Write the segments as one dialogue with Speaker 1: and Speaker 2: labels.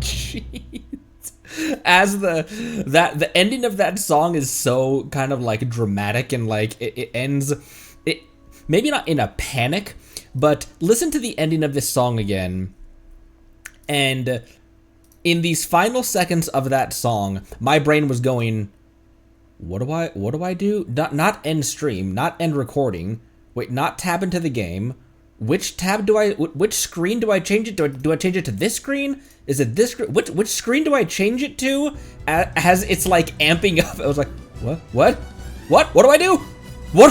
Speaker 1: Jeez. As the ending of that song is so kind of like dramatic and like it ends it maybe not in a panic, but listen to the ending of this song again. And in these final seconds of that song, my brain was going, what do I do? Not end stream, not end recording. Wait, not tab into the game. Which screen do I change it to? Do I change it to this screen? Is it this screen? Which screen do I change it to? As it's like amping up. I was like, what do I do? What?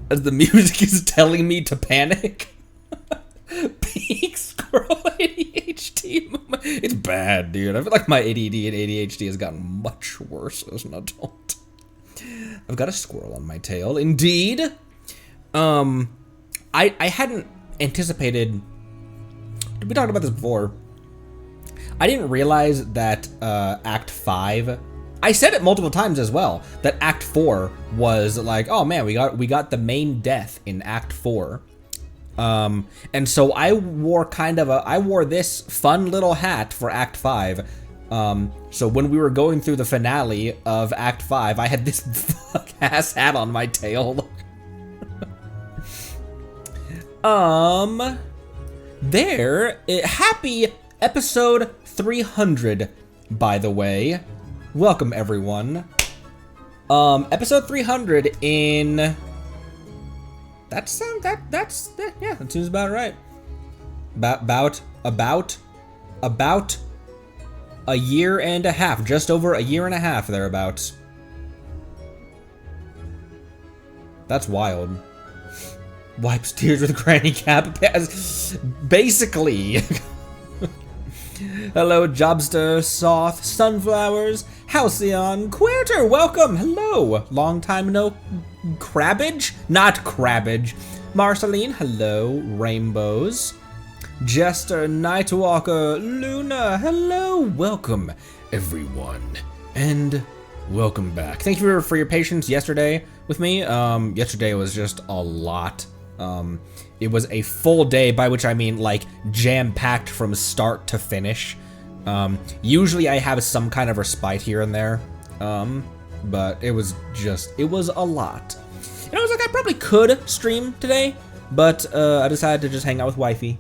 Speaker 1: As the music is telling me to panic. Peak squirrel ADHD. It's bad, dude. I feel like my ADD and ADHD has gotten much worse as an adult. I've got a squirrel on my tail, indeed. I hadn't anticipated. We talked about this before. I didn't realize that Act 5 I said it multiple times as well that Act 4 was like, oh man, we got the main death in Act 4. And so I wore this fun little hat for Act 5. So when we were going through the finale of Act 5, I had this fuck ass hat on my tail. Happy episode 300, by the way. Welcome everyone. Episode 300 in... that seems about right. About a year and a half, just over a year and a half thereabouts. That's wild. Wipes tears with a granny cap. Basically. Hello, Jobster, Soth, Sunflowers, Halcyon, Querter, welcome, hello. Long time no Crabbage? Not Crabbage. Marceline, hello. Rainbows. Jester, Nightwalker, Luna, hello. Welcome, everyone. And welcome back. Thank you for your patience yesterday with me. Yesterday was just a lot. It was a full day, by which I mean like jam-packed from start to finish. Usually I have some kind of respite here and there, but it was a lot. And I was like, I probably could stream today, but I decided to just hang out with wifey.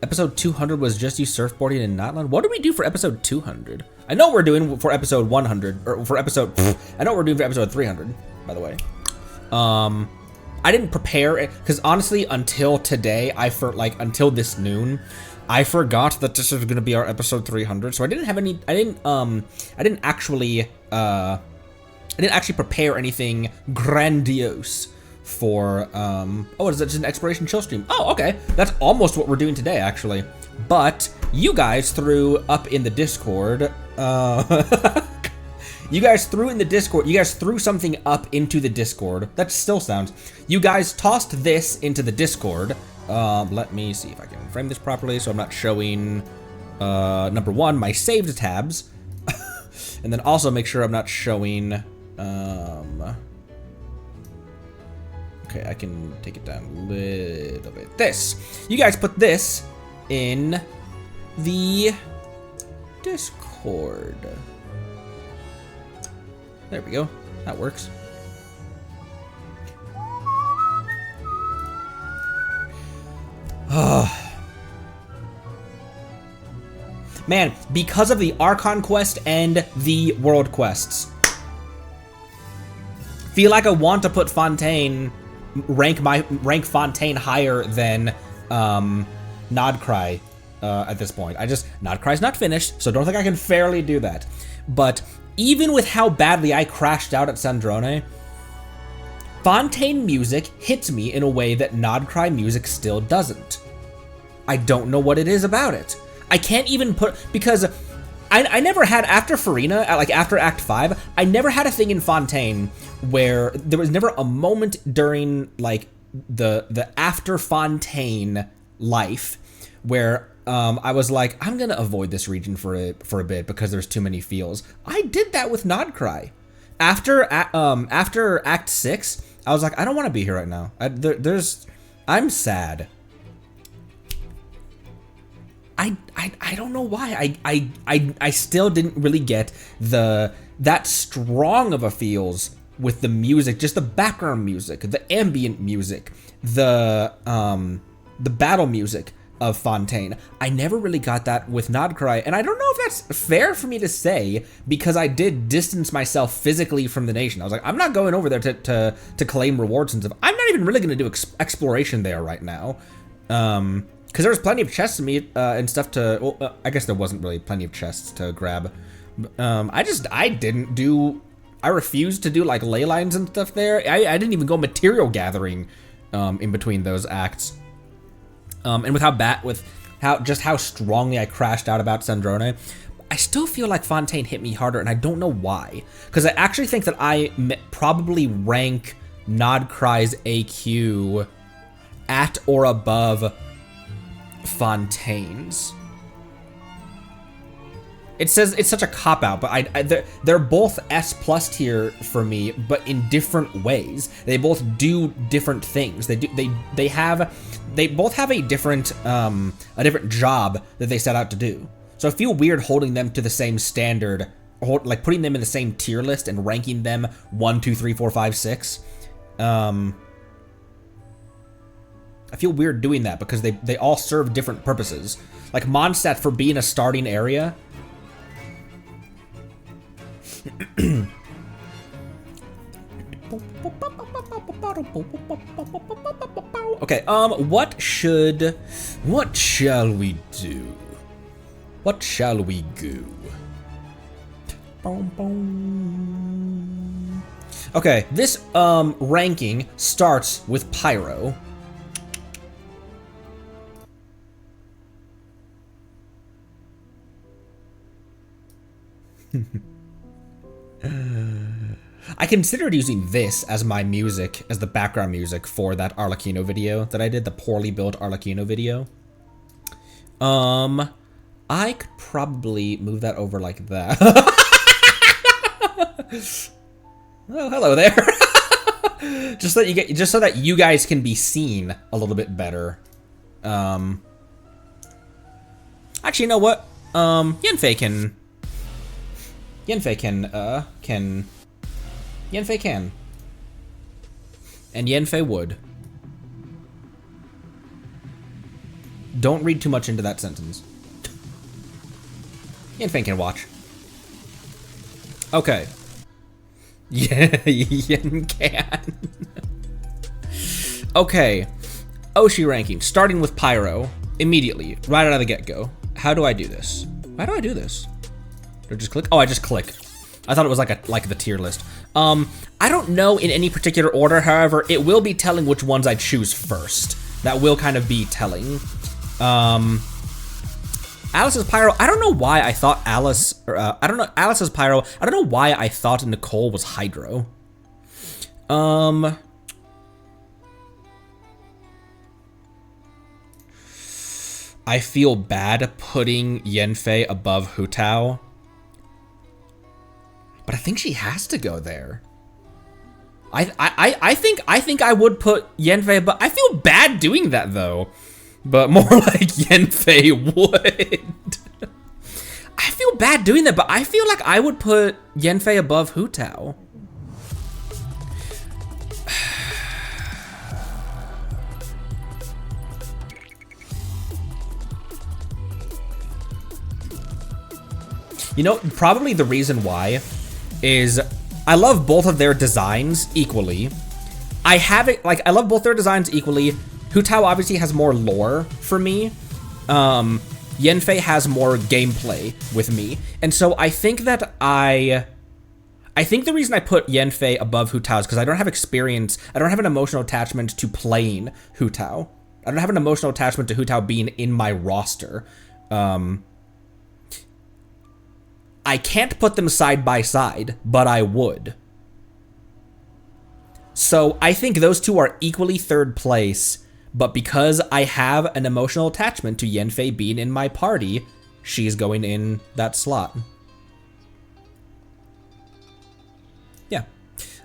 Speaker 1: Episode 200 was just you surfboarding and not land. What did we do for episode 200? I know what we're doing for episode 100, or for episode, I know what we're doing for episode 300, by the way. I didn't prepare it, because honestly, until today, until this noon, I forgot that this is gonna be our episode 300, so I didn't actually prepare anything grandiose for, oh, is that just an exploration chill stream? Oh, okay, that's almost what we're doing today, actually. But you guys threw up in the Discord, you guys threw something up into the Discord. That still sounds, you guys tossed this into the Discord. Let me see if I can frame this properly so I'm not showing, number one, my saved tabs. And then also make sure I'm not showing, okay, I can take it down a little bit. This, you guys put this in the Discord. There we go, that works. Man, because of the Archon quest and the world quests, feel like I want to put Fontaine, rank Fontaine higher than Nodcry at this point. Nodcry's not finished, so don't think I can fairly do that. But even with how badly I crashed out at Sandrone, Fontaine music hits me in a way that Nodcry music still doesn't. I don't know what it is about it. I can't even put, because I never had, after Farina, after Act 5, I never had a thing in Fontaine where there was never a moment during the after Fontaine life where I was like, I'm gonna avoid this region for a bit because there's too many feels. I did that with Nodcry. After Act 6, I was like, I don't want to be here right now. I'm sad. I don't know why. I still didn't really get that strong of a feels with the music, just the background music, the ambient music, the battle music of Fontaine. I never really got that with Nodcry, and I don't know if that's fair for me to say because I did distance myself physically from the nation. I was like, I'm not going over there to claim rewards and stuff. I'm not even really going to do exploration there right now. Because there was plenty of chests to meet and stuff to, well, I guess there wasn't really plenty of chests to grab. I refused to do like ley lines and stuff there. I didn't even go material gathering in between those acts. And with how strongly I crashed out about Sandrone, I still feel like Fontaine hit me harder, and I don't know why. Because I actually think that I probably rank Nodcry's AQ at or above Fontaine's. It says it's such a cop-out, but they're both S+ tier for me, but in different ways. They both do different things. They both have a different job that they set out to do. So I feel weird holding them to the same standard, like putting them in the same tier list and ranking them 1, 2, 3, 4, 5, 6. I feel weird doing that because they all serve different purposes. Like Mondstadt for being a starting area. Okay, what shall we do? What shall we do? Okay, this ranking starts with Pyro. I considered using this as my music, as the background music for that Arlecchino video that I did, the poorly built Arlecchino video. I could probably move that over like that. Oh, hello there. just so that you guys can be seen a little bit better. Actually, you know what? Yenfei can. And Yenfei would. Don't read too much into that sentence. Yenfei can watch. Okay. Yeah, Yen can. Okay. Oshi ranking, starting with Pyro, immediately, right out of the get-go. How do I do this? How do I do this? Do I just click? Oh, I just click. I thought it was like the tier list. I don't know in any particular order, however, it will be telling which ones I choose first. That will kind of be telling. Alice's Pyro, I don't know why I thought Alice's Pyro, I don't know why I thought Nicole was Hydro. I feel bad putting Yenfei above Hu Tao. But I think she has to go there. I think I would put Yenfei, but I feel bad doing that though. But more like Yenfei would. I feel bad doing that, but I feel like I would put Yenfei above Hu Tao. You know, probably the reason why is I love both of their designs equally. I love both their designs equally. Hu Tao obviously has more lore for me. Yenfei has more gameplay with me. And so I think that I think the reason I put Yenfei above Hu Tao is because I don't have experience, I don't have an emotional attachment to playing Hu Tao. I don't have an emotional attachment to Hu Tao being in my roster. I can't put them side by side, but I would. So I think those two are equally third place, but because I have an emotional attachment to Yenfei being in my party, she's going in that slot. Yeah.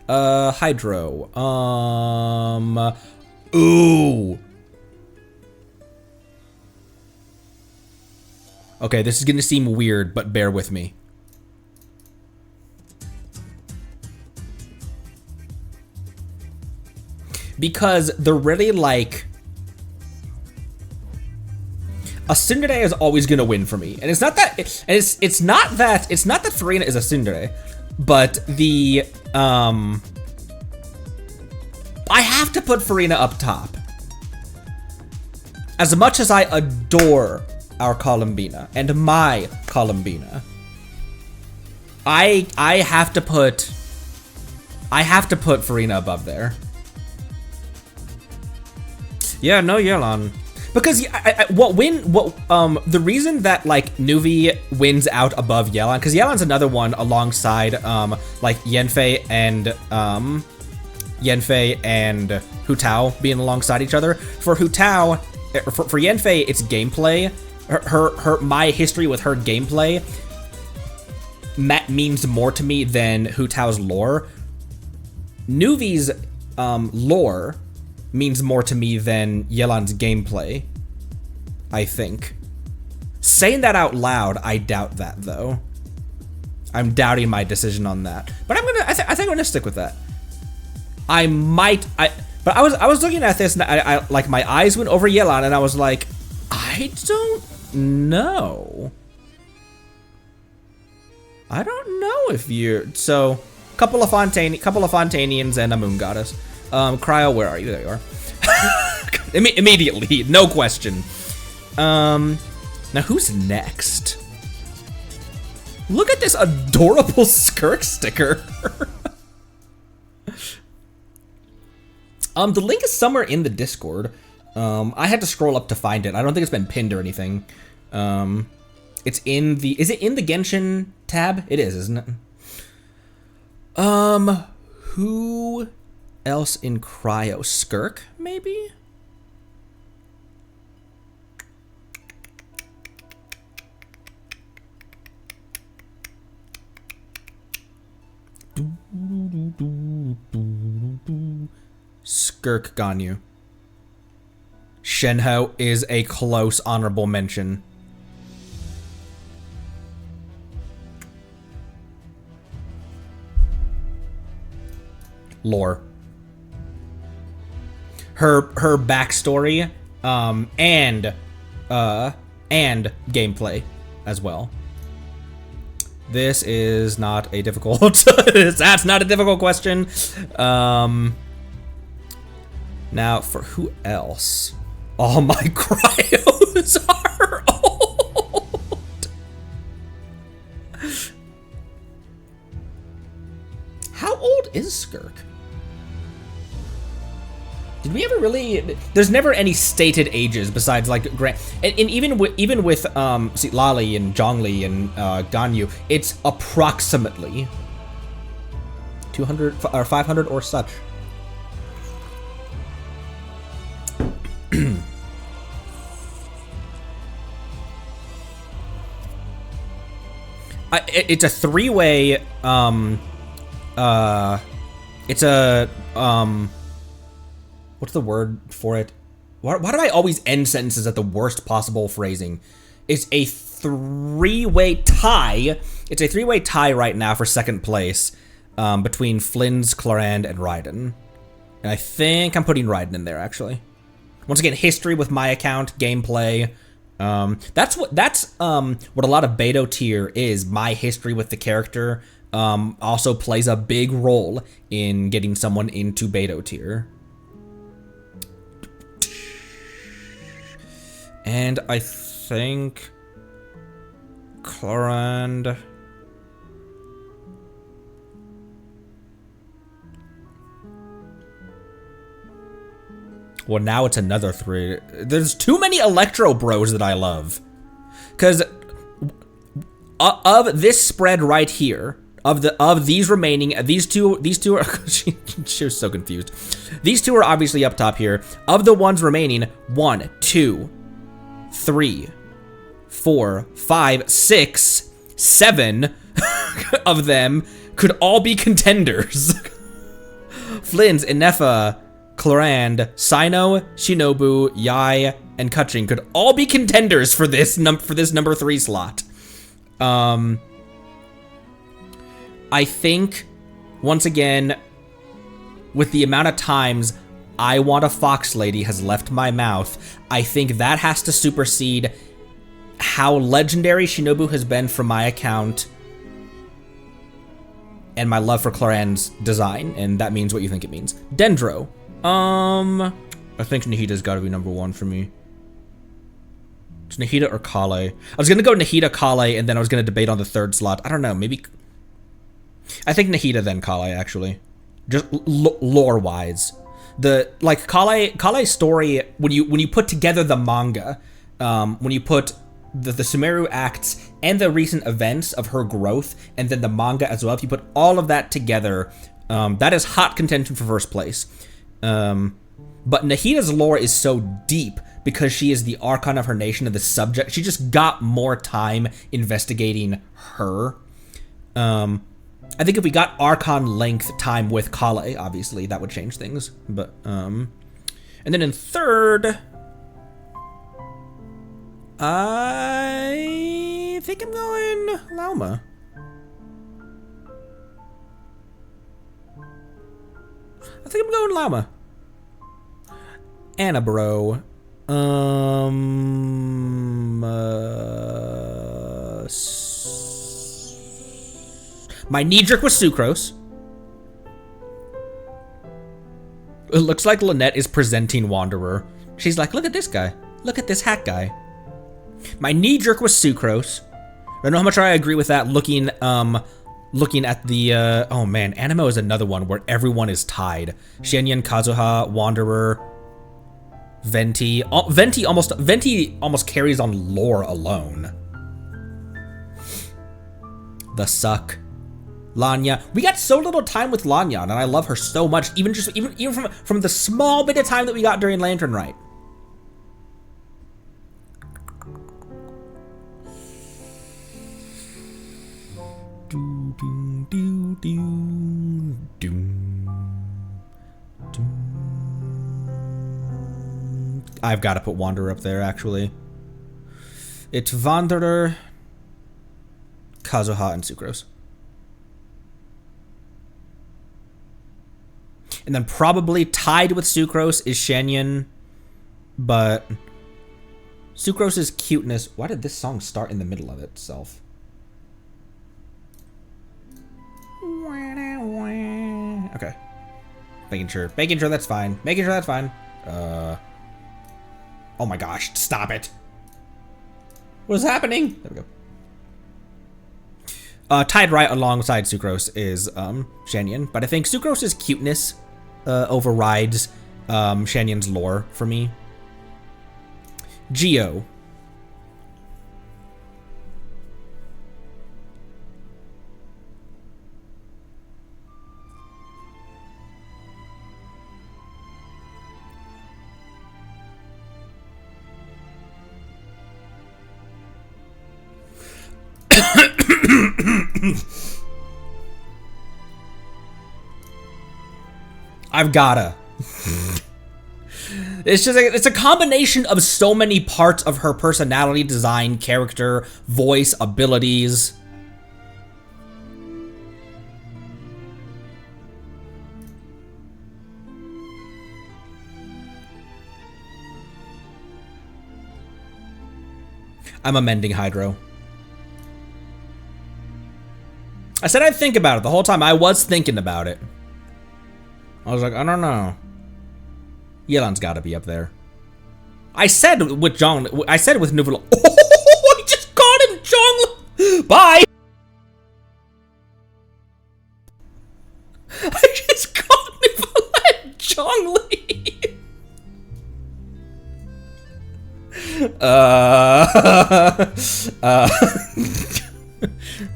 Speaker 1: Hydro. Ooh. Okay, this is gonna seem weird, but bear with me. Because they're really like... A tsundere is always gonna win for me. And it's not that... It's not that Farina is a tsundere, but the... I have to put Farina up top. As much as I adore our Columbina and my Columbina, I have to put Farina above there. Yeah, no Yelan. Because the reason that like Nuvi wins out above Yelan, because Yelan's another one alongside like Yenfei and Hu Tao being alongside each other. For Hu Tao, for Yenfei, it's gameplay. My history with her gameplay means more to me than Hu Tao's lore, Nuvi's lore means more to me than Yelan's gameplay, I think. Saying that out loud, I doubt that though. I'm doubting my decision on that, but I think I'm gonna stick with that. But I was looking at this and I like my eyes went over Yelan and I was like, I don't know. I don't know if you're so. Couple of Fontanians and a moon goddess. Cryo, where are you? There you are. Immediately, no question. Now who's next? Look at this adorable Skirk sticker. The link is somewhere in the Discord. I had to scroll up to find it. I don't think it's been pinned or anything. It's in the. Is it in the Genshin tab? It is, isn't it? Who else in Cryo? Skirk, maybe? Skirk Ganyu. Shenhe is a close honorable mention. Lore. Her backstory, and gameplay as well. This is not a difficult. That's not a difficult question. Now for who else? All my cryos are old. How old is Skirk? Did we ever really? There's never any stated ages besides like and even with see, Lali and Zhongli and Ganyu, it's approximately 200 or 500 or such. It's a three-way. It's a what's the word for it? Why do I always end sentences at the worst possible phrasing? It's a three-way tie. It's a three-way tie right now for second place between Flynn's, Clorand, and Raiden. And I think I'm putting Raiden in there, actually. Once again, history with my account, gameplay. That's what a lot of Beto tier is. My history with the character also plays a big role in getting someone into Beto tier. And I think Clorand. Well, now it's another three. There's too many Electro Bros that I love. Because of this spread right here, of these remaining, these two are, she was so confused. These two are obviously up top here. Of the ones remaining, 1, 2, 3, 4, 5, 6, 7 of them could all be contenders. Flynn's, Inefa, Clorand, Sino, Shinobu, Yai, and Kaching could all be contenders for this number 3 slot. I think, once again, with the amount of times I Want a Fox Lady has left my mouth, I think that has to supersede how legendary Shinobu has been from my account and my love for Clorand's design, and that means what you think it means. Dendro. I think Nahida's gotta be number 1 for me. It's Nahida or Kale. I was gonna go Nahida, Kale, and then I was gonna debate on the 3rd slot. I don't know, maybe. I think Nahida then Kale, actually. Just lore-wise. Kale's story, when you put together the manga, when you put the Sumeru acts and the recent events of her growth, and then the manga as well, if you put all of that together, that is hot contention for first place. But Nahida's lore is so deep because she is the Archon of her nation and the subject. She just got more time investigating her. I think if we got Archon length time with Kale, obviously that would change things. But and then in third, I think I'm going Lauma. I think I'm going Lauma. Anna, bro. My knee jerk was Sucrose. It looks like Lynette is presenting Wanderer. She's like, look at this guy. Look at this hack guy. My knee jerk was Sucrose. I don't know how much I agree with that looking at the, oh man, Animo is another one where everyone is tied. Shenyan, Kazuha, Wanderer, Venti. Venti almost carries on lore alone. The Suck. Lanya. We got so little time with Lanya, and I love her so much, even from the small bit of time that we got during Lantern Rite. I've got to put Wanderer up there, actually. It's Wanderer, Kazuha, and Sucrose. And then probably tied with Sucrose is Shenyan, but Sucrose's cuteness... Why did this song start in the middle of itself? Okay. Making sure that's fine. Oh my gosh, stop it. What is happening? There we go. Tied right alongside Sucrose is Shenyan, but I think Sucrose's cuteness overrides Shenyan's lore for me. Geo. I've gotta. It's just it's a combination of so many parts of her personality, design, character, voice, abilities. I'm amending Hydro. I said I'd think about it. The whole time I was thinking about it. I was like, I don't know. Yelan's gotta be up there. I said with Nuvula. Oh, I just got him, Zhongli. Bye. I just got Nuvula, Zhongli.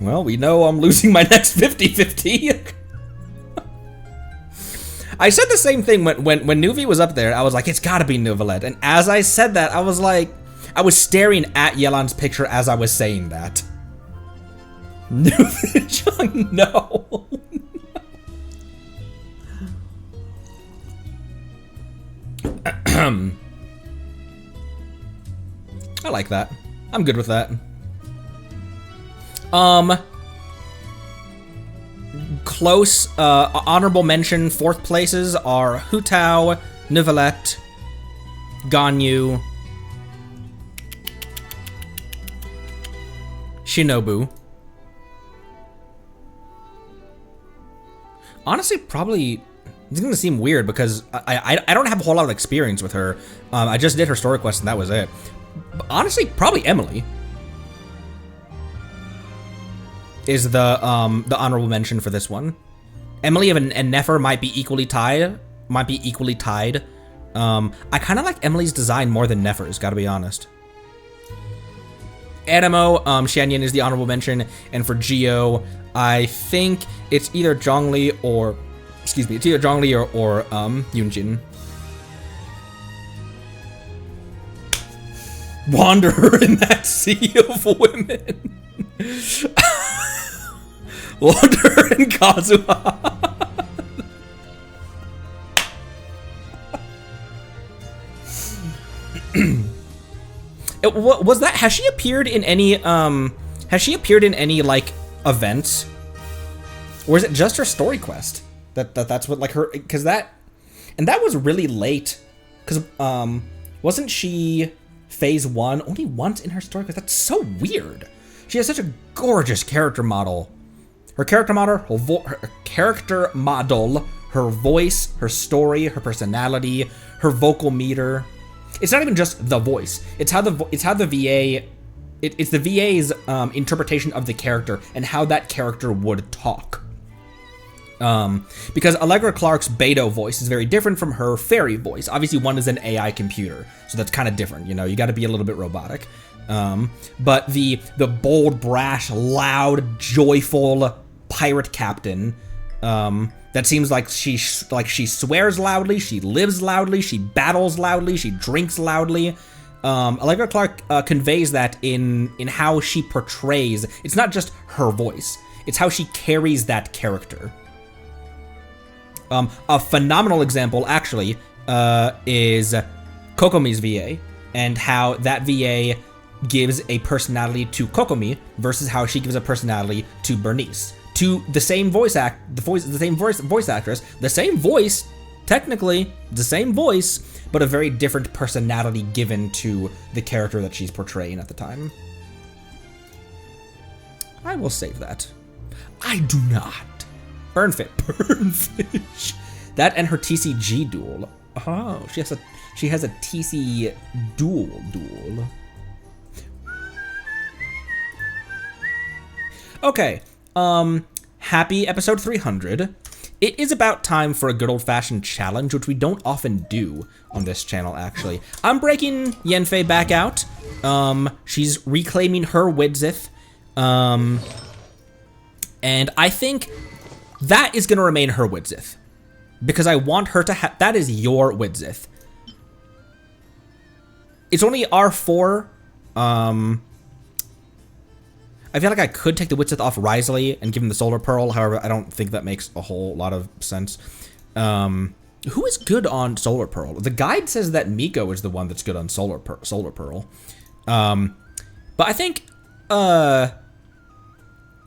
Speaker 1: Well, we know I'm losing my next 50-50. I said the same thing when Nuvi was up there. I was like, it's gotta be Nuvalet. And as I said that, I was like, I was staring at Yelan's picture as I was saying that. Nuvi, no. I like that. I'm good with that. Close, honorable mention, fourth places are Hutao, Nuvalet, Ganyu, Shinobu. Honestly, probably, it's gonna seem weird because I don't have a whole lot of experience with her. I just did her story quest and that was it. But honestly, probably Emily is the honorable mention for this one. Emily and Nefer might be equally tied. I kind of like Emily's design more than Nefer's, gotta be honest. Animo, Shenyan is the honorable mention, and for Geo, I think it's either Zhongli or, Yunjin. Wanderer in that sea of women. Water and Kazuha. Was that? Has she appeared in any? Has she appeared in any like events, or is it just her story quest? That's what like her because that was really late because wasn't she phase 1 only once in her story quest? That's so weird. She has such a gorgeous character model. Her character model, her voice, her story, her personality, her vocal meter. It's not even just the voice. It's how the VA. It's the VA's interpretation of the character and how that character would talk. Because Allegra Clark's Beto voice is very different from her fairy voice. Obviously, one is an AI computer, so that's kind of different. You know, you got to be a little bit robotic. But the bold, brash, loud, joyful pirate captain. That seems like she swears loudly, she lives loudly, she battles loudly, she drinks loudly. Allegra Clark conveys that in how she portrays. It's not just her voice; it's how she carries that character. A phenomenal example, actually, is Kokomi's VA and how that VA gives a personality to Kokomi versus how she gives a personality to Bernice. To the same voice actress, the same voice, technically the same voice, but a very different personality given to the character that she's portraying at the time. I will save that. I do not. Burnfish. That and her TCG duel. Oh, she has a TC duel. Okay. Happy episode 300. It is about time for a good old-fashioned challenge, which we don't often do on this channel, actually. I'm breaking Yenfei back out. She's reclaiming her Widzith. And I think that is going to remain her Widzith. Because I want her to have... That is your Widzith. It's only R4. I feel like I could take the Widzith off Risley and give him the Solar Pearl. However, I don't think that makes a whole lot of sense. Who is good on Solar Pearl? The guide says that Miko is the one that's good on Solar Pearl. But I think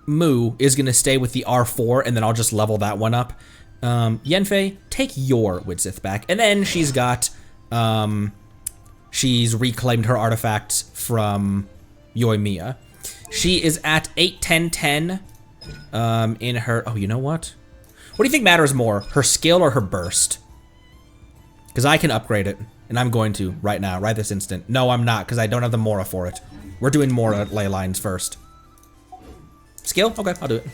Speaker 1: Mu is going to stay with the R4, and then I'll just level that one up. Yenfei, take your Widzith back. And then she's got... she's reclaimed her artifacts from Yoimiya. She is at 8, 10, 10 in her... Oh, you know what? What do you think matters more, her skill or her burst? Because I can upgrade it, and I'm going to right now, right this instant. No, I'm not, because I don't have the Mora for it. We're doing Mora ley lines first. Skill? Okay, I'll do it.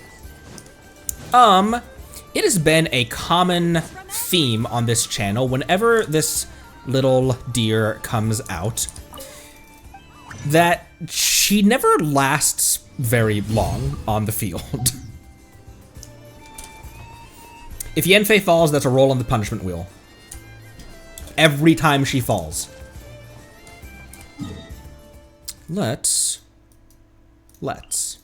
Speaker 1: It has been a common theme on this channel whenever this little deer comes out that she never lasts very long on the field. If Yenfei falls, that's a roll on the punishment wheel. Every time she falls. Let's. What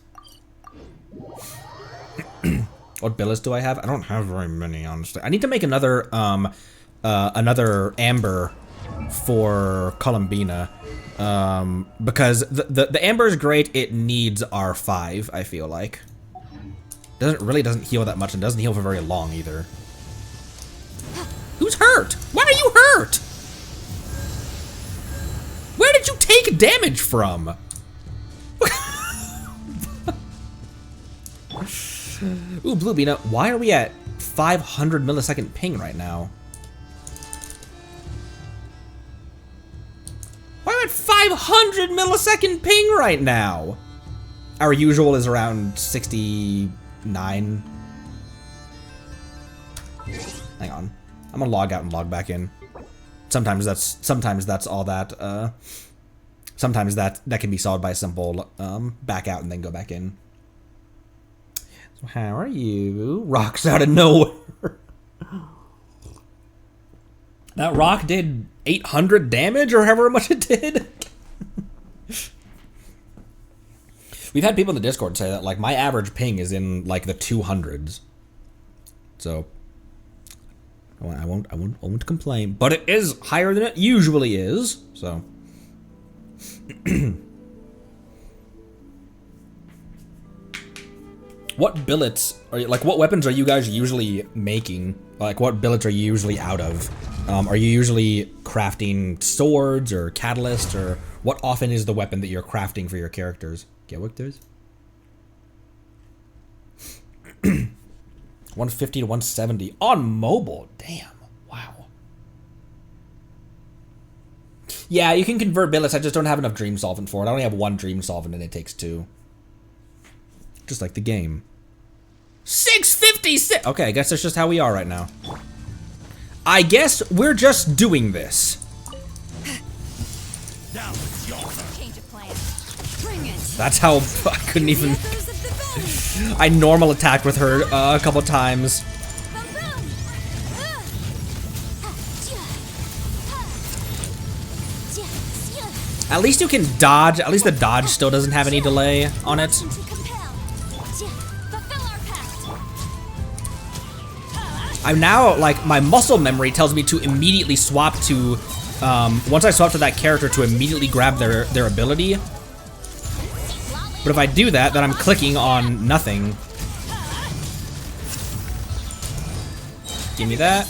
Speaker 1: billas do I have? I don't have very many, honestly. I need to make another amber for Columbina. Because the amber is great, it needs R5, I feel like. Really doesn't heal that much and doesn't heal for very long either. Who's hurt? Why are you hurt? Where did you take damage from? Ooh, Blue Bean, why are we at 500 millisecond ping right now? Why am I at 500 millisecond ping right now? Our usual is around 69. Hang on. I'm gonna log out and log back in. Sometimes that's all that, sometimes that can be solved by a simple, back out and then go back in. So how are you? Rocks out of nowhere. That rock did 800 damage or however much it did. We've had people in the Discord say that like my average ping is in like the 200s. So I won't complain, but it is higher than it usually is. So what billets are you, like what weapons are you guys usually making? Like what billets are you usually out of? Are you usually crafting swords or catalysts, or what often is the weapon that you're crafting for your characters? Get what there's 150 to 170 on mobile. Damn. Wow. Yeah, you can convert billets. I just don't have enough dream solvent for it. I only have one dream solvent and it takes 2. Just like the game. 656. Okay, I guess that's just how we are right now. I guess we're just doing this. That's how I couldn't even. I normal attacked with her a couple times. At least you can dodge. At least the dodge still doesn't have any delay on it. I'm now, like, my muscle memory tells me to immediately swap to, once I swap to that character, to immediately grab their ability. But if I do that, then I'm clicking on nothing. Give me that.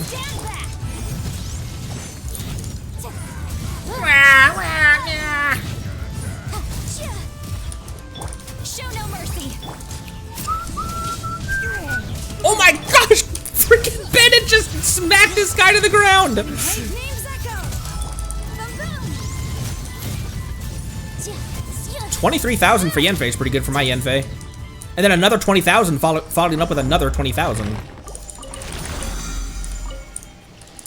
Speaker 1: Oh my gosh! Freaking Bennett just smacked this guy to the ground! 23,000 for Yenfei is pretty good for my Yenfei. And then another 20,000 following up with another 20,000.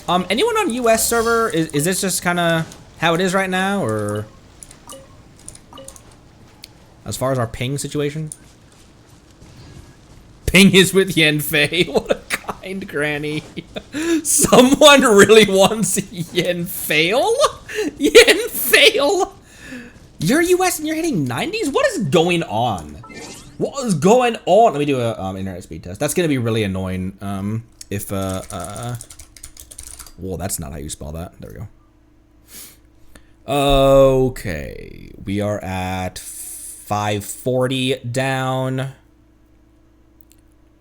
Speaker 1: Anyone on US server, is this just kind of how it is right now, or as far as our ping situation? Ping is with Yenfei. What a kind granny. Someone really wants Yenfail? Yenfail? You're US and you're hitting 90s? What is going on? What is going on? Let me do a internet speed test. That's gonna be really annoying. If whoa, that's not how you spell that. There we go. Okay, we are at 540 down.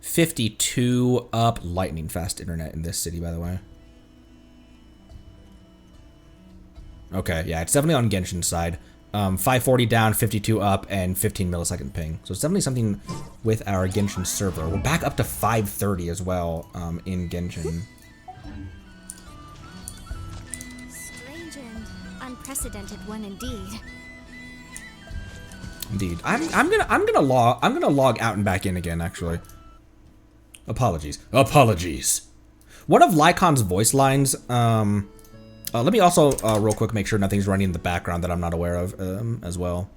Speaker 1: 52 up. Lightning fast internet in this city, by the way. Okay, yeah, it's definitely on Genshin's side. 540 down, 52 up, and 15 millisecond ping. So it's definitely something with our Genshin server. We're back up to 530 as well in Genshin.
Speaker 2: Strange and unprecedented one indeed.
Speaker 1: Indeed. I'm gonna log out and back in again, actually. Apologies. Apologies. One of Lycon's voice lines, let me also, real quick, make sure nothing's running in the background that I'm not aware of, as well.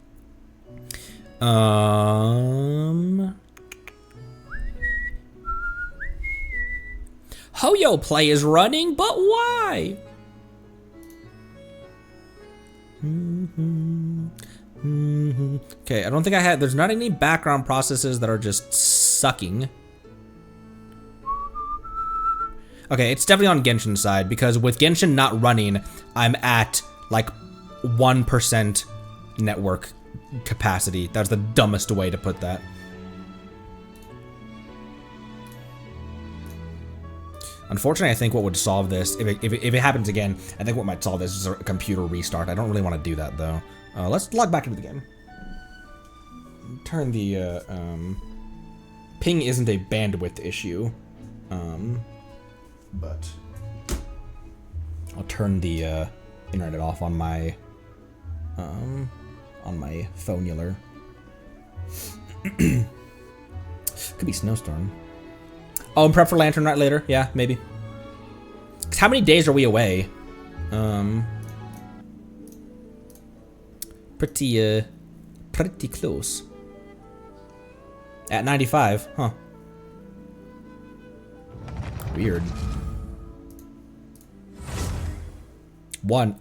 Speaker 1: Hoyo play is running, but why? Okay, I don't think I had, there's not any background processes that are just sucking. Okay, it's definitely on Genshin's side, because with Genshin not running, I'm at, like, 1% network capacity. That's the dumbest way to put that. Unfortunately, I think what would solve this, if it happens again, I think what might solve this is a computer restart. I don't really want to do that, though. Let's log back into the game. Turn the, ping isn't a bandwidth issue. But I'll turn the internet off on my phonular. Could be snowstorm. Oh, and prep for Lantern Night later. Yeah, maybe. 'Cause how many days are we away? Pretty close. At 95, huh? Weird.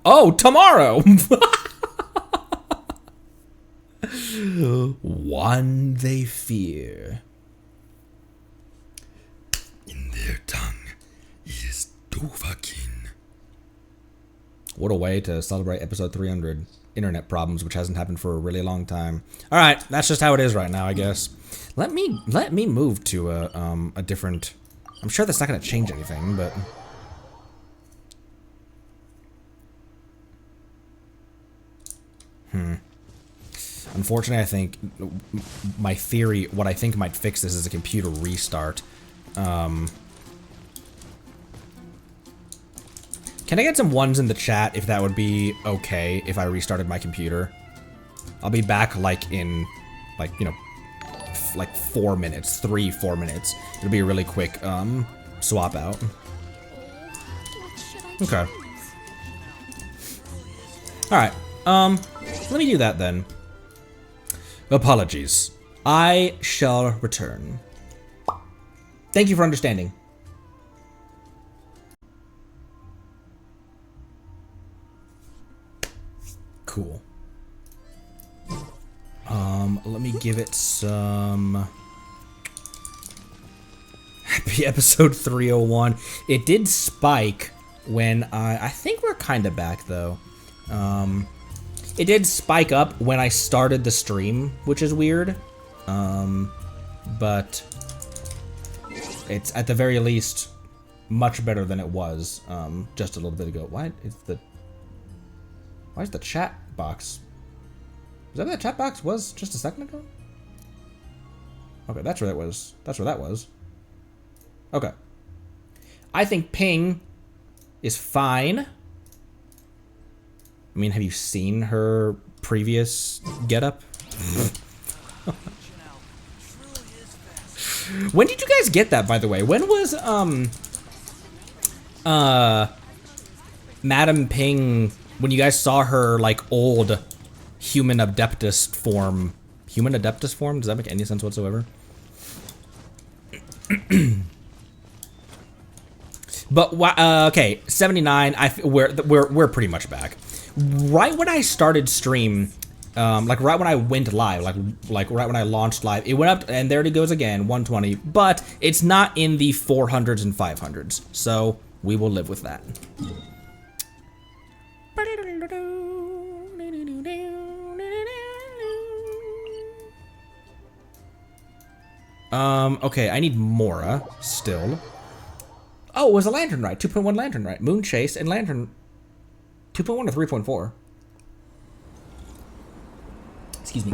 Speaker 1: Oh, tomorrow! One they fear.
Speaker 3: In their tongue is Dovahkiin.
Speaker 1: What a way to celebrate episode 300. Internet problems, which hasn't happened for a really long time. All right, that's just how it is right now, I guess. Let me move to a different. I'm sure that's not gonna change anything, but. Unfortunately, I think my theory, what I think might fix this is a computer restart. Can I get some ones in the chat if that would be okay if I restarted my computer? I'll be back like in, like, you know, like 4 minutes, 4 minutes. It'll be a really quick swap out. Okay. All right. Let me do that then. Apologies. I shall return. Thank you for understanding. Cool. Let me give it some. Happy episode 301. It did spike when I think we're kind of back though. It did spike up when I started the stream, which is weird. But it's at the very least much better than it was just a little bit ago. Why is the chat box? Is that where the chat box was just a second ago? Okay, that's where that was. That's where that was. Okay. I think ping is fine. I mean, have you seen her previous getup? When did you guys get that, by the way? When was Madam Ping, when you guys saw her like old human adeptus form? Human adeptus form? Does that make any sense whatsoever? But okay, 79. We're pretty much back. Right when I started stream, like right when I went live, like right when I launched live, it went up, and there it goes again, 120. But it's not in the 400s and 500s, so we will live with that. Okay, I need Mora still. Oh, it was a lantern ride, 2.1 lantern ride, moon chase and lantern. 2.1 to 3.4. Excuse me.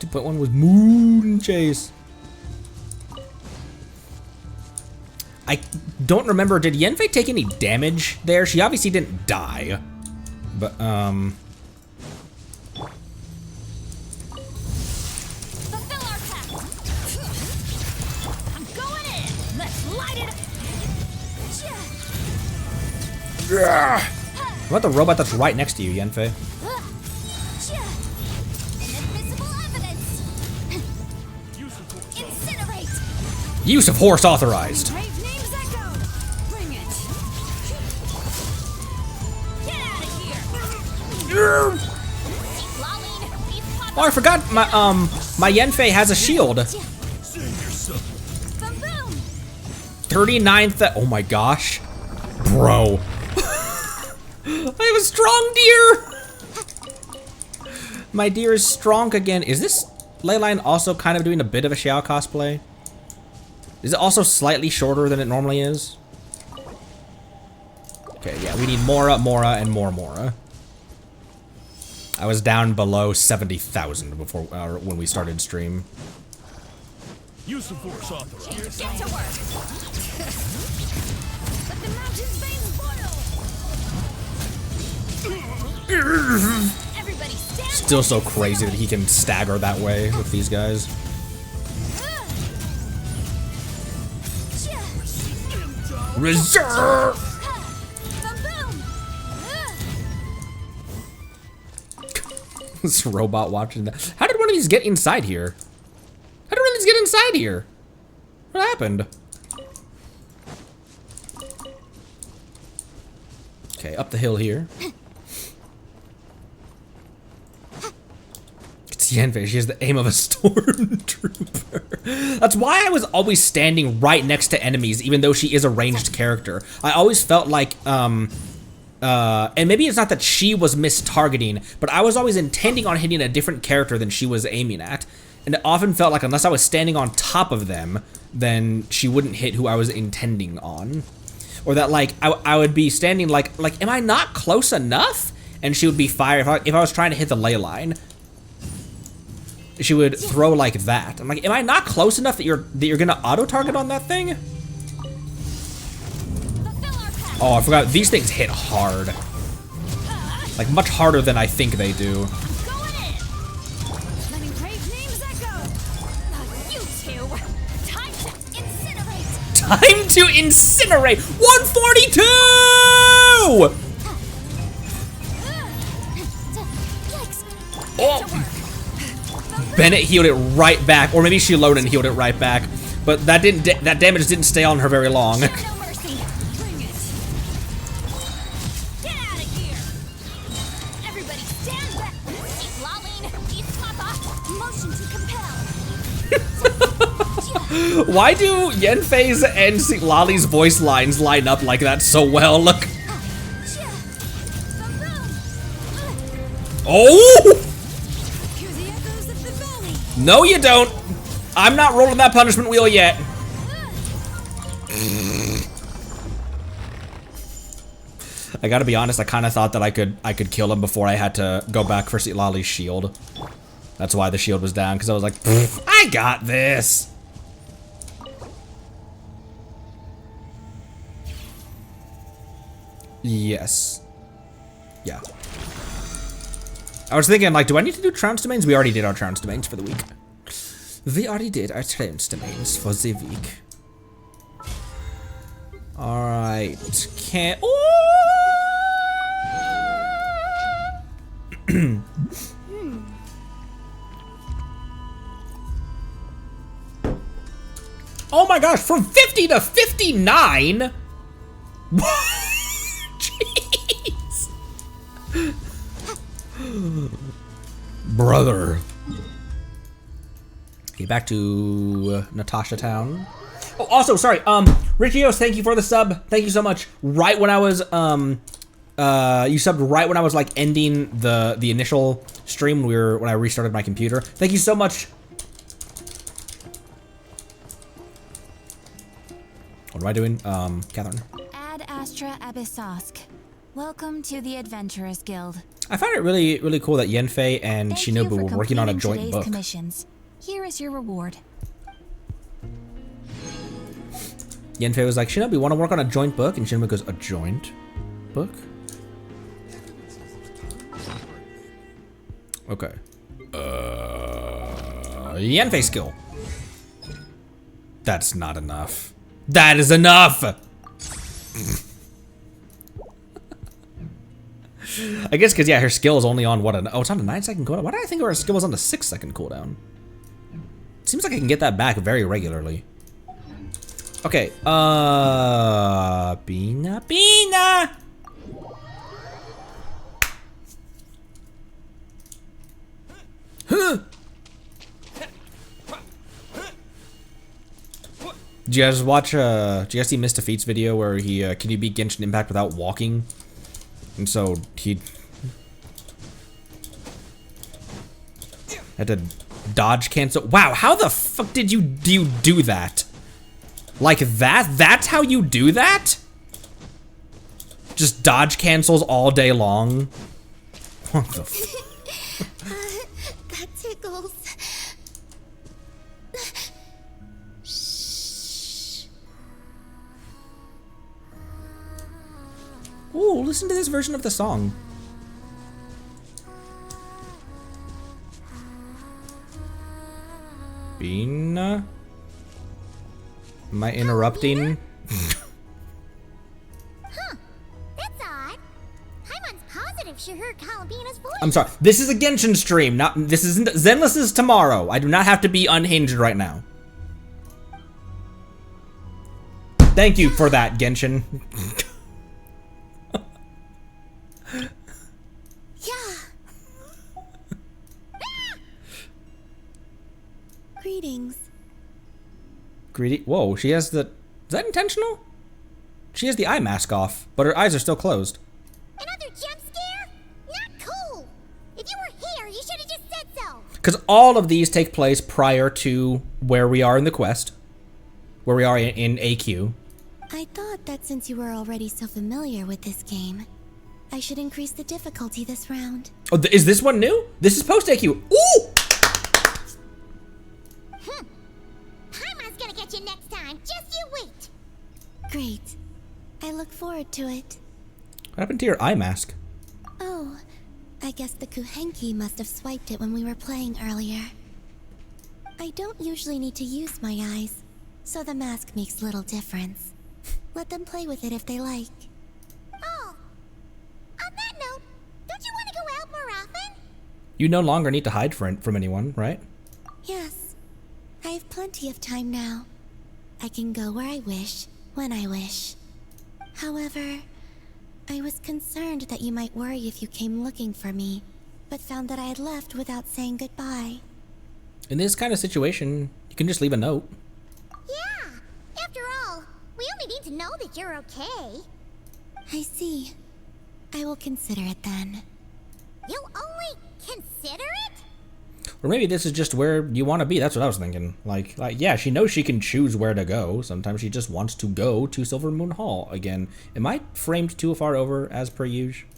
Speaker 1: 2.1 was moon chase. I don't remember, did Yenfei take any damage there? She obviously didn't die. But,
Speaker 2: Fulfill our pact. I'm going in. Let's light it up.
Speaker 1: What about the robot that's right next to you, Yenfei?
Speaker 2: Invisible evidence. Incinerate.
Speaker 1: Use of horse authorized.
Speaker 2: Brave names echo. Bring it. Get out of here.
Speaker 1: Oh, I forgot my Yenfei has a shield.
Speaker 2: Boom, boom.
Speaker 1: 39th. Oh my gosh, bro. I have a strong deer. My deer is strong again. Is this Leyline also kind of doing a bit of a Xiao cosplay? Is it also slightly shorter than it normally is? Okay, yeah, we need Mora, and more Mora. I was down below 70,000 before when we started stream.
Speaker 3: Use of force authorized.
Speaker 2: Get to work. Let the mountain's veins boil. Everybody stand.
Speaker 1: Still so crazy that he can stagger that way with these guys. Reserve! This robot watching that. How did one of these get inside here? How did one of these get inside here? What happened? Okay, up the hill here. It's Yanfei. She has the aim of a stormtrooper. That's why I was always standing right next to enemies, even though she is a ranged character. I always felt like, and maybe it's not that she was mistargeting, but I was always intending on hitting a different character than she was aiming at. And it often felt like unless I was standing on top of them, then she wouldn't hit who I was intending on. Or that like, I would be standing like, am I not close enough? And she would be fired if I was trying to hit the ley line. She would throw like that. I'm like, am I not close enough that you're gonna auto-target on that thing? Oh, I forgot, these things hit hard. Like, much harder than I think they do.
Speaker 2: Letting brave names echo. You two. Time to incinerate.
Speaker 1: Time to incinerate! 142!
Speaker 2: Yikes.
Speaker 1: Oh! Bennett healed it right back, or maybe she loaded and healed it right back. But that damage didn't stay on her very long.
Speaker 2: No mercy. Bring it. Get out of here. Everybody stand back. Keep lolling. Keep papa. Motion to compel.
Speaker 1: Why do Yanfei's and Lali's voice lines line up like that so well? Look. Oh!
Speaker 2: Hear the echoes of the valley.
Speaker 1: No, you don't. I'm not rolling that punishment wheel yet. I gotta be honest, I kind of thought that I could kill him before I had to go back for Lali's shield. That's why the shield was down, because I was like, I got this. Yes. Yeah. I was thinking, like, do I need to do trounce domains? We already did our trounce domains for the week. We already did our trounce domains for the week. Alright. Can't. Oh my gosh, from 50 to 59? Jeez. Brother. Okay, back to Natasha Town. Oh, also, sorry, Richios, thank you for the sub. Thank you so much. Right when I was, you subbed right when I was like ending the initial stream when I restarted my computer. Thank you so much. What am I doing? Catherine.
Speaker 2: Ad Astra Abyssosk. Welcome to the Adventurers Guild.
Speaker 1: I find it really, really cool that Yanfei and
Speaker 2: Thank you
Speaker 1: Shinobu
Speaker 2: for
Speaker 1: were working on a
Speaker 2: completing
Speaker 1: joint
Speaker 2: today's
Speaker 1: book.
Speaker 2: commissions. Here is your reward.
Speaker 1: Yanfei was like, Shinobu, want to work on a joint book? And Shinobu goes, a joint book? Okay. Yanfei skill. That's not enough. That is enough! I guess because, yeah, her skill is only on what? Oh, it's on a 9-second cooldown? Why did I think her skill was on the 6-second cooldown? Seems like I can get that back very regularly. Okay, Bina. Huh! Did you guys watch, did you guys see Mr. Feet's video where he, can you beat Genshin Impact without walking? And so, he had to dodge cancel. Wow, how the fuck did you do that? Like that? That's how you do that? Just dodge cancels all day long? What the f-
Speaker 2: That tickles.
Speaker 1: Ooh, listen to this version of the song. Bina? Am I interrupting?
Speaker 4: Huh. That's odd. Paimon's positive she heard Calabina's voice.
Speaker 1: I'm sorry. This is a Genshin stream. This isn't Zenless is tomorrow. I do not have to be unhinged right now. Thank you for that, Genshin. Greedy. Whoa, she has the... Is that intentional? She has the eye mask off, but her eyes are still closed.
Speaker 4: Another jump scare? Not cool. If you were here, you should have just said so.
Speaker 1: Because all of these take place prior to where we are in the quest. Where we are in AQ.
Speaker 5: I thought that since you were already so familiar with this game, I should increase the difficulty this round.
Speaker 1: Oh, is this one new? This is post AQ. Ooh!
Speaker 4: Paimon's gonna get you next time. Just you wait.
Speaker 5: Great. I look forward to it.
Speaker 1: What happened to your eye mask?
Speaker 5: Oh, I guess the Kuhenki must have swiped it when we were playing earlier. I don't usually need to use my eyes, so the mask makes little difference. Let them play with it if they like.
Speaker 4: Oh. On that note, don't you want to go out more often?
Speaker 1: You no longer need to hide from anyone, right?
Speaker 5: Yes. I have plenty of time now. I can go where I wish, when I wish. However, I was concerned that you might worry if you came looking for me, but found that I had left without saying goodbye.
Speaker 1: In this kind of situation, you can just leave a note.
Speaker 4: Yeah. After all, we only need to know that you're okay.
Speaker 5: I see. I will consider it then.
Speaker 4: You'll only consider it?
Speaker 1: Or maybe this is just where you want to be. That's what I was thinking. Like, yeah, she knows she can choose where to go. Sometimes she just wants to go to Silver Moon Hall again. Am I framed too far over, as per usual?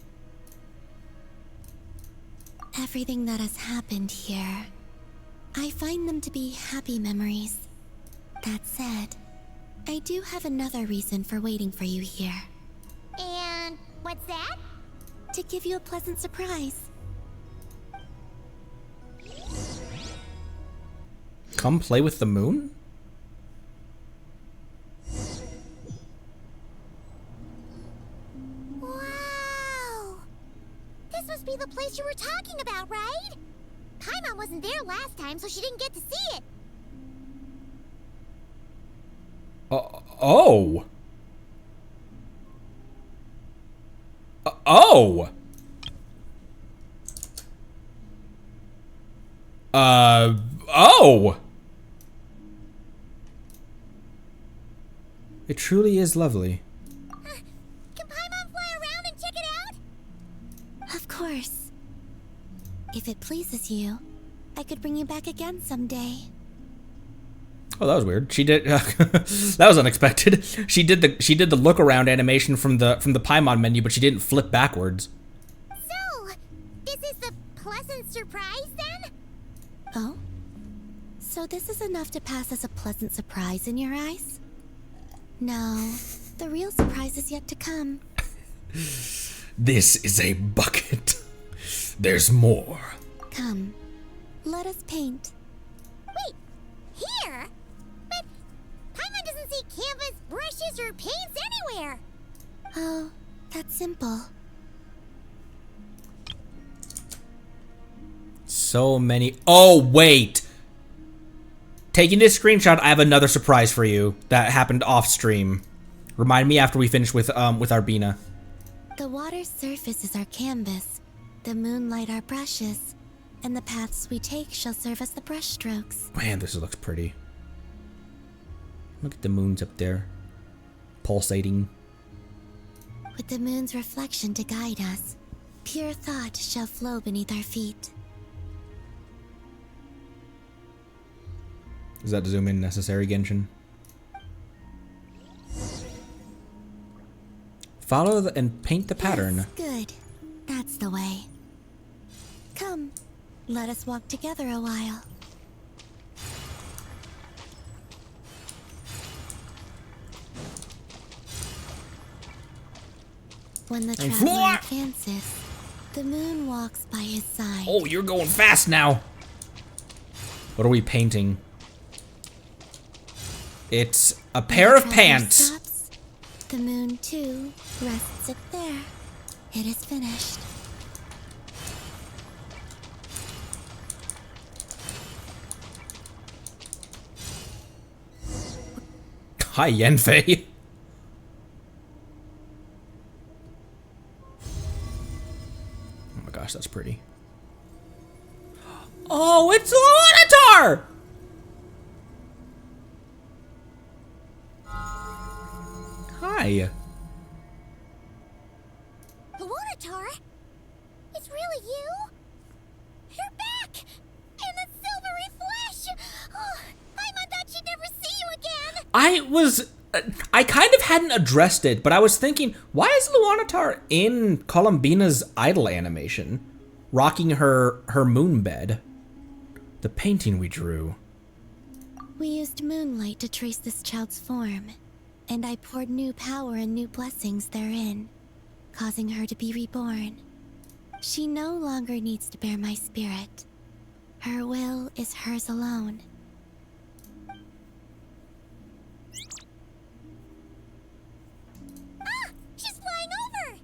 Speaker 5: Everything that has happened here, I find them to be happy memories. That said, I do have another reason for waiting for you here.
Speaker 4: And what's that?
Speaker 5: To give you a pleasant surprise.
Speaker 1: Come play with the moon?
Speaker 4: Wow! This must be the place you were talking about, right? Paimon wasn't there last time, so she didn't get to see it.
Speaker 1: Oh! Oh! Oh! It truly is lovely.
Speaker 4: Can Paimon fly around and check it out?
Speaker 5: Of course. If it pleases you, I could bring you back again someday.
Speaker 1: Oh, that was weird. She did. That was unexpected. She did the look around animation from the Paimon menu, but she didn't flip backwards.
Speaker 4: So, this is the pleasant surprise then?
Speaker 5: Oh? So this is enough to pass as a pleasant surprise in your eyes? No, the real surprise is yet to come.
Speaker 3: This is a bucket. There's more.
Speaker 5: Come, let us paint.
Speaker 4: Wait, here? But Paimon doesn't see canvas, brushes, or paints anywhere.
Speaker 5: Oh, that's simple.
Speaker 1: So many. Oh, wait. Taking this screenshot, I have another surprise for you that happened off stream. Remind me after we finish with Arbina.
Speaker 5: The water's surface is our canvas, the moonlight our brushes, and the paths we take shall serve as the brush strokes.
Speaker 1: Man, this looks pretty. Look at the moons up there. Pulsating.
Speaker 5: With the moon's reflection to guide us, pure thought shall flow beneath our feet.
Speaker 1: Is that zoom in necessary, Genshin? Follow and paint the pattern.
Speaker 5: Yes, good. That's the way. Come, let us walk together a while. When the traveler advances, the moon walks by his side.
Speaker 1: Oh, you're going fast now. What are we painting? It's a pair of pants.
Speaker 5: Stops, the moon, too, rests it there. It is finished.
Speaker 1: Hi, Yenfei. Oh my gosh, that's pretty. Oh, it's Lonatar! Why?
Speaker 4: Luanatar? It's really you? You're back! In the silvery flesh! Oh, Paimon thought she'd never see you again!
Speaker 1: I kind of hadn't addressed it, but I was thinking, why is Luanatar in Columbina's idol animation? Rocking her moon bed. The painting we drew.
Speaker 5: We used moonlight to trace this child's form, and I poured new power and new blessings therein, causing her to be reborn. She no longer needs to bear my spirit. Her will is hers alone.
Speaker 4: Ah! She's flying over!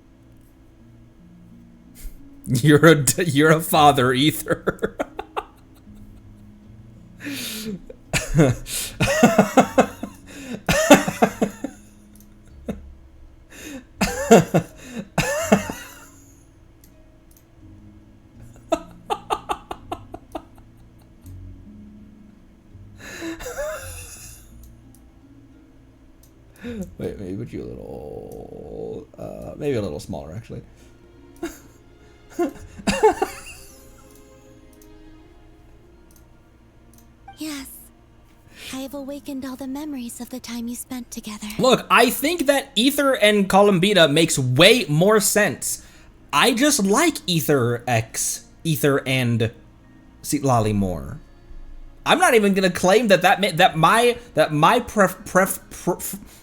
Speaker 1: You're a father, Ether. Wait, maybe put you a little, maybe a little smaller, actually.
Speaker 5: Yes, I have awakened all the memories of the time you spent together.
Speaker 1: Look, I think that Ether and Columbina makes way more sense. I just like Ether and Lali more. I'm not even gonna claim that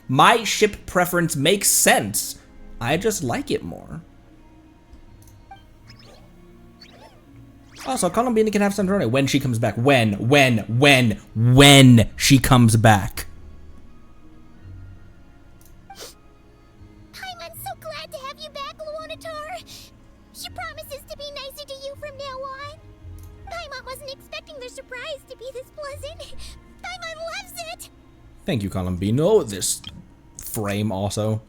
Speaker 1: my ship preference makes sense. I just like it more. Also, Columbina can have Sandrone when she comes back. When she comes back.
Speaker 4: Paimon's so glad to have you back, Luanatar. She promises to be nicer to you from now on. Paimon wasn't expecting the surprise to be this pleasant. Paimon loves it.
Speaker 1: Thank you, Columbina. Oh, this frame also.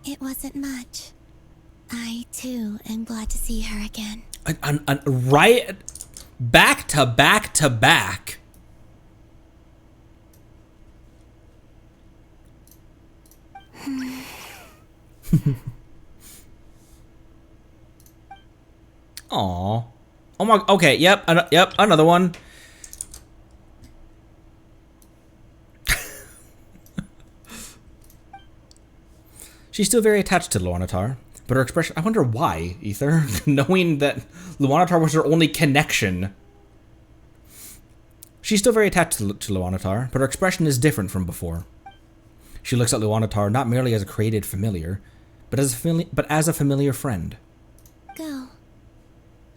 Speaker 5: It wasn't much. I, too, am glad to see her again.
Speaker 1: Right back to back to back. Aw. Oh my, okay, yep, another one. She's still very attached to Luanatar, but her expression, I wonder why, Ether, knowing that Luanatar was her only connection. She's still very attached to Luanatar, but her expression is different from before. She looks at Luanatar not merely as a created familiar, but as a familiar friend.
Speaker 5: Go.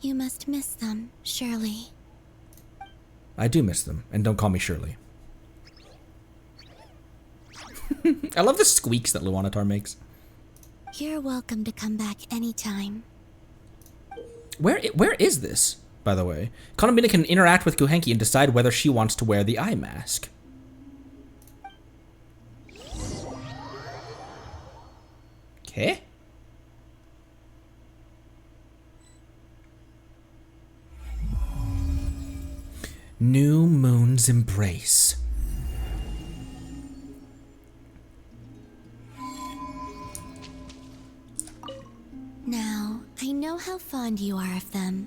Speaker 5: You must miss them, surely.
Speaker 1: I do miss them, and don't call me Shirley. I love the squeaks that Luanatar makes.
Speaker 5: You're welcome to come back anytime.
Speaker 1: Where is this, by the way? Columbina can interact with Kuhenki and decide whether she wants to wear the eye mask. Okay. New Moon's Embrace.
Speaker 5: Now, I know how fond you are of them,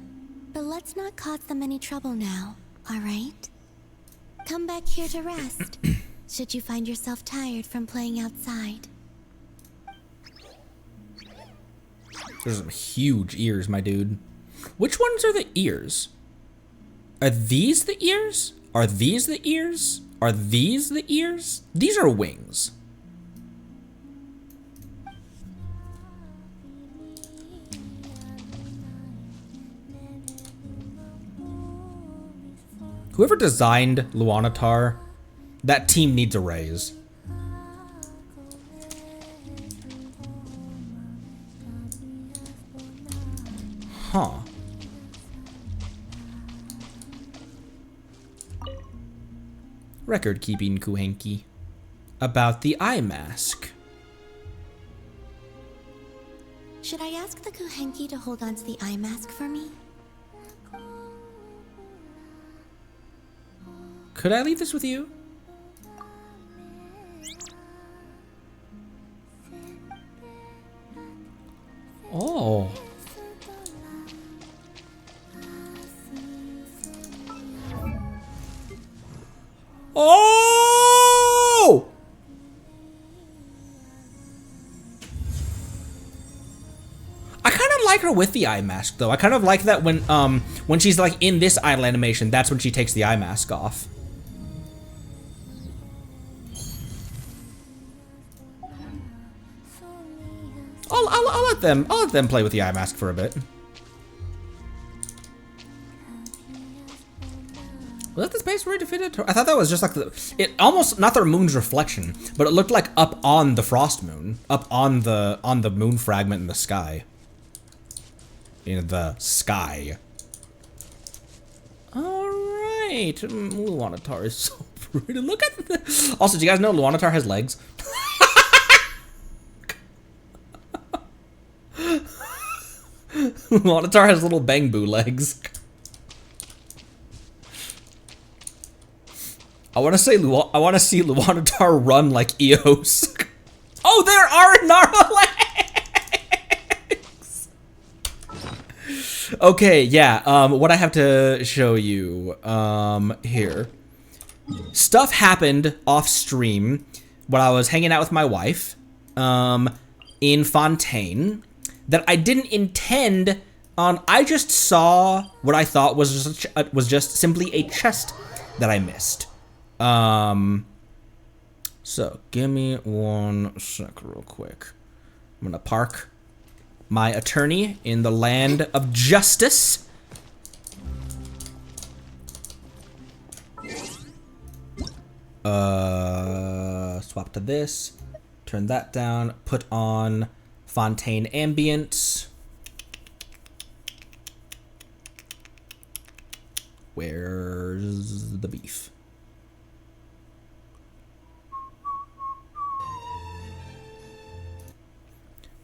Speaker 5: but let's not cause them any trouble now, alright? Come back here to rest, should you find yourself tired from playing outside.
Speaker 1: There's some huge ears, my dude. Which ones are the ears? Are these the ears? Are these the ears? Are these the ears? These are wings. Whoever designed Luanatar, that team needs a raise. Huh. Record keeping, Kuhenki. About the eye mask.
Speaker 5: Should I ask the Kuhenki to hold on to the eye mask for me?
Speaker 1: Could I leave this with you? Oh. Oh! I kind of like her with the eye mask, though. I kind of like that when she's like in this idle animation, that's when she takes the eye mask off. I'll let them play with the eye mask for a bit. Was that the space where it defeated her? I thought that was just like it almost, not the moon's reflection, but it looked like up on the frost moon, up on the moon fragment in the sky. In the sky. All right, Luanatar is so pretty. Look at this. Also, do you guys know Luanatar has legs? Luanatar has little bang-boo legs. I want to see Luanatar run like Eos. Oh, there are Nara legs. Okay, yeah. What I have to show you here. Stuff happened off stream when I was hanging out with my wife in Fontaine that I didn't intend on. I just saw what I thought was just simply a chest that I missed. So give me 1 sec real quick. I'm gonna park my attorney in the land of justice. Swap to this, turn that down, put on Fontaine Ambience. Where's the beef?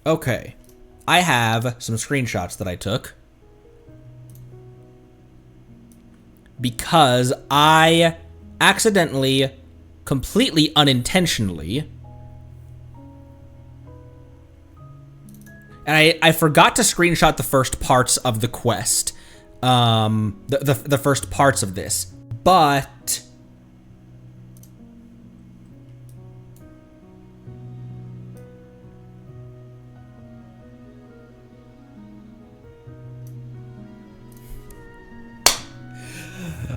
Speaker 1: Okay, I have some screenshots that I took because I accidentally, completely unintentionally, and I forgot to screenshot the first parts of the quest, the first parts of this, but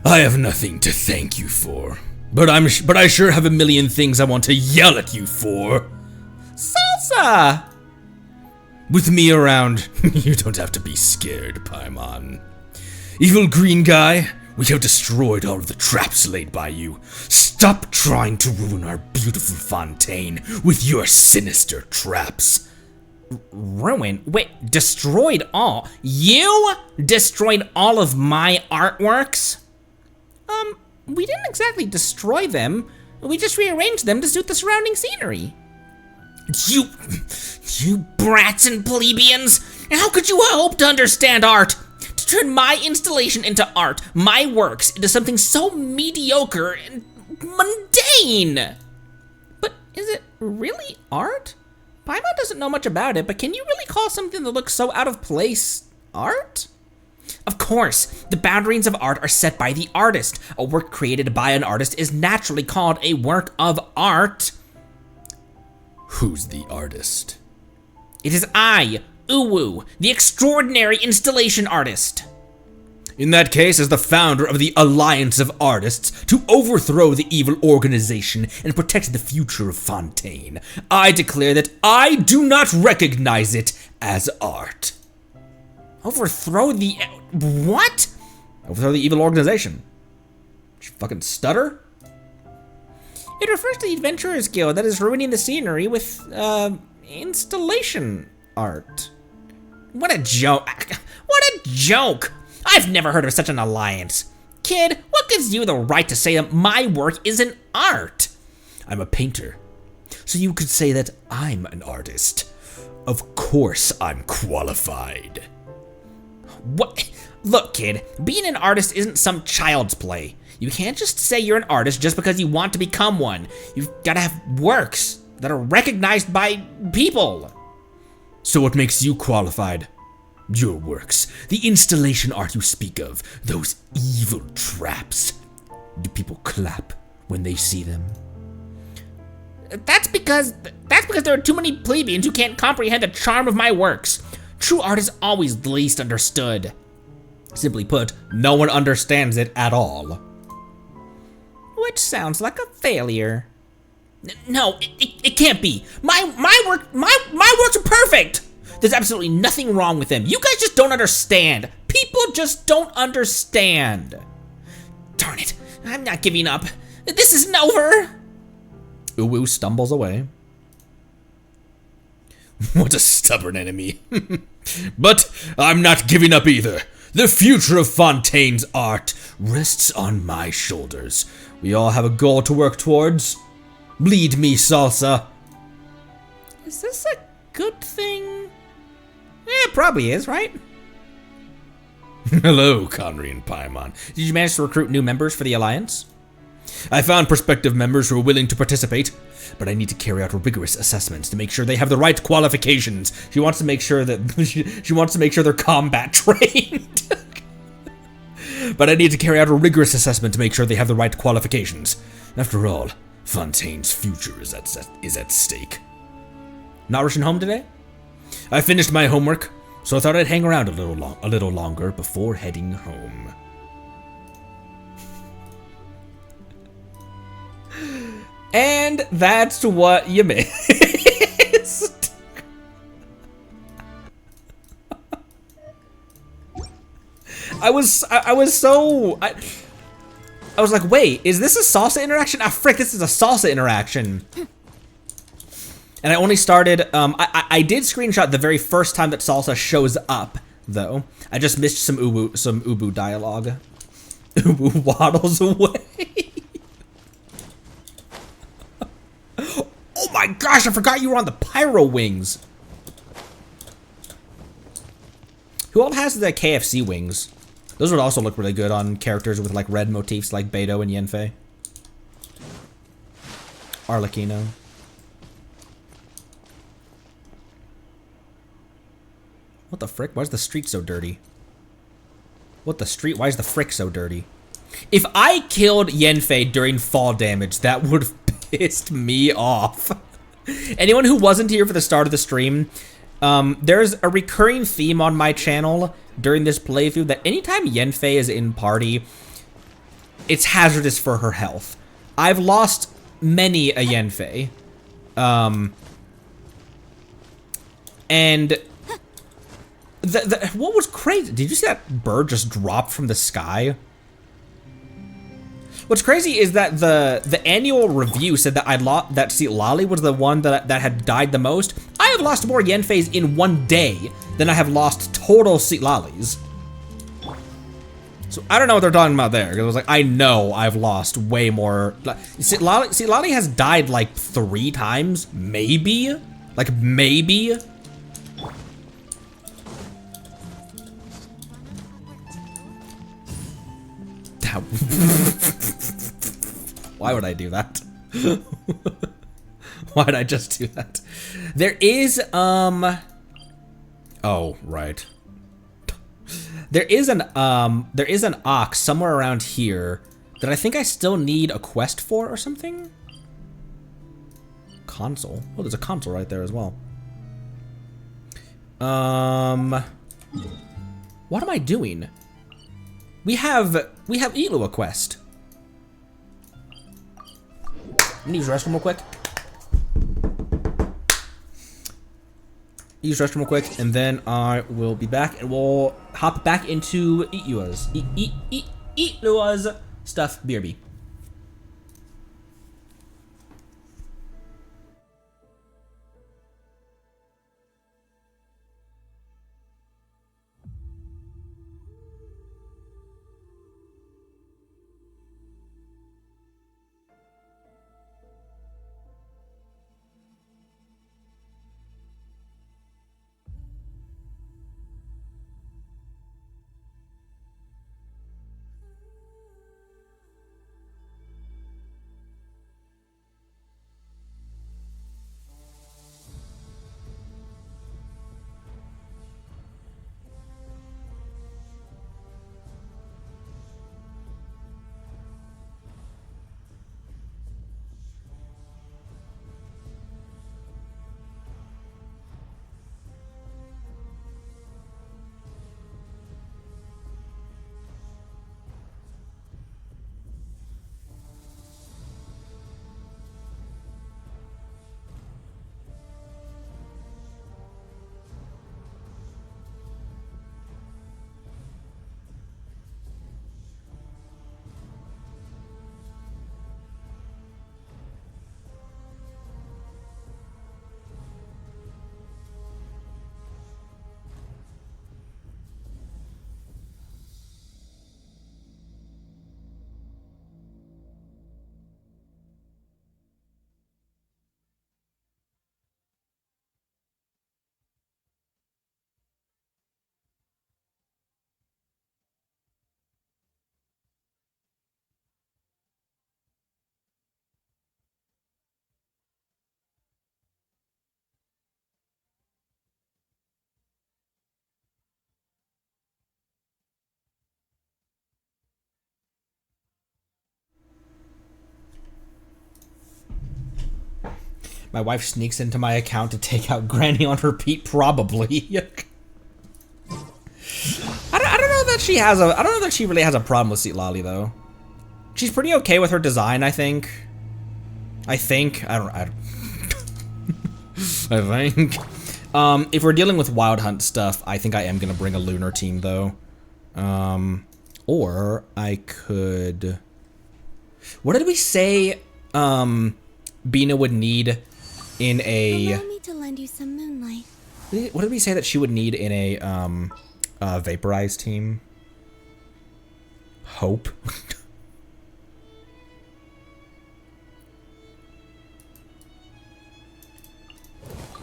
Speaker 3: I have nothing to thank you for, but I sure have a million things I want to yell at you for.
Speaker 1: Salsa!
Speaker 3: With me around, you don't have to be scared, Paimon. Evil green guy, we have destroyed all of the traps laid by you. Stop trying to ruin our beautiful Fontaine with your sinister traps.
Speaker 1: Ruin? Wait, destroyed all? You destroyed all of my artworks? We didn't exactly destroy them. We just rearranged them to suit the surrounding scenery.
Speaker 6: You brats and plebeians! How could you hope to understand art? To turn my installation into art, my works into something so mediocre and mundane!
Speaker 1: But is it really art? Paimon doesn't know much about it, but can you really call something that looks so out of place art?
Speaker 6: Of course, the boundaries of art are set by the artist. A work created by an artist is naturally called a work of art.
Speaker 3: Who's the artist?
Speaker 6: It is I, Uwu, the extraordinary installation artist.
Speaker 3: In that case, as the founder of the Alliance of Artists, to overthrow the evil organization and protect the future of Fontaine, I declare that I do not recognize it as art.
Speaker 6: Overthrow the... what?
Speaker 1: Overthrow the evil organization. Did you fucking stutter?
Speaker 6: It refers to the Adventurers Guild that is ruining the scenery with, installation art. What a joke. What a joke. I've never heard of such an alliance. Kid, what gives you the right to say that my work isn't art?
Speaker 3: I'm a painter, so you could say that I'm an artist. Of course I'm qualified.
Speaker 6: What? Look, kid, being an artist isn't some child's play. You can't just say you're an artist just because you want to become one. You've gotta have works that are recognized by people.
Speaker 3: So what makes you qualified? Your works, the installation art you speak of, those evil traps. Do people clap when they see them?
Speaker 6: That's because there are too many plebeians who can't comprehend the charm of my works. True art is always the least understood.
Speaker 1: Simply put, no one understands it at all.
Speaker 6: Which sounds like a failure. No, it can't be. My works are perfect. There's absolutely nothing wrong with them. You guys just don't understand. People just don't understand. Darn it, I'm not giving up. This isn't over.
Speaker 1: Uwu stumbles away.
Speaker 3: What a stubborn enemy. But I'm not giving up either. The future of Fontaine's art rests on my shoulders. We all have a goal to work towards. Lead me, Salsa.
Speaker 6: Is this a good thing? It probably is, right?
Speaker 3: Hello, Conry and Paimon.
Speaker 1: Did you manage to recruit new members for the Alliance?
Speaker 3: I found prospective members who are willing to participate, but I need to carry out rigorous assessments to make sure they have the right qualifications.
Speaker 1: She wants to make sure that she wants to make sure they're combat trained.
Speaker 3: But I need to carry out a rigorous assessment to make sure they have the right qualifications. After all, Fontaine's future is at stake.
Speaker 1: Not rushing home today?
Speaker 3: I finished my homework, so I thought I'd hang around a little longer before heading home.
Speaker 1: And that's what you missed. I was like, wait, is this a salsa interaction? Ah, frick, this is a salsa interaction. And I only started, I did screenshot the very first time that salsa shows up, though. I just missed some Ubu dialogue. Ubu waddles away. Oh my gosh, I forgot you were on the pyro wings. Who all has the KFC wings? Those would also look really good on characters with like red motifs like Beto and Yenfei. Arlecchino. What the frick? Why is the street so dirty? What the street? Why is the frick so dirty? If I killed Yenfei during fall damage, that would have pissed me off. Anyone who wasn't here for the start of the stream, there's a recurring theme on my channel during this playthrough that anytime Yenfei is in party, it's hazardous for her health. I've lost many a Yenfei. And what was crazy? Did you see that bird just drop from the sky? What's crazy is that the annual review said that that Lali was the one that had died the most. I have lost more Yenfeis in one day than I have lost total Lalis. So I don't know what they're talking about there. It was like, I know I've lost way more. Lali has died like 3 times, maybe? Like maybe? Why would I do that? Why did I just do that? There is, oh, right. There is an ox somewhere around here that I think I still need a quest for or something? Console. Oh, there's a console right there as well. What am I doing? We have Illuga quest. Use restroom real quick. Use restroom real quick, and then I will be back, and we'll hop back into Illuga's stuff. BRB. My wife sneaks into my account to take out Granny on repeat, probably. I don't know that she has a, I don't know that she really has a problem with Citlali though. She's pretty okay with her design, I think. I think. I think. If we're dealing with Wild Hunt stuff, I think I am gonna bring a lunar team though. Or I could. What did we say? Bina would need in a.
Speaker 5: Allow me to lend you some moonlight.
Speaker 1: What did we say that she would need in a vaporized team? Hope.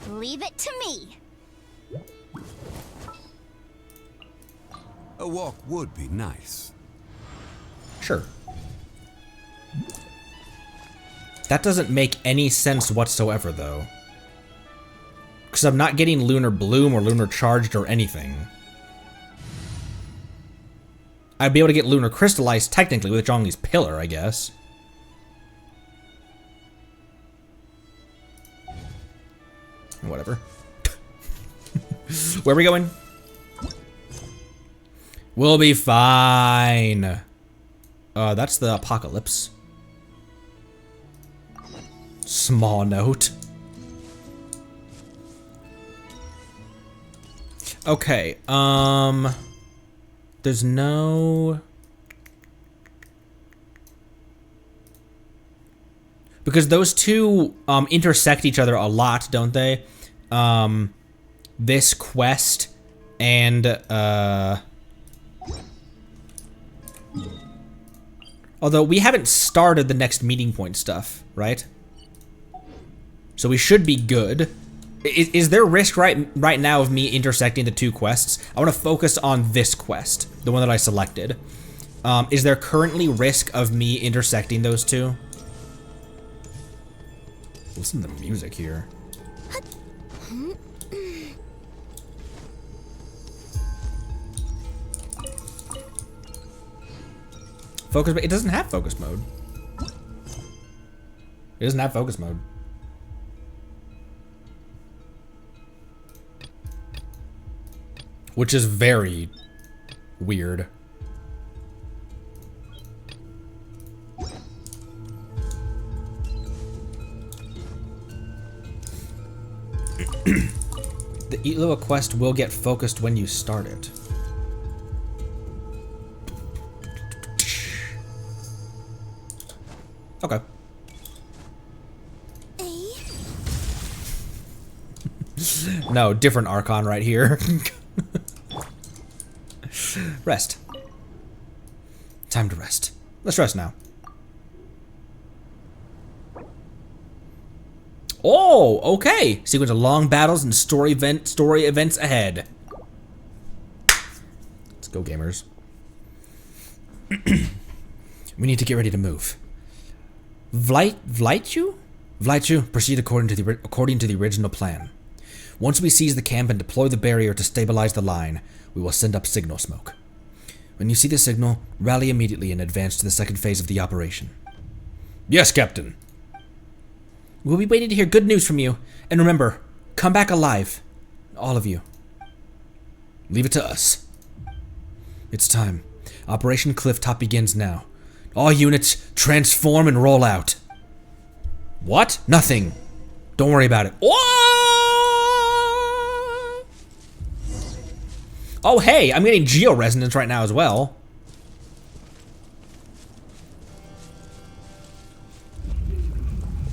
Speaker 2: Leave it to me.
Speaker 7: A walk would be nice.
Speaker 1: Sure. That doesn't make any sense whatsoever, though. Because I'm not getting Lunar Bloom or Lunar Charged or anything. I'd be able to get Lunar Crystallized, technically, with Zhongli's Pillar, I guess. Whatever. Where are we going? We'll be fine. That's the Apocalypse. Small note. Okay, there's no... Because those two intersect each other a lot, don't they? This quest and although we haven't started the next meeting point stuff, right? So we should be good. Is there risk right now of me intersecting the two quests? I want to focus on this quest, the one that I selected. Is there currently risk of me intersecting those two? Listen to the music here. Focus, it doesn't have focus mode. It doesn't have focus mode. Which is very weird. The Illuga quest will get focused when you start it. Okay. No, different Archon right here. Rest. Time to rest. Let's rest now. Oh, okay. Sequence of long battles and story events ahead. Let's go, gamers. We need to get ready to move. Vlychu, proceed according to the original plan. Once we seize the camp and deploy the barrier to stabilize the line, we will send up signal smoke. When you see the signal, rally immediately and advance to the second phase of the operation.
Speaker 3: Yes, Captain.
Speaker 1: We'll be waiting to hear good news from you. And remember, come back alive. All of you.
Speaker 3: Leave it to us.
Speaker 1: It's time. Operation Clifftop begins now. All units, transform and roll out. What? Nothing. Don't worry about it. Oh, hey, I'm getting geo-resonance right now as well.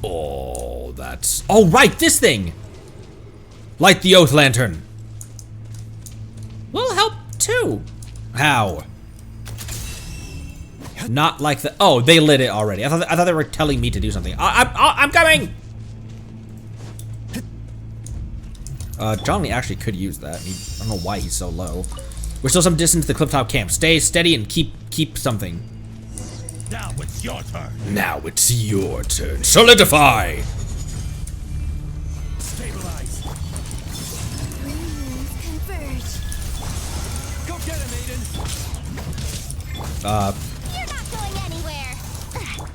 Speaker 3: Oh, that's...
Speaker 1: Oh, right, this thing!
Speaker 3: Light the Oath Lantern.
Speaker 1: Will help, too. How? Not like the... Oh, they lit it already. I thought they were telling me to do something. I'm coming! Johnny actually could use that. I don't know why he's so low. We're still some distance to the clifftop camp. Stay steady and keep something.
Speaker 3: Now it's your turn. Now it's your turn. Solidify!
Speaker 7: Stabilize.
Speaker 4: Converge.
Speaker 7: Go get him, Aiden.
Speaker 2: You're not going anywhere.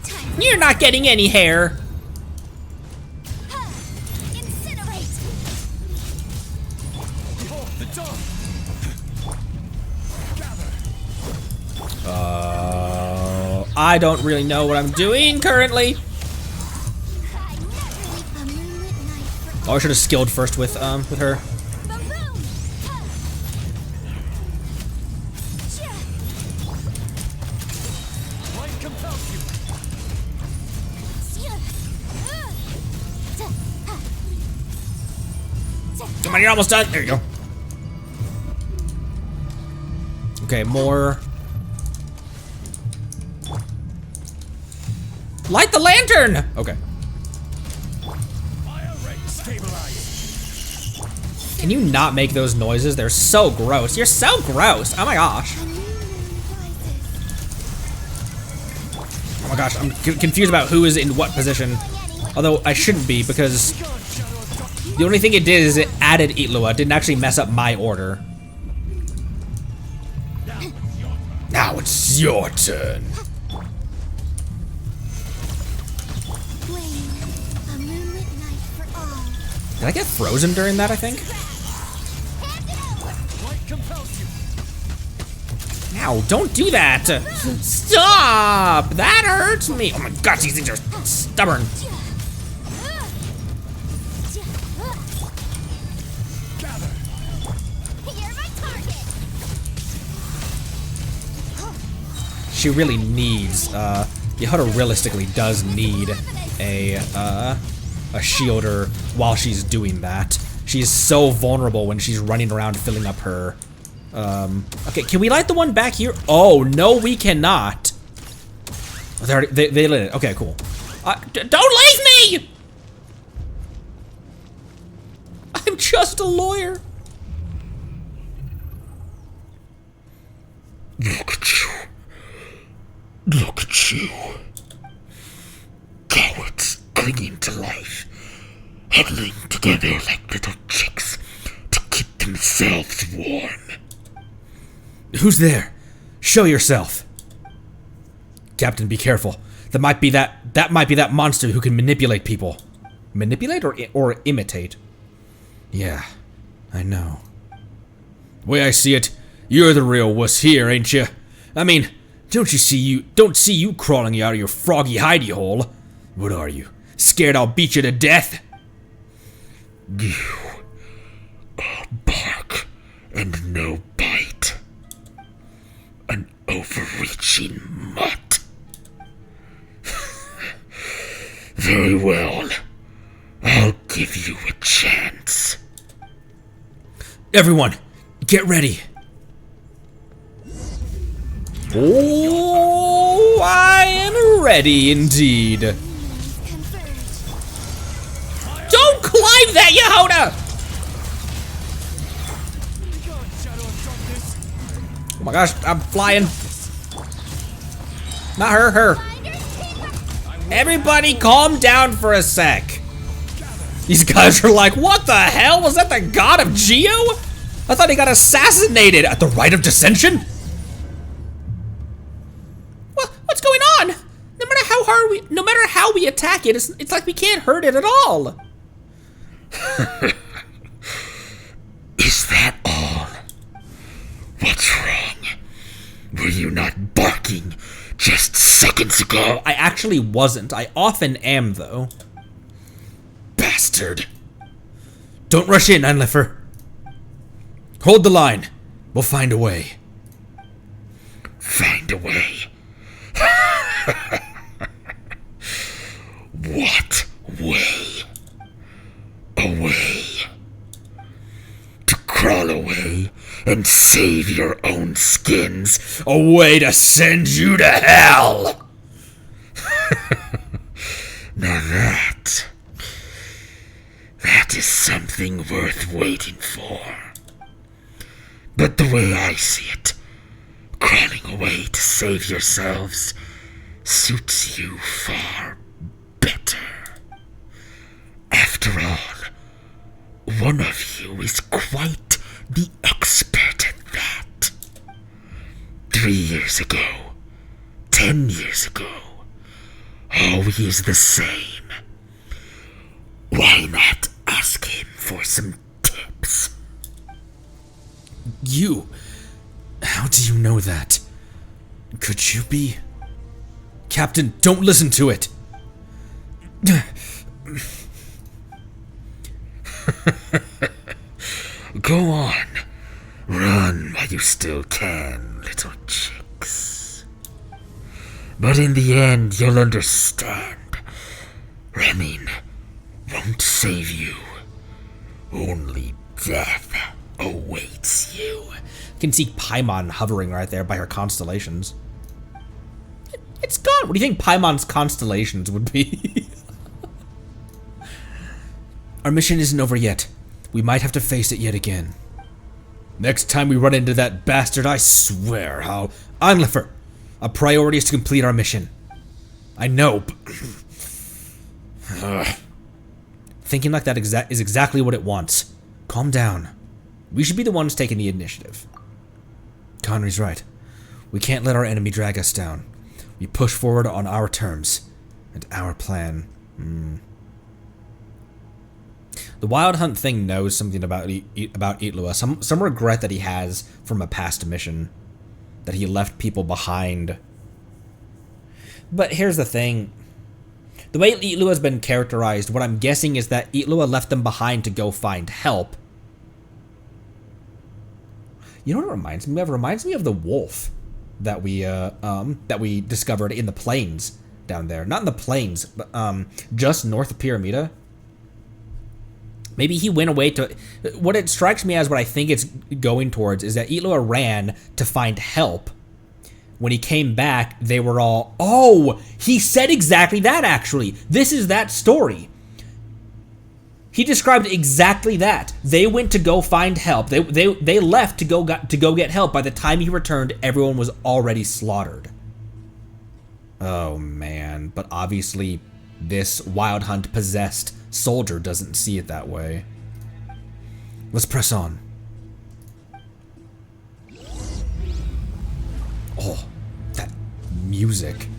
Speaker 2: Time
Speaker 1: You're not getting any hair. I don't really know what I'm doing currently. Oh, I should have skilled first with her.
Speaker 7: Light compels you.
Speaker 1: Come on, you're almost done. There you go. Okay, more. Light the lantern! Okay.
Speaker 7: Fire rate stabilized.
Speaker 1: Can you not make those noises? They're so gross. You're so gross. Oh my gosh. Oh my gosh, I'm confused about who is in what position. Although I shouldn't be, because the only thing it did is it added Illuga. It didn't actually mess up my order.
Speaker 3: Now it's your turn.
Speaker 1: Did I get frozen during that, I think?
Speaker 7: Light compels you.
Speaker 1: Ow, don't do that! Stop! That hurts me! Oh my gosh, these things are stubborn.
Speaker 2: You're my target.
Speaker 1: She really needs, Yehuda realistically does need a shielder while she's doing that. She's so vulnerable when she's running around filling up her, okay, can we light the one back here? Oh, no, we cannot. Oh, they lit it. Okay, cool. Don't leave me! I'm just a lawyer.
Speaker 3: Look at you. Look at you. Cowards clinging to life, huddling together like little chicks to keep themselves warm. Who's there? Show yourself. Captain, be careful. That might be that monster who can manipulate people. Manipulate or imitate? Yeah, I know. The way I see it, you're the real wuss here, ain't you? I mean, don't see you crawling out of your froggy hidey hole. What are you? Scared I'll beat you to death? You are bark and no bite. An overreaching mutt. Very well. I'll give you a chance. Everyone, get ready.
Speaker 1: Oh, I am ready indeed. Don't climb that, Yehuda! Oh my gosh, I'm flying. Not her. Everybody calm down for a sec. These guys are like, what the hell? Was that the god of Geo? I thought he got assassinated at the rite of dissension? What's going on? No matter how we attack it, it's like we can't hurt it at all.
Speaker 3: Is that all? What's wrong? Were you not barking just seconds ago?
Speaker 1: I actually wasn't. I often am, though.
Speaker 3: Bastard. Don't rush in, Anlifer. Hold the line. We'll find a way. Find a way? What way? A way to crawl away and save your own skins. A way to send you to hell. Now that is something worth waiting for. But the way I see it, crawling away to save yourselves suits you far better. After all, one of you is quite the expert at that. 3 years ago, 10 years ago, always the same. Why not ask him for some tips?
Speaker 1: You? How do you know that? Could you be
Speaker 3: Captain, don't listen to it! Go on. Run while you still can, little chicks. But in the end, you'll understand. Running won't save you. Only death awaits you.
Speaker 1: You can see Paimon hovering right there by her constellations. It's gone. What do you think Paimon's constellations would be?
Speaker 3: Our mission isn't over yet. We might have to face it yet again. Next time we run into that bastard, I swear how... Einlifer, our priority is to complete our mission. I know, but...
Speaker 1: Thinking like that is exactly what it wants. Calm down. We should be the ones taking the initiative.
Speaker 3: Conry's right. We can't let our enemy drag us down. We push forward on our terms. And our plan.
Speaker 1: The Wild Hunt thing knows something about Illuga. Some regret that he has from a past mission. That he left people behind. But here's the thing. The way Illuga has been characterized, what I'm guessing is that Illuga left them behind to go find help. You know what it reminds me of? It reminds me of the wolf that we discovered in the plains down there. Not in the plains, but just north of Pyramida. Maybe he went away to... What it strikes me as what I think it's going towards is that Illuga ran to find help. When he came back, they were all... Oh! He said exactly that, actually. This is that story. He described exactly that. They went to go find help. They left to go get help. By the time he returned, everyone was already slaughtered. Oh, man. But obviously, this Wild Hunt possessed soldier doesn't see it that way.
Speaker 3: Let's press on.
Speaker 1: Oh, that music.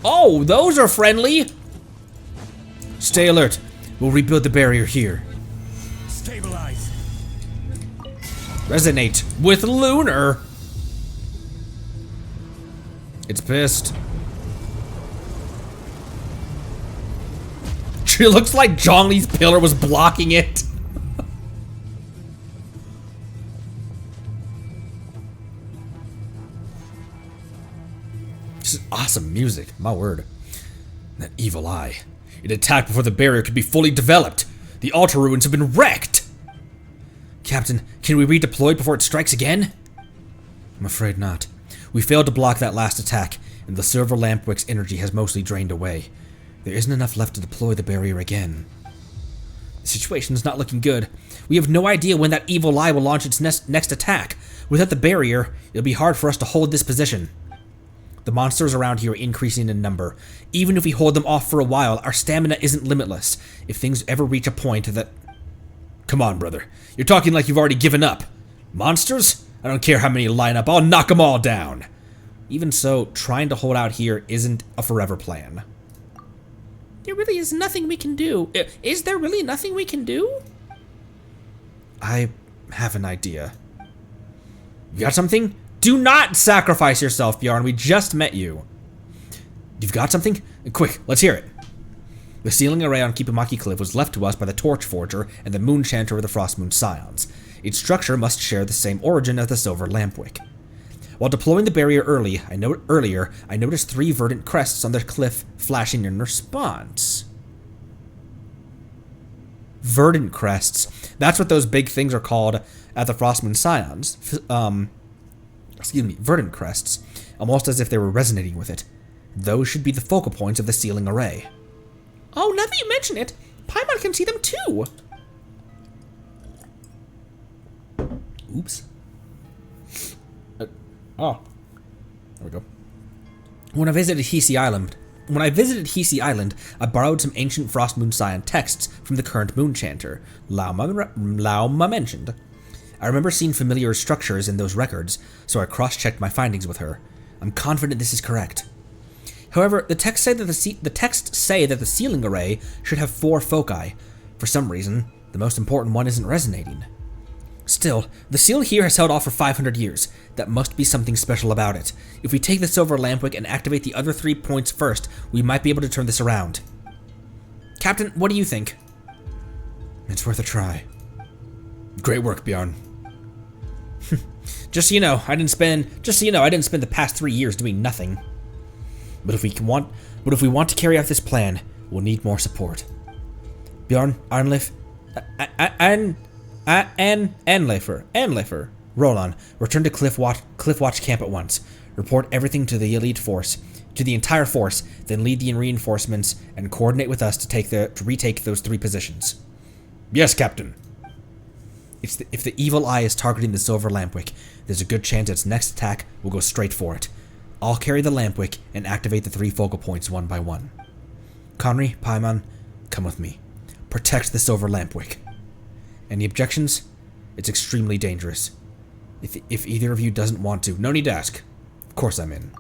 Speaker 1: Oh, those are friendly.
Speaker 3: Stay alert. We'll rebuild the barrier here.
Speaker 7: Stabilize.
Speaker 1: Resonate with Lunar.
Speaker 3: It's pissed.
Speaker 1: It looks like Zhongli's pillar was blocking it.
Speaker 3: This is awesome music, my word. That evil eye. It attacked before the barrier could be fully developed. The altar ruins have been wrecked. Captain, can we redeploy before it strikes again? I'm afraid not. We failed to block that last attack, and the silver lampwick's energy has mostly drained away. There isn't enough left to deploy the barrier again. The situation's not looking good. We have no idea when that evil eye will launch its next attack. Without the barrier, it'll be hard for us to hold this position. The monsters around here are increasing in number. Even if we hold them off for a while, our stamina isn't limitless. If things ever reach a point that... Come on, brother. You're talking like you've already given up. Monsters? I don't care how many line up, I'll knock them all down.
Speaker 1: Even so, trying to hold out here isn't a forever plan.
Speaker 6: There really is nothing we can do. Is there really nothing we can do?
Speaker 1: I have an idea. You got something? Do not sacrifice yourself, Bjorn. We just met you.
Speaker 3: You've got something? Quick, let's hear it.
Speaker 1: The sealing array on Kipamaki Cliff was left to us by the Torch Forger and the Moon Chanter of the Frostmoon Scions. Its structure must share the same origin as the Silver Lampwick. While deploying the barrier earlier, I noticed 3 verdant crests on the cliff flashing in response. Verdant crests. That's what those big things are called at the Frostmoon Scions. Verdant crests. Almost as if they were resonating with it. Those should be the focal points of the sealing array.
Speaker 6: Oh, now that you mention it, Paimon can see them too.
Speaker 1: Oops. Oh. There we go. When I visited Hisi Island, I borrowed some ancient Frostmoon Scion texts from the current Moon Chanter, Lauma mentioned. I remember seeing familiar structures in those records, so I cross-checked my findings with her. I'm confident this is correct. However, the texts say that the sealing array should have 4 foci. For some reason, the most important one isn't resonating. Still, the seal here has held off for 500 years. That must be something special about it. If we take the silver lampwick and activate the other 3 points first, we might be able to turn this around. Captain, what do you think? It's worth a try. Great work, Bjorn. Just so you know, I didn't spend the past 3 years doing nothing. But if we want to carry out this plan, we'll need more support. Bjorn, Arnleif, Anleifer, Roland, return to Cliff Watch camp at once. Report everything to the elite force, to the entire force, then lead the reinforcements and coordinate with us to retake those 3 positions. Yes, Captain. If the evil eye is targeting the silver lampwick, there's a good chance its next attack will go straight for it. I'll carry the lampwick and activate the 3 focal points one by one. Conry, Paimon, come with me. Protect the silver lampwick. Any objections? It's extremely dangerous. If either of you doesn't want to, no need to ask. Of course I'm in.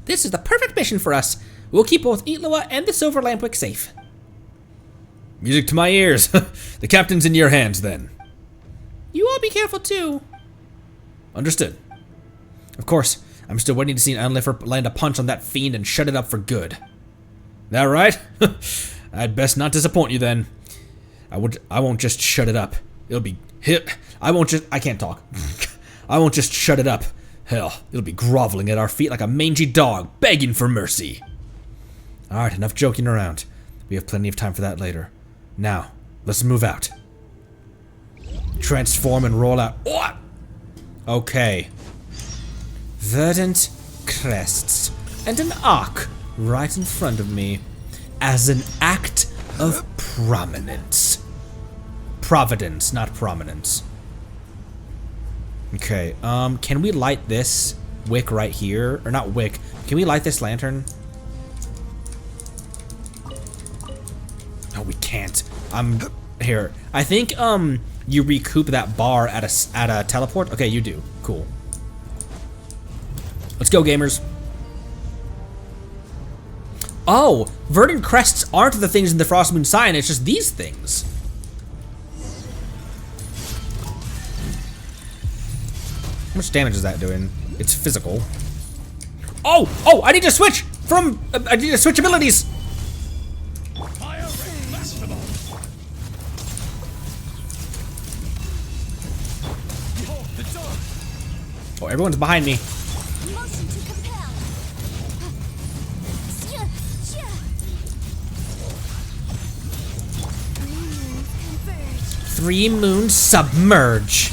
Speaker 6: This is the perfect mission for us. We'll keep both Illuga and the silver lampwick safe.
Speaker 3: Music to my ears. The captain's in your hands, then.
Speaker 6: You all be careful, too.
Speaker 3: Understood.
Speaker 1: Of course, I'm still waiting to see an Anleifer land a punch on that fiend and shut it up for good.
Speaker 3: That right? I'd best not disappoint you, then.
Speaker 1: I won't just shut it up. It'll be I can't talk. I won't just shut it up. Hell, it'll be groveling at our feet like a mangy dog, begging for mercy. Alright, enough joking around. We have plenty of time for that later. Now, let's move out. Transform and roll out. Oh! Okay. Verdant crests and an arc right in front of me as an act of prominence. Providence, not prominence. Okay, can we light this wick right here? Or not wick. Can we light this lantern? No, we can't. Here. I think, you recoup that bar at a teleport. Okay, you do. Cool. Let's go, gamers. Oh, verdant crests aren't the things in the Frost Moon sign, it's just these things. How much damage is that doing? It's physical. Oh, I need to switch I need to switch abilities. Oh, everyone's behind me.
Speaker 2: Motion to compel.
Speaker 1: 3 moons submerge.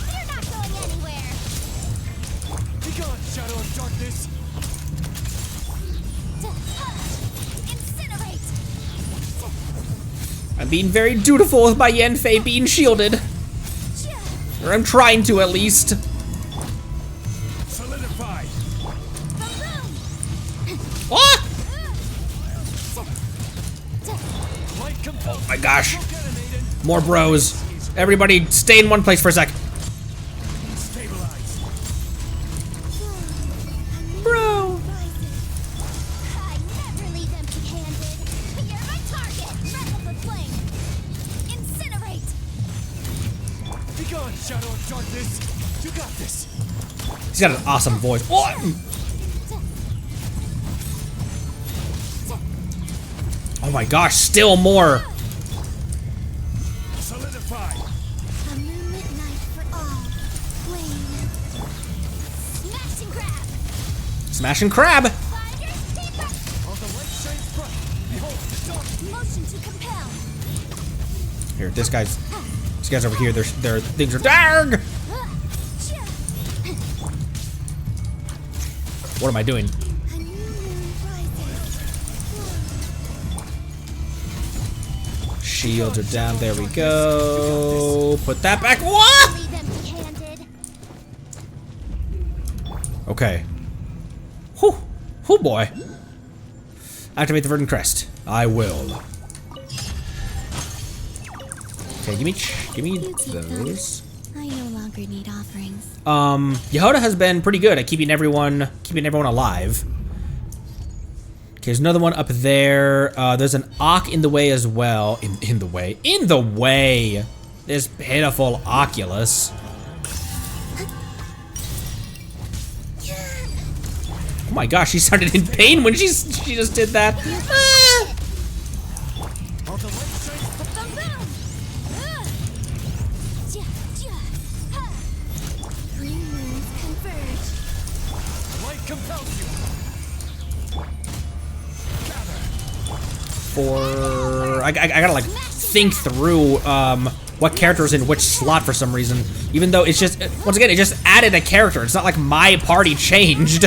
Speaker 2: You're not going anywhere.
Speaker 7: Be gone, shadow of darkness.
Speaker 2: Incinerate.
Speaker 1: I'm being very dutiful with my Yanfei being shielded. Or I'm trying to, at least.
Speaker 7: Solidify.
Speaker 1: Ah!
Speaker 7: Light compel.
Speaker 1: Oh my gosh. More bros. Everybody stay in one place for a sec.
Speaker 7: Stabilize.
Speaker 1: Bro.
Speaker 2: I never leave empty-handed. But you're my target. Breath of the flame. Incinerate.
Speaker 7: Be gone, shadow of darkness. You got this.
Speaker 1: He's got an awesome voice. Oh! Oh my gosh, still more.
Speaker 7: Solidify.
Speaker 2: A moonlit night for all. Flame. Smash and grab.
Speaker 1: Smash and crab.
Speaker 2: Fighters, keep up.
Speaker 7: All the light shines bright. Behold the dark.
Speaker 2: Motion to compel.
Speaker 1: Here, these guys over here, their things are dark. What am I doing?
Speaker 2: A new moon rises.
Speaker 1: Shields are down. There we go. Put that back. What?
Speaker 2: Leave empty-handed.
Speaker 1: Okay. Whew. Whew, boy. Activate the verdant crest. I will. Okay, give me
Speaker 5: You keep
Speaker 1: those.
Speaker 5: I no longer need offerings.
Speaker 1: Yehoda has been pretty good at keeping everyone alive. Okay, there's another one up there. There's an Ock in the way as well. In the way. In the way! This pitiful Oculus. Oh my gosh, she started in pain when she just did that. Ah. I gotta like think through what character is in which slot for some reason. Even though it's just, once again, it just added a character. It's not like my party changed.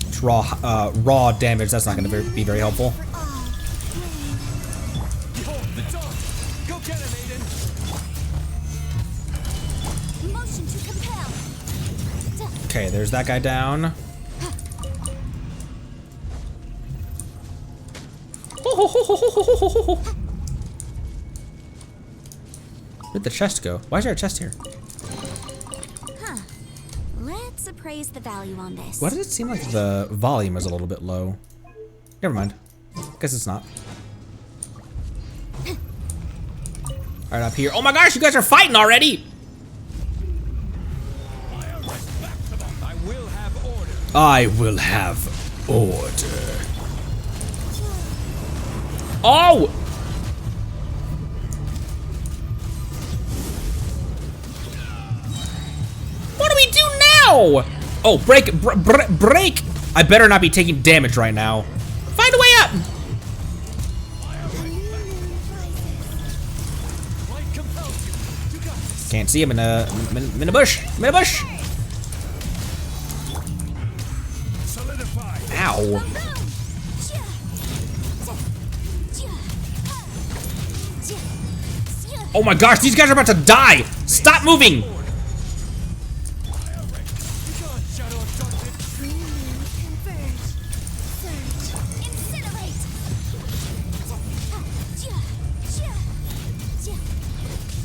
Speaker 1: It's raw damage. That's not gonna be very helpful.
Speaker 7: Go get him, Aiden.
Speaker 2: Motion to compel.
Speaker 1: Okay, there's that guy down. Where'd the chest go? Why is there a chest here?
Speaker 2: Let's appraise the value on this.
Speaker 1: Why does it seem like the volume is a little bit low? Never mind. Guess it's not. Alright, up here. Oh my gosh, you guys are fighting already!
Speaker 7: I will have order.
Speaker 3: I will have order.
Speaker 1: Oh! What do we do now? Oh, break, break! I better not be taking damage right now. Find a way up!
Speaker 7: Light compels you. You got this.
Speaker 1: Can't see him in a bush. I'm in a bush.
Speaker 7: Solidify.
Speaker 1: Ow. Oh my gosh, these guys are about to die! Stop moving!
Speaker 7: Be gone, Shadow of Darkness.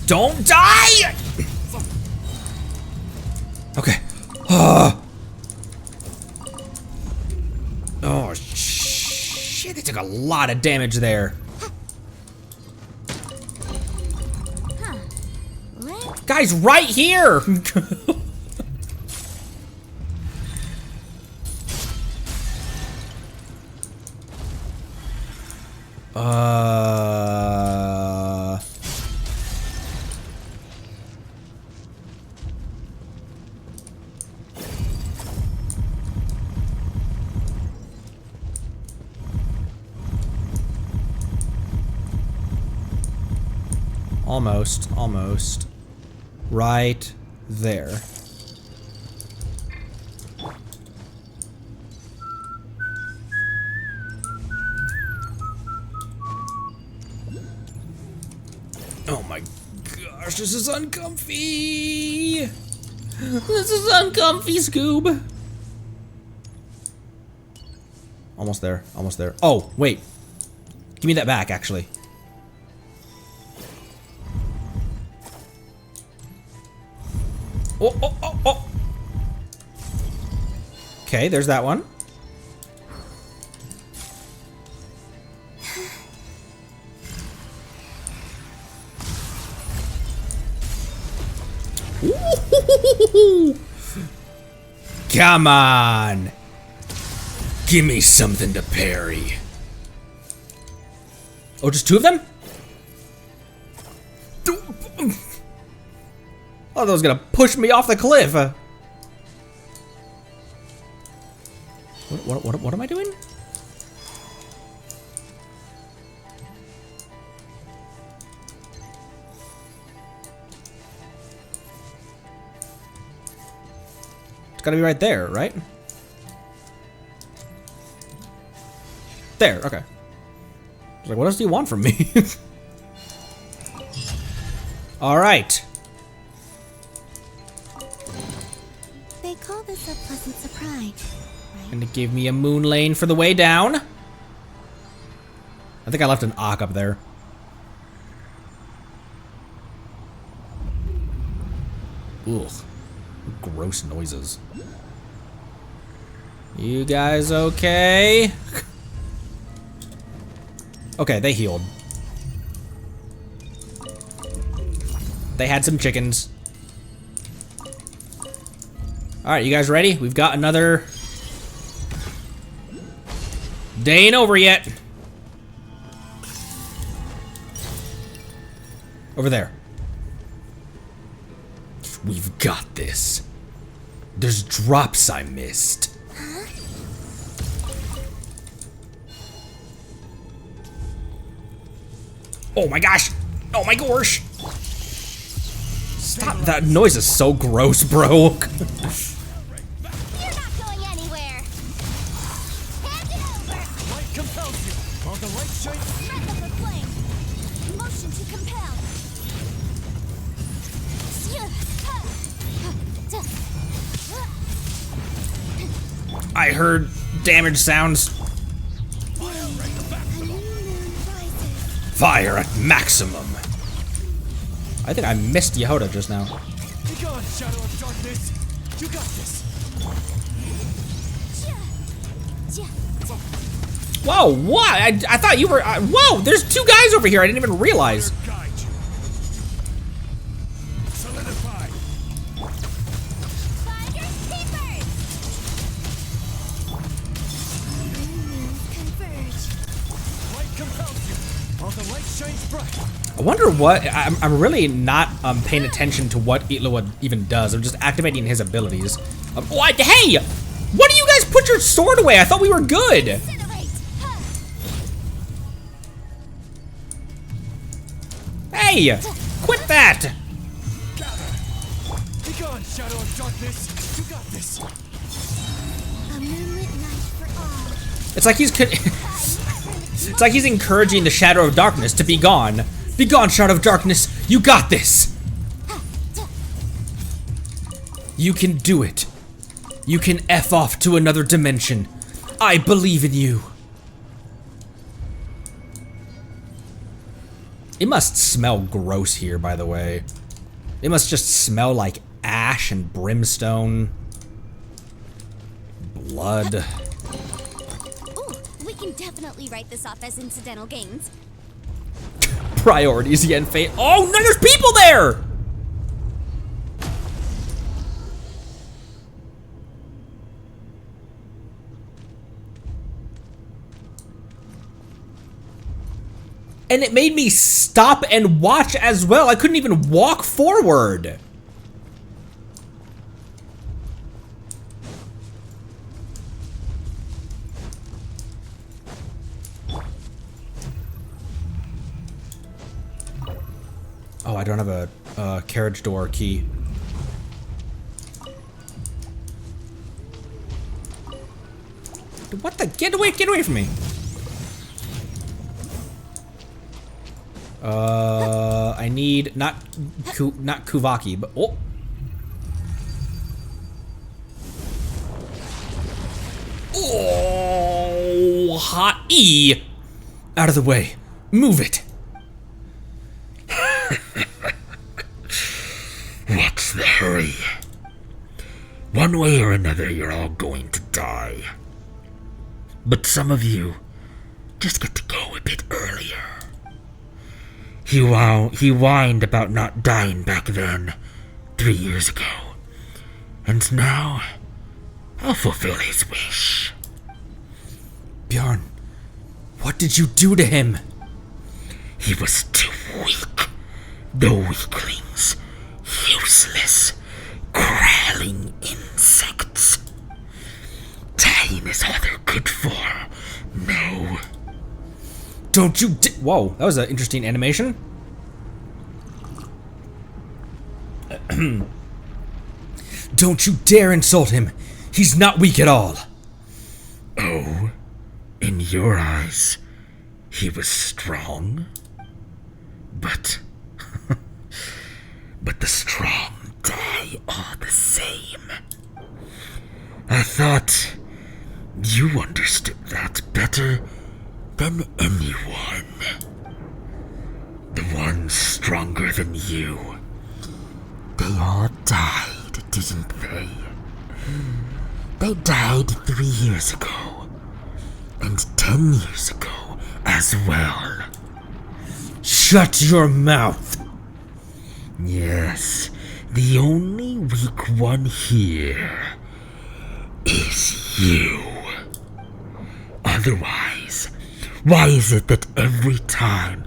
Speaker 1: Don't die! Okay. Oh shit, they took a lot of damage there. Guys, right here! Almost. Right there. Oh my gosh, this is uncomfy! This is uncomfy, Scoob! Almost there. Oh, wait. Give me that back, actually. Oh. Okay, there's that one. Come on.
Speaker 3: Give me something to parry.
Speaker 1: Oh, just two of them? Oh, that was gonna push me off the cliff. What am I doing? It's gotta be right there, right? There, okay. I was like, what else do you want from me? All right.
Speaker 5: They call this a pleasant surprise, right?
Speaker 1: And it gave me a moon lane for the way down. I think I left an Ock up there.
Speaker 3: Ugh.
Speaker 1: Gross noises. You guys okay? Okay, they healed. They had some chickens. Alright, you guys ready? We've got another... Day ain't over yet. Over there.
Speaker 3: We've got this. There's drops I missed.
Speaker 1: Oh my gosh! Oh my gosh! Stop! That noise is so gross, bro.
Speaker 2: You're not going anywhere. Hand it over.
Speaker 7: Light compels you. While the light shines.
Speaker 2: Breath of the flame. Motion to compel.
Speaker 1: I heard damage sounds.
Speaker 3: Fire at maximum.
Speaker 1: I think I missed Yehoda just now.
Speaker 7: Be gone, shadow of darkness. You got this.
Speaker 1: Whoa, what? I thought you were... whoa, there's two guys over here. I didn't even realize.
Speaker 7: Guide you. Solidify.
Speaker 2: Finders keepers. Converge.
Speaker 7: Light compels you. While the light shines bright.
Speaker 1: I wonder what... I'm really not paying attention to what Illuga even does. I'm just activating his abilities. What? Hey! What do you guys put your sword away? I thought we were good.
Speaker 2: Incinerate.
Speaker 1: Hey! Quit that!
Speaker 7: Be gone, shadow of darkness. You got this.
Speaker 2: A moonlit night for all.
Speaker 1: It's like he's... It's like he's encouraging the Shadow of Darkness to be gone. Be gone, Shadow of Darkness. You got this. You can do it. You can F off to another dimension. I believe in you. It must smell gross here, by the way. It must just smell like ash and brimstone. Blood.
Speaker 2: Ooh, we can definitely write this off as incidental gains.
Speaker 1: Priorities, Yen Fate. Oh, no, there's people there! And it made me stop and watch as well. I couldn't even walk forward. Oh, I don't have a carriage door key. What the? Get away from me. I need not Kuvaki, but oh. Oh, hot E. Out of the way. Move it.
Speaker 3: What's the hurry? One way or another, you're all going to die. But some of you just get to go a bit earlier. He whined about not dying back then, 3 years ago. And now, I'll fulfill his wish.
Speaker 1: Bjorn, what did you do to him?
Speaker 3: He was too weak. The weaklings. Useless, crawling insects. Dying is all they're good for. No.
Speaker 1: Don't you whoa, that was an interesting animation. Don't you dare insult him. He's not weak at all.
Speaker 3: Oh, in your eyes, he was strong? But the strong die all the same. I thought you understood that better than anyone. The ones stronger than you, they all died
Speaker 8: didn't they? They died 3 years ago. And 10 years ago as well.
Speaker 3: Shut your mouth!
Speaker 8: Yes, the only weak one here is you. Otherwise, why is it that every time,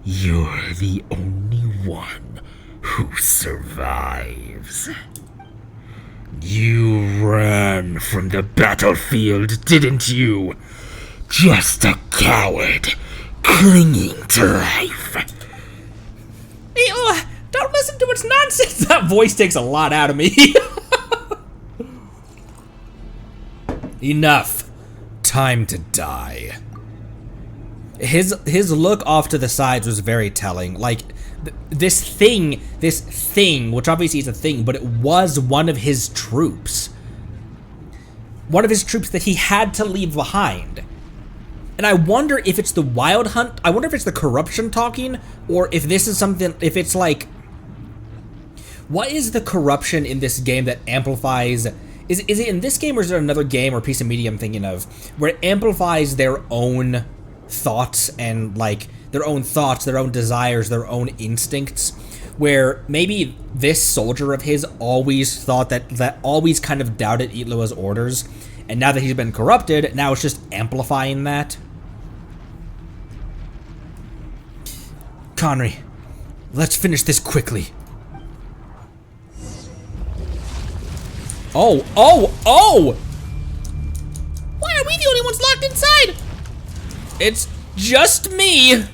Speaker 8: you're the only one who survives? You ran from the battlefield, didn't you? Just a coward, clinging to life.
Speaker 1: Ew, don't listen to its nonsense. That voice takes a lot out of me.
Speaker 3: Enough. Time to die.
Speaker 1: His look off to the sides was very telling. Like, this thing, which obviously is a thing, but it was one of his troops. One of his troops that he had to leave behind. And I wonder if it's the Wild Hunt, I wonder if it's the corruption talking, or if this is something, if it's like, what is the corruption in this game that amplifies, is it in this game or is it another game or piece of media I'm thinking of, where it amplifies their own thoughts and like, their own thoughts, their own desires, their own instincts, where maybe this soldier of his always thought that always kind of doubted Illuga's orders, and now that he's been corrupted, now it's just amplifying that.
Speaker 3: Conry, let's finish this quickly.
Speaker 1: Oh! Why are we the only ones locked inside? It's just me!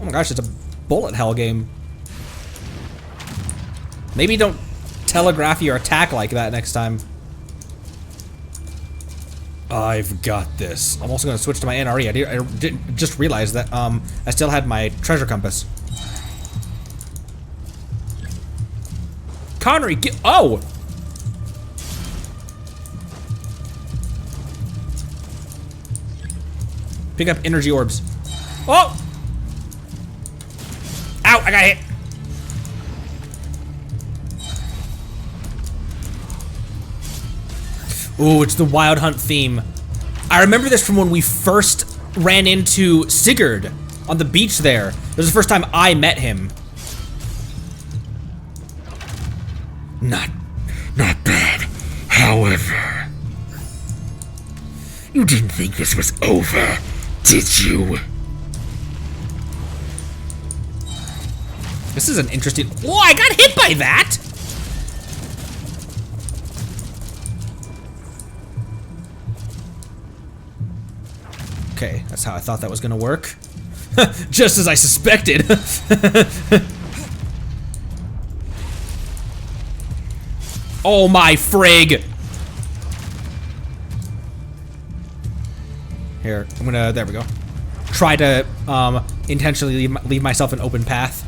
Speaker 1: Oh my gosh, it's a bullet hell game. Maybe don't telegraph your attack like that next time.
Speaker 3: I've got this.
Speaker 1: I'm also gonna switch to my NRE. I didn't just realize that I still had my treasure compass. Connery, get oh! Pick up energy orbs. Oh! Ow, I got hit. Ooh, it's the Wild Hunt theme. I remember this from when we first ran into Sigurd on the beach there. This was the first time I met him.
Speaker 8: Not bad. However, you didn't think this was over, did you?
Speaker 1: This is an interesting. Oh, I got hit by that! Okay, that's how I thought that was gonna work. Just as I suspected. Oh my frig! Here, I'm gonna, there we go. Try to intentionally leave myself an open path.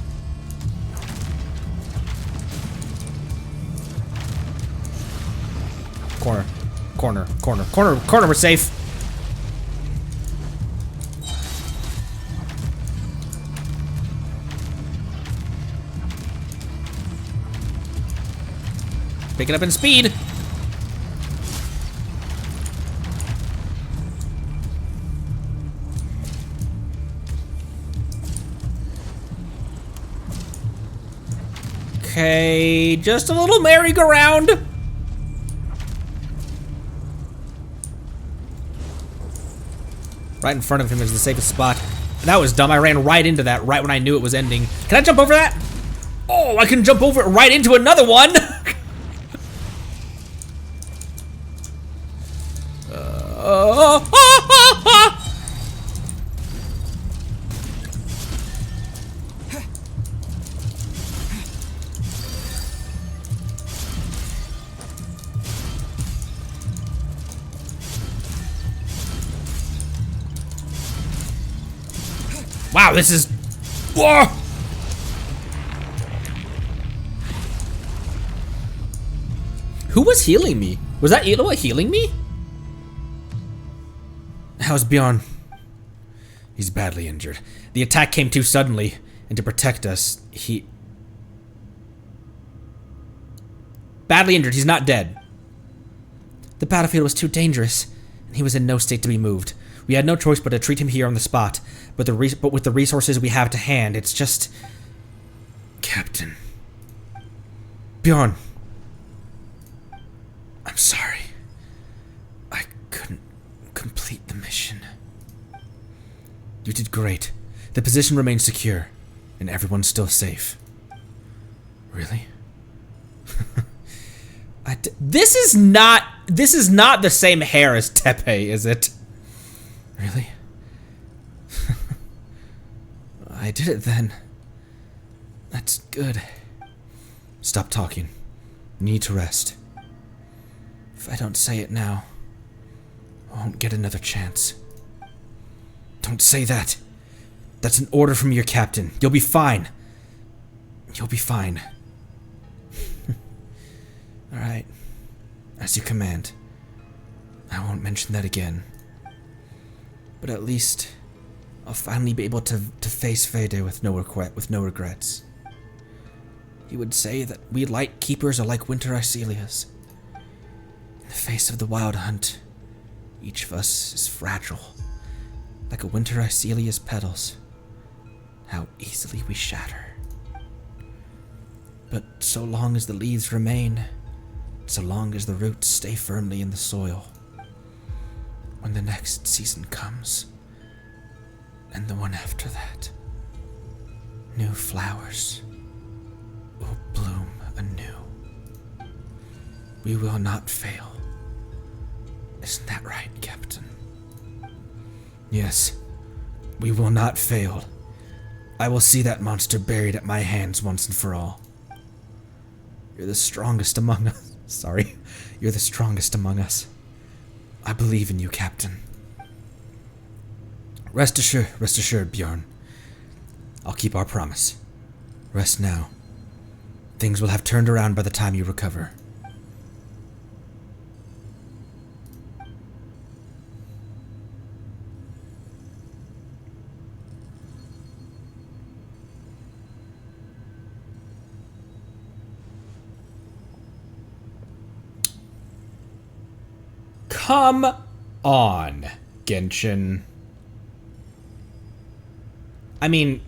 Speaker 1: Corner, we're safe. Pick it up in speed. Okay, just a little merry-go-round. Right in front of him is the safest spot. That was dumb. I ran right into that right when I knew it was ending. Can I jump over that? Oh, I can jump over it right into another one. Wow, this is. Whoa! Who was healing me? Was that Illuga healing me?
Speaker 3: How's Bjorn? He's badly injured.
Speaker 1: The attack came too suddenly, and to protect us, he Badly injured. He's not dead. The battlefield was too dangerous, and he was in no state to be moved. We had no choice but to treat him here on the spot. But with the resources we have to hand, it's just...
Speaker 3: Captain. Bjorn. I'm sorry. I couldn't complete the mission. You did great. The position remains secure, and everyone's still safe. Really?
Speaker 1: This is not the same hair as Tepe, is it?
Speaker 3: Really? I did it then. That's good. Stop talking. You need to rest. If I don't say it now, I won't get another chance. Don't say that. That's an order from your captain. You'll be fine. You'll be fine. Alright. As you command. I won't mention that again. But at least I'll finally be able to face Fede with no regrets. He would say that we light keepers are like winter Icelias. In the face of the wild hunt, each of us is fragile, like a winter Icelia's petals. How easily we shatter. But so long as the leaves remain, so long as the roots stay firmly in the soil, when the next season comes, and the one after that, new flowers will bloom anew. We will not fail. Isn't that right, Captain? Yes, we will not fail. I will see that monster buried at my hands once and for all. You're the strongest among us. Sorry. You're the strongest among us. I believe in you, Captain. Rest assured, Bjorn. I'll keep our promise. Rest now. Things will have turned around by the time you recover.
Speaker 1: Come on, Genshin. I mean,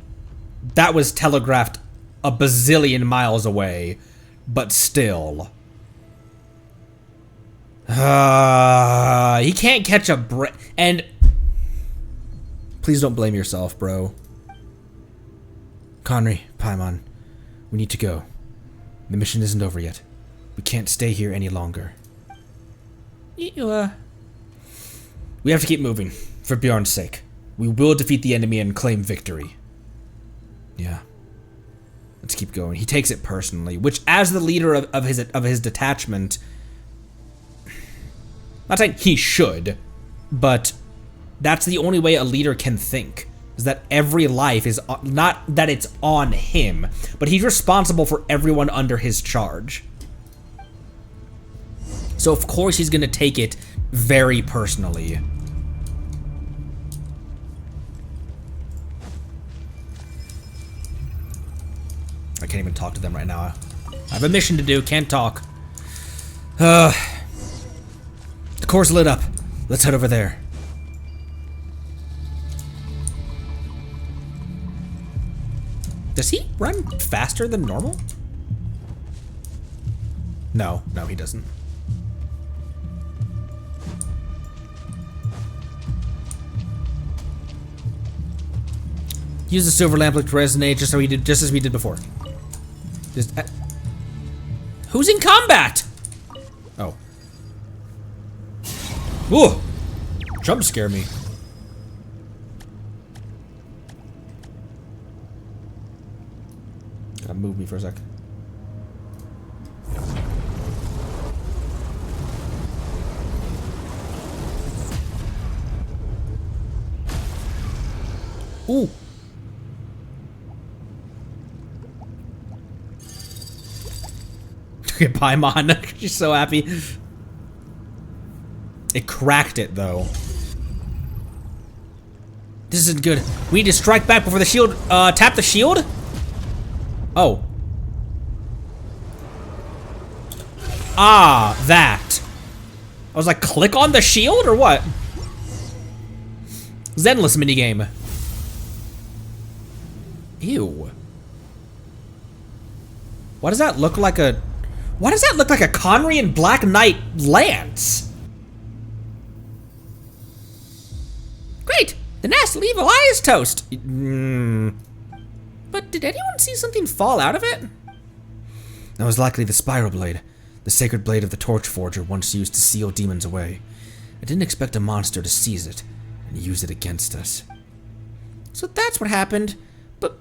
Speaker 1: that was telegraphed a bazillion miles away, but still. He can't catch a breath. And please don't blame yourself, bro.
Speaker 3: Conry, Paimon, we need to go. The mission isn't over yet. We can't stay here any longer.
Speaker 1: We have to keep moving, for Bjorn's sake. We will defeat the enemy and claim victory.
Speaker 3: Yeah.
Speaker 1: Let's keep going. He takes it personally, which, as the leader of his detachment, not saying he should, but that's the only way a leader can think. Is that every life is not that it's on him, but he's responsible for everyone under his charge. So of course he's gonna take it very personally. I can't even talk to them right now. I have a mission to do, can't talk. The core's lit up. Let's head over there. Does he run faster than normal? No, he doesn't. Use the silver lamplet to resonate just as we did before. Who's in combat? Oh. Ooh! Jump scare me. Gotta move me for a sec. Ooh! Look at Paimon. She's so happy. It cracked it, though. This isn't good. We need to strike back before the shield, tap the shield? Oh. Ah, that. I was like, click on the shield or what? Zenless minigame. Ew. Why does that look like a... Why does that look like a Conrian Black Knight lance? Great! The nasty evil eye is toast! But did anyone see something fall out of it?
Speaker 3: That was likely the spiral blade, the sacred blade of the torch forger once used to seal demons away. I didn't expect a monster to seize it and use it against us.
Speaker 6: So that's what happened. But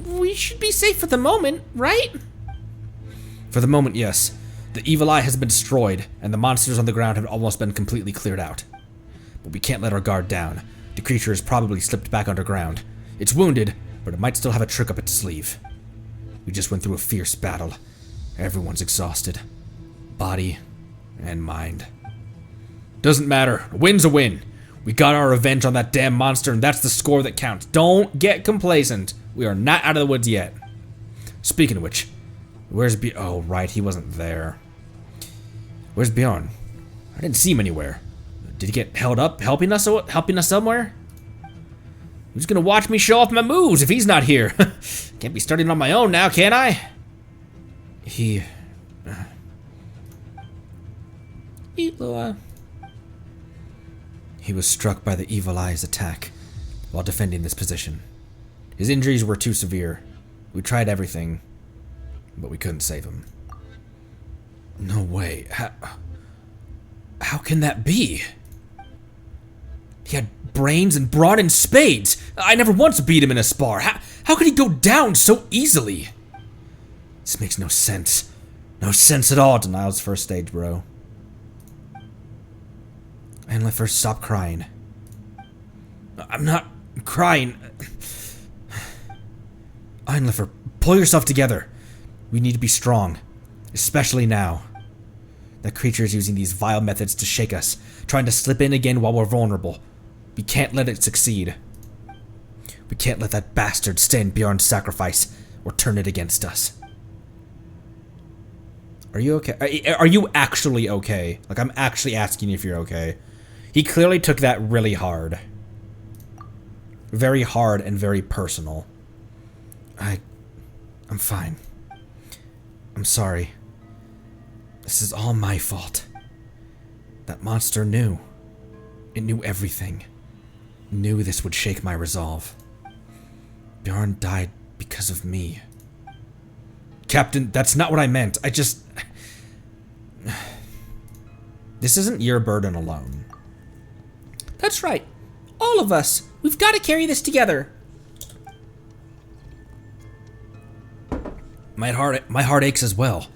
Speaker 6: we should be safe for the moment, right?
Speaker 3: For the moment, yes. The evil eye has been destroyed, and the monsters on the ground have almost been completely cleared out. But we can't let our guard down. The creature has probably slipped back underground. It's wounded, but it might still have a trick up its sleeve. We just went through a fierce battle. Everyone's exhausted. Body and mind. Doesn't matter. A win's a win. We got our revenge on that damn monster, and that's the score that counts. Don't get complacent. We are not out of the woods yet. Speaking of which, where's Oh, right, he wasn't there. Where's Bjorn? I didn't see him anywhere. Did he get held up helping us somewhere? Who's gonna watch me show off my moves if he's not here? Can't be starting on my own now, can I? He...
Speaker 1: Illuga.
Speaker 3: He was struck by the evil eye's attack while defending this position. His injuries were too severe. We tried everything, but we couldn't save him. No way. How can that be? He had brains and brawn and spades. I never once beat him in a spar. How could he go down so easily? This makes no sense. No sense at all. Denial's first stage, bro. Einlifer, stop crying. I'm not crying. Einlifer, pull yourself together. We need to be strong. Especially now. That creature is using these vile methods to shake us, trying to slip in again while we're vulnerable. We can't let it succeed. We can't let that bastard stand Bjorn's sacrifice or turn it against us. Are you okay? Are you actually okay? Like, I'm actually asking if you're okay. He clearly took that really hard. Very hard and very personal. I'm fine. I'm sorry. This is all my fault. That monster knew. It knew everything. Knew this would shake my resolve. Bjorn died because of me. Captain, that's not what I meant. This isn't your burden alone.
Speaker 6: That's right. All of us. We've got to carry this together.
Speaker 3: My heart aches as well.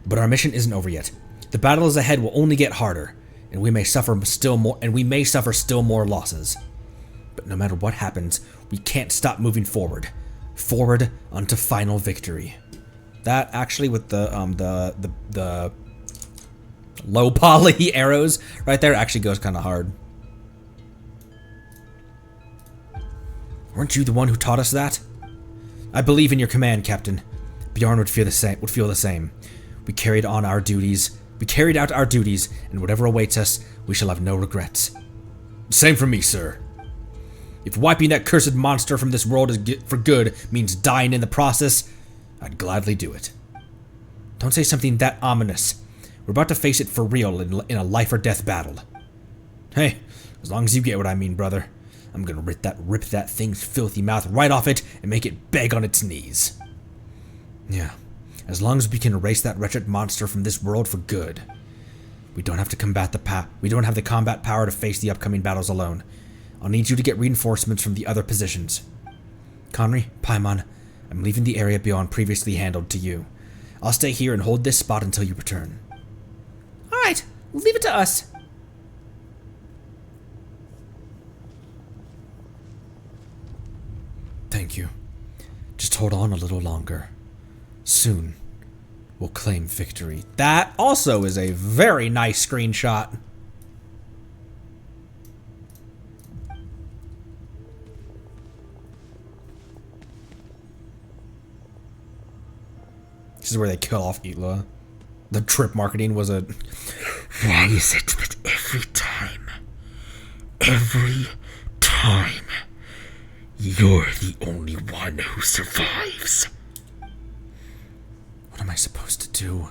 Speaker 3: But our mission isn't over yet. The battles ahead will only get harder, and we may suffer still more losses. But no matter what happens, we can't stop moving forward. Forward unto final victory. That actually with the low poly arrows right there actually goes kind of hard. Weren't you the one who taught us that? I believe in your command, Captain. Bjorn would feel the same. We carried out our duties, and whatever awaits us, we shall have no regrets. Same for me, sir. If wiping that cursed monster from this world for good means dying in the process, I'd gladly do it. Don't say something that ominous. We're about to face it for real in a life or death battle. Hey, as long as you get what I mean, brother. I'm gonna rip that thing's filthy mouth right off it and make it beg on its knees. Yeah, as long as we can erase that wretched monster from this world for good. We don't have the combat power to face the upcoming battles alone. I'll need you to get reinforcements from the other positions. Conry, Paimon, I'm leaving the area beyond previously handled to you. I'll stay here and hold this spot until you return.
Speaker 6: Alright, leave it to us.
Speaker 3: Thank you. Just hold on a little longer. Soon, we'll claim victory.
Speaker 1: That also is a very nice screenshot. This is where they kill off Illuga. The trip marketing was a...
Speaker 8: Why is it that every time, you're the only one who survives?
Speaker 1: What am I supposed to do?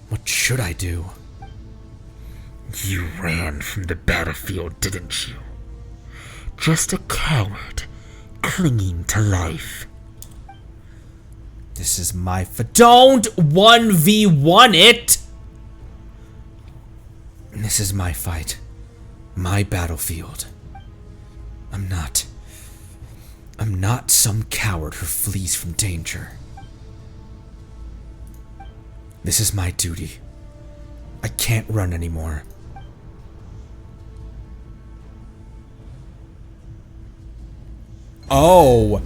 Speaker 1: What should I do?
Speaker 8: You ran from the battlefield, didn't you? Just a coward, clinging to life.
Speaker 1: This is my don't 1v1 it! This is my fight. My battlefield. I'm not some coward who flees from danger. This is my duty. I can't run anymore. Oh,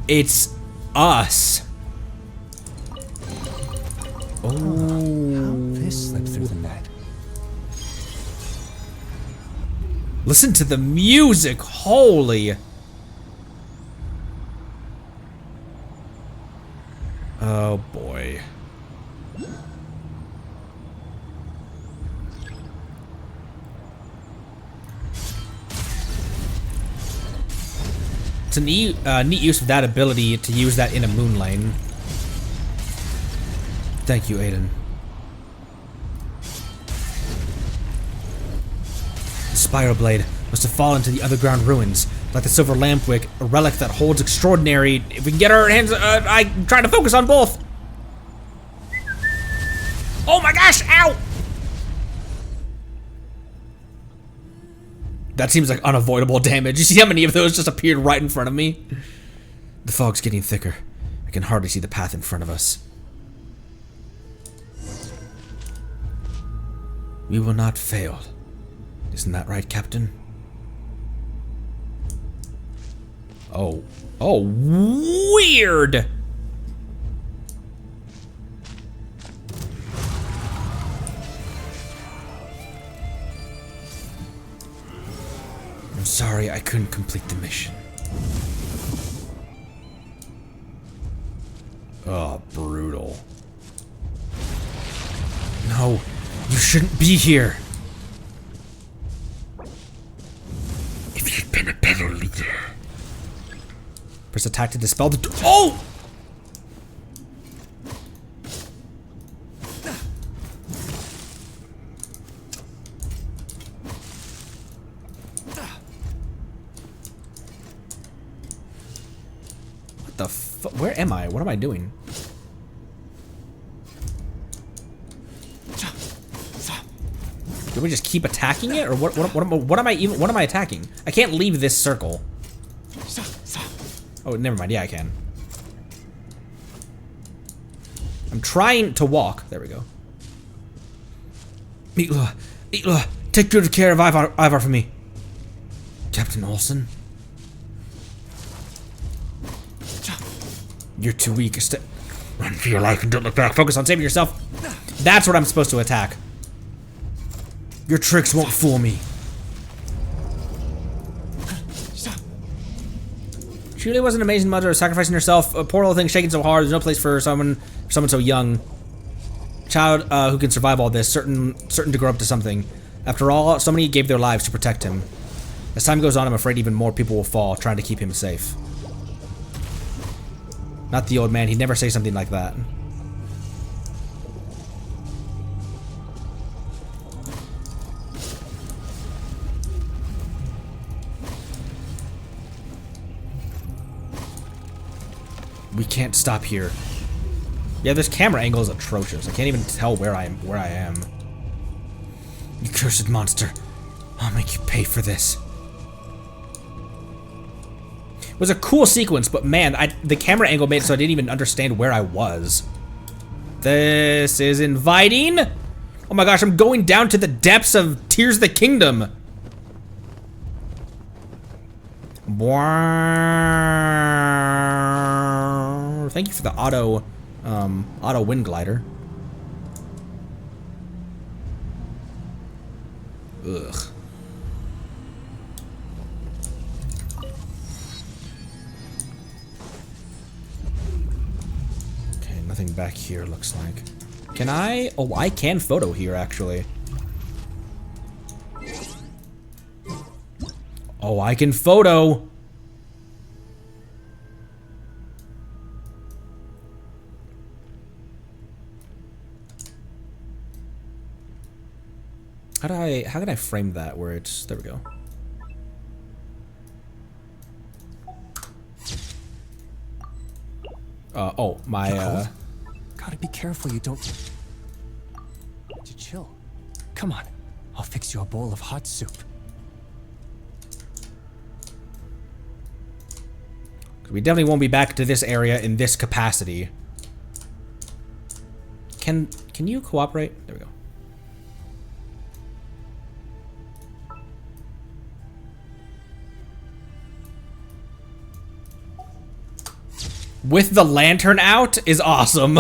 Speaker 1: it's us. Oh,
Speaker 7: How this slipped through the net.
Speaker 1: Listen to the music, holy. Oh boy. It's a neat use of that ability to use that in a moon lane. Thank you, Aiden. The spiral blade must have fallen to the underground ruins, like the silver lampwick, a relic that holds extraordinary. If we can get our hands, I'm trying to focus on both. Oh my gosh! Ow! That seems like unavoidable damage. You see how many of those just appeared right in front of me? The fog's getting thicker. I can hardly see the path in front of us. We will not fail. Isn't that right, Captain? Oh. Oh, weird! I'm sorry I couldn't complete the mission. Oh, brutal. No, you shouldn't be here.
Speaker 8: If you'd been a better leader.
Speaker 1: Press attack to dispel the oh! What the fuck? Where am I? What am I doing? Do we just keep attacking it, or what am I attacking? I can't leave this circle. Oh, never mind. Yeah, I can. I'm trying to walk. There we go. Illuga, take good care of Ivar for me. Captain Olsen? You're too weak. Run for your life and don't look back. Focus on saving yourself. That's what I'm supposed to attack. Your tricks won't fool me. She really was an amazing mother, sacrificing herself. A poor little thing shaking so hard. There's no place for someone so young. Child who can survive all this, certain to grow up to something. After all, so many gave their lives to protect him. As time goes on, I'm afraid even more people will fall trying to keep him safe. Not the old man. He'd never say something like that. We can't stop here. Yeah, this camera angle is atrocious. I can't even tell where I am. You cursed monster. I'll make you pay for this. It was a cool sequence, but man, the camera angle made it so I didn't even understand where I was. This is inviting. Oh my gosh, I'm going down to the depths of Tears of the Kingdom. Thank you for the auto wind glider. Ugh. Okay, nothing back here looks like. Can I? Oh, I can photo here, actually. Oh, I can photo. How can I frame that where it's, there we go. Oh, my,
Speaker 7: Gotta be careful you don't... To chill. Come on, I'll fix you a bowl of hot soup.
Speaker 1: We definitely won't be back to this area in this capacity. Can you cooperate? There we go. With the lantern out is awesome.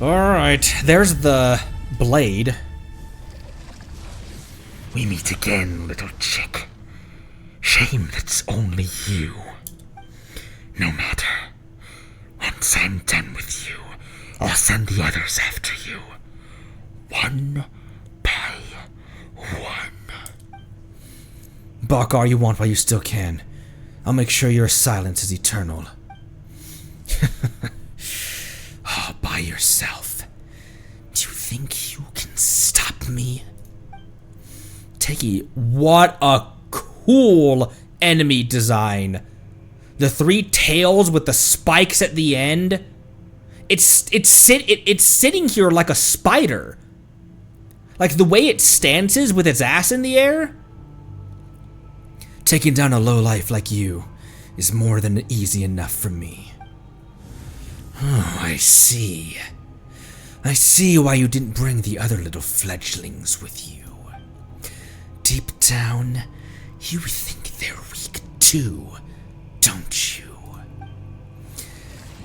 Speaker 1: Alright, there's the blade.
Speaker 8: We meet again, little chick. Shame that's only you. No matter. Once I'm done with you, I'll send the others after you. One by one.
Speaker 1: Bark all you want while you still can. I'll make sure your silence is eternal.
Speaker 3: All by yourself. Do you think you can stop me?
Speaker 1: Teki, what a cool enemy design. The three tails with the spikes at the end. It's sitting here like a spider. Like the way it stances with its ass in the air.
Speaker 3: Taking down a lowlife like you is more than easy enough for me. Oh, I see. I see why you didn't bring the other little fledglings with you. Deep down, you think they're weak too, don't you?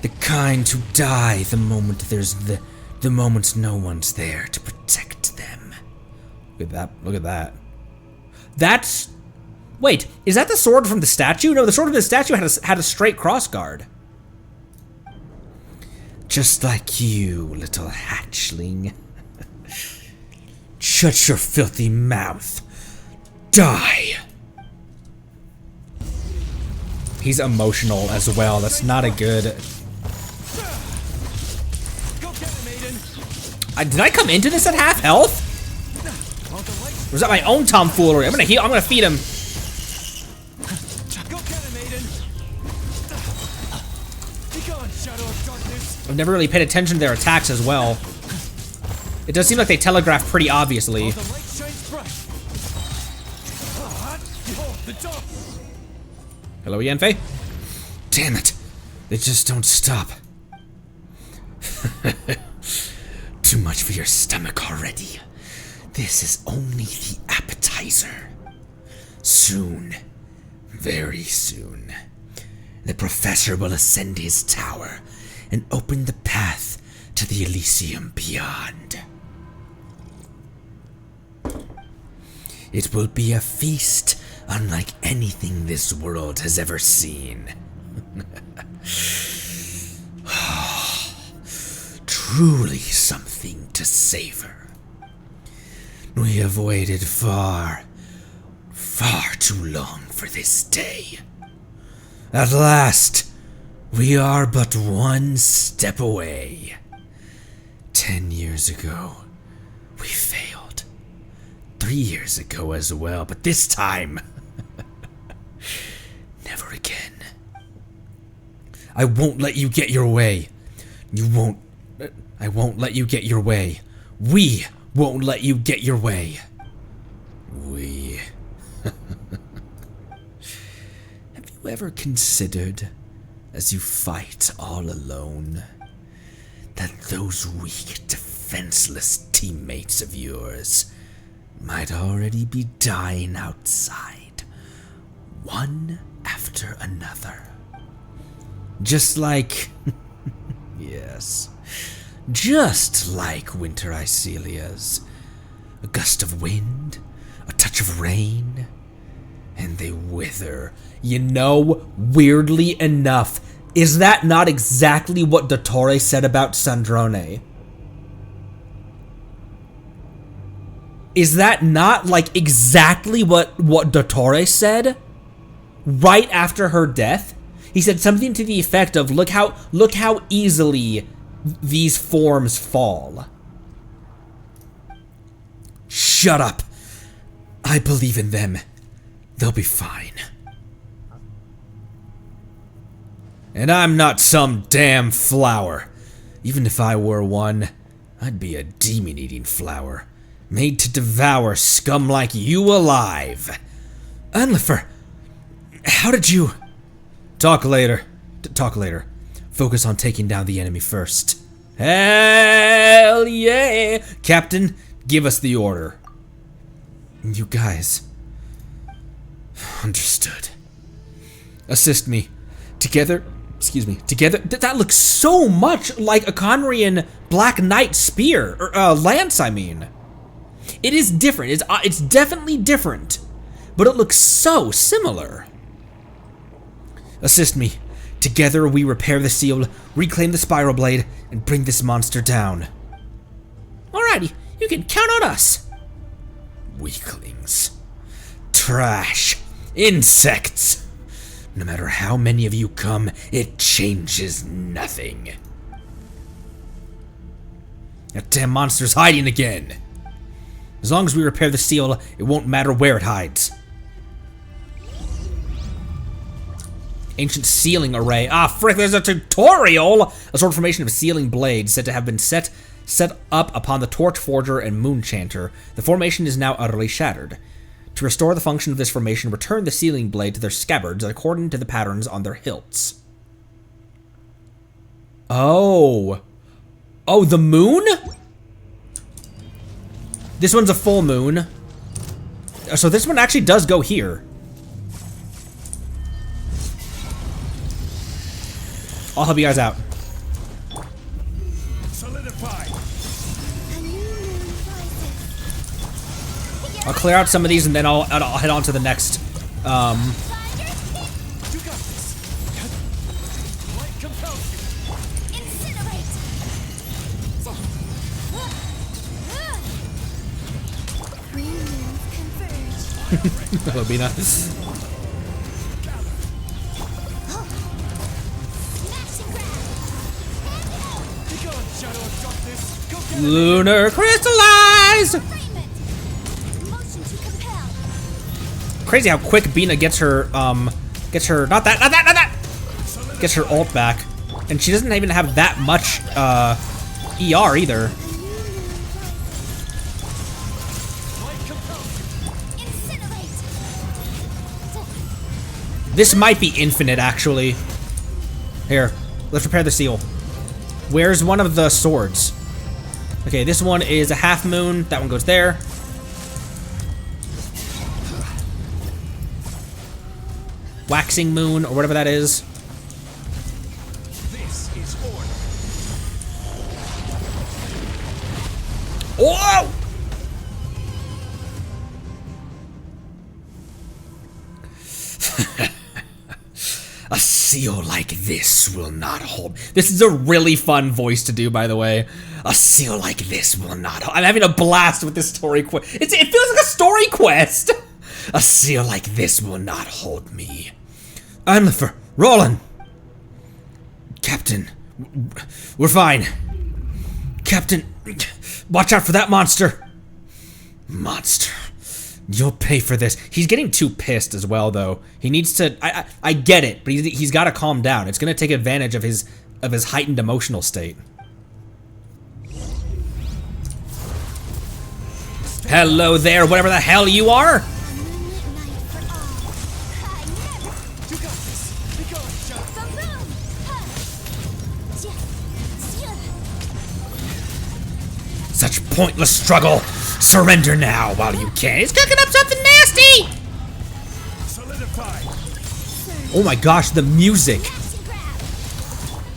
Speaker 3: The kind who die the moment there's the moment no one's there to protect them.
Speaker 1: Look at that. Look at that. That's... Wait, is that the sword from the statue? No, the sword from the statue had a straight crossguard.
Speaker 3: Just like you, little hatchling. Shut your filthy mouth. Die!
Speaker 1: He's emotional as well. That's not a good...
Speaker 7: Go get him, Aiden.
Speaker 1: Did I come into this at half health? Or was that my own tomfoolery? I'm gonna feed him.
Speaker 7: Go get him, Aiden. Be gone, shadow of darkness.
Speaker 1: I've never really paid attention to their attacks as well. It does seem like they telegraph pretty obviously.
Speaker 7: The light shines bright. Behold, the dawn.
Speaker 1: Hello, Yanfei.
Speaker 3: Damn it. They just don't stop. Too much for your stomach already. This is only the appetizer. Soon, very soon, the professor will ascend his tower and open the path to the Elysium beyond. It will be a feast unlike anything this world has ever seen. Truly something to savor. We have waited far, far too long for this day. At last, we are but one step away. 10 years ago, we failed. 3 years ago as well, but this time, never again. I won't let you get your way. I won't let you get your way. We won't let you get your way. We. Have you ever considered, as you fight all alone, that those weak, defenseless teammates of yours might already be dying outside, one after another? Just like... yes. Just like winter Icelia's. A gust of wind, a touch of rain, and they wither.
Speaker 1: You know, weirdly enough, Is that not exactly what Dottore said about Sandrone? Is that not, like, exactly what Dottore said? Right after her death? He said something to the effect of, look how easily these forms fall.
Speaker 3: Shut up. I believe in them. They'll be fine. And I'm not some damn flower. Even if I were one, I'd be a demon-eating flower, made to devour scum like you alive. Unlifer, how did you... Talk later. Talk later. Focus on taking down the enemy first. Hell yeah! Captain, give us the order. You guys... Understood. Assist me. Together... Excuse me. Together... That looks so much like a Conrian Black Knight spear. Or, lance, I mean. It is different. It's definitely different. But it looks so similar. Assist me. Together we repair the seal, reclaim the spiral blade, and bring this monster down.
Speaker 6: Alrighty, you can count on us.
Speaker 3: Weaklings. Trash. Insects. No matter how many of you come, it changes nothing. That damn monster's hiding again. As long as we repair the seal, it won't matter where it hides. Ancient sealing array. Ah, frick, there's a tutorial! A sort of formation of sealing blades said to have been set up upon the Torch Forger and Moon Chanter. The formation is now utterly shattered. To restore the function of this formation, return the sealing blade to their scabbards according to the patterns on their hilts. Oh. Oh, the moon? This one's a full moon. So this one actually does go here. I'll help you guys out.
Speaker 4: Solidify.
Speaker 1: I'll clear out some of these and then I'll head on to the next.
Speaker 4: You got this. Light compels you. Incinerate.
Speaker 5: Three moons converge.
Speaker 1: Hello, Bina. Lunar crystallize! Crazy how quick Bina gets her gets her ult back. And she doesn't even have that much ER either. This might be infinite actually. Here, let's repair the seal. Where's one of the swords? Okay, this one is a half moon. That one goes there. Waxing moon, or whatever that is.
Speaker 4: This is order.
Speaker 1: Oh!
Speaker 3: A seal like this will not hold.
Speaker 1: This is a really fun voice to do, by the way.
Speaker 3: A seal like this will not hold.
Speaker 1: I'm having a blast with this story quest. It feels like a story quest.
Speaker 3: A seal like this will not hold me. Unlifer, Roland. Captain, we're fine. Captain, watch out for that monster. Monster. You'll pay for this.
Speaker 1: He's getting too pissed as well, though. He needs to. I get it, but he's got to calm down. It's gonna take advantage of his heightened emotional state. Hello there, whatever the hell you are.
Speaker 4: You got this. Be going, Shadow.
Speaker 3: Such pointless struggle. Surrender now while you can.
Speaker 6: He's cooking up something nasty!
Speaker 4: Solidify.
Speaker 1: Oh my gosh, the music.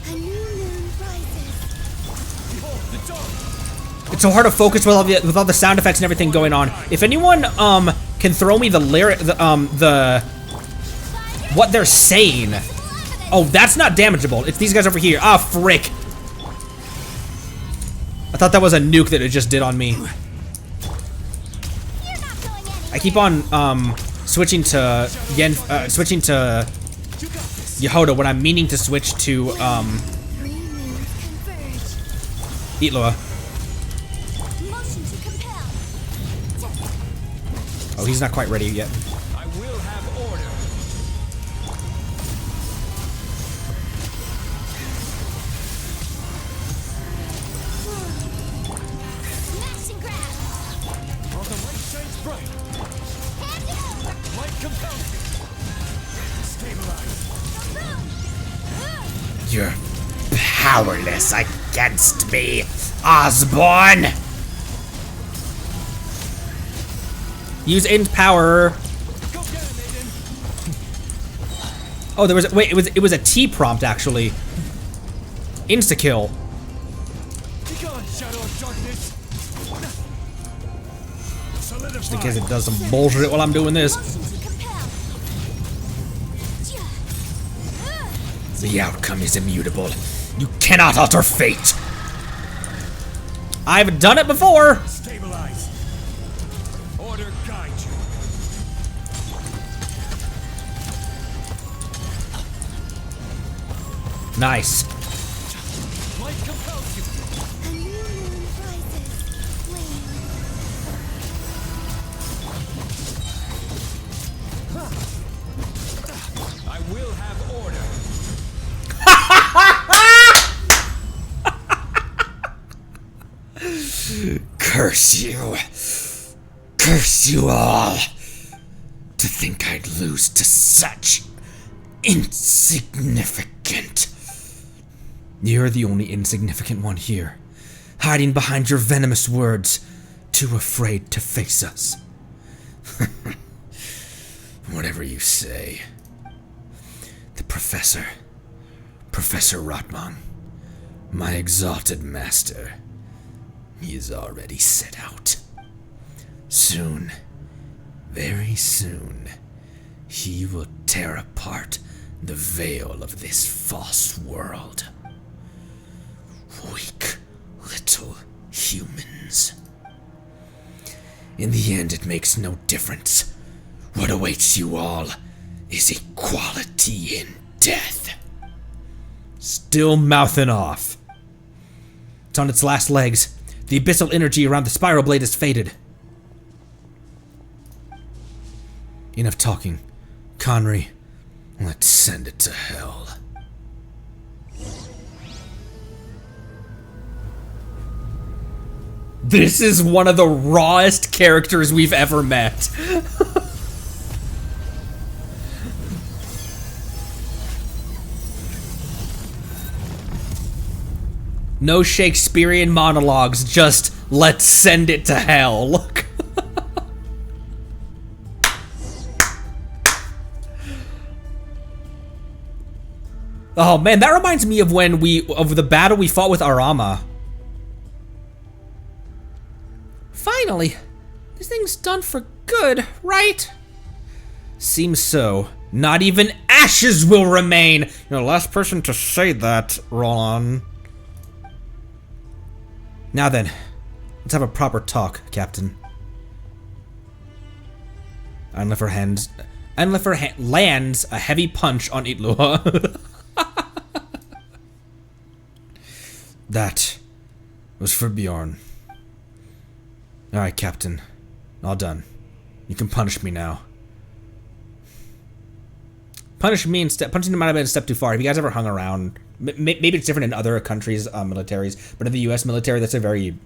Speaker 5: A new moon rises.
Speaker 4: Behold the dawn.
Speaker 1: It's so hard to focus with all the sound effects and everything going on. If anyone can throw me the lyric, the what they're saying. Oh, that's not damageable. It's these guys over here. Ah, frick. I thought that was a nuke that it just did on me. I keep on switching to Yehoda when I'm meaning to switch to Illuga. Oh, he's not quite ready yet.
Speaker 7: I will have order.
Speaker 2: Smash and grab.
Speaker 7: While the light shines bright,
Speaker 2: Hand it over.
Speaker 7: light compels you. Stabilize.
Speaker 8: You're powerless against me, Osborne!
Speaker 1: Use end power.
Speaker 7: Go get him, Aiden.
Speaker 1: Oh, there was wait. It was a T prompt actually. Insta kill.
Speaker 7: Be gone, shadow of darkness. Solidify.
Speaker 1: Just in case it does some bullshit while I'm doing this.
Speaker 8: The outcome is immutable. You cannot alter fate.
Speaker 1: I've done it before.
Speaker 7: Stabilize. Order guide you.
Speaker 1: Nice.
Speaker 7: Light compels you.
Speaker 5: A new moon rises. Flame.
Speaker 7: I will have order.
Speaker 8: Curse you. Curse you all. To think I'd lose to such insignificant.
Speaker 1: You're the only insignificant one here, hiding behind your venomous words, too afraid to face us.
Speaker 8: Whatever you say. The Professor, Professor Rotmang, my exalted master, he is already set out. Soon, very soon, he will tear apart the veil of this false world. Weak little humans. In the end, it makes no difference. What awaits you all is equality in death.
Speaker 1: Still mouthing off. It's on its last legs. The abyssal energy around the spiral blade has faded. Enough talking. Conry,
Speaker 8: Let's send it to hell.
Speaker 1: this is one of the rawest characters we've ever met. No Shakespearean monologues, just let's send it to hell. Look. Oh man, that reminds me of when of the battle we fought with Arama. Finally, this thing's done for good, right? Seems so. Not even ashes will remain. You're the last person to say that, Roland. Now then, let's have a proper talk, Captain. Anlifer lands a heavy punch on Illuga. That was for Bjorn. Alright, Captain. All done. You can punish me now. Punishing me might have been a step too far. Have you guys ever hung around? Maybe it's different in other countries' militaries, but in the U.S. military, that's a very...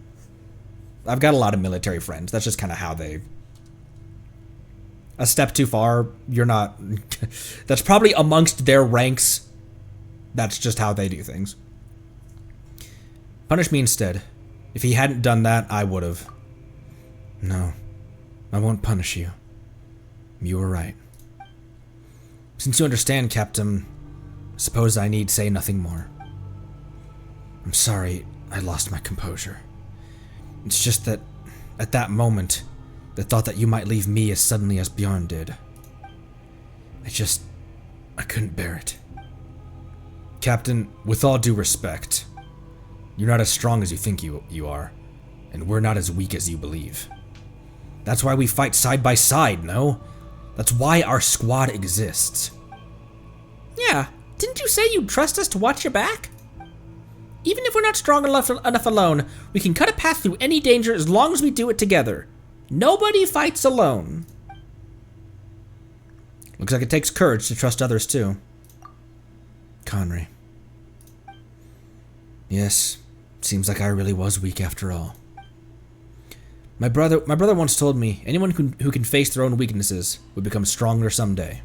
Speaker 1: I've got a lot of military friends. That's just kind of how they... A step too far, you're not... That's probably amongst their ranks. That's just how they do things. Punish me instead. If he hadn't done that, I would have. No, I won't punish you. You were right. Since you understand, Captain, suppose I need say nothing more. I'm sorry I lost my composure. It's just that, at that moment, the thought that you might leave me as suddenly as Bjorn did. I couldn't bear it.
Speaker 3: Captain, with all due respect, you're not as strong as you think you are, and we're not as weak as you believe. That's why we fight side by side, no? That's why our squad exists.
Speaker 1: Yeah, didn't you say you'd trust us to watch your back? Even if we're not strong enough alone, we can cut a path through any danger as long as we do it together. Nobody fights alone.
Speaker 3: Looks like it takes courage to trust others too. Conry. Yes, seems like I really was weak after all. My brother once told me anyone who can face their own weaknesses would become stronger someday.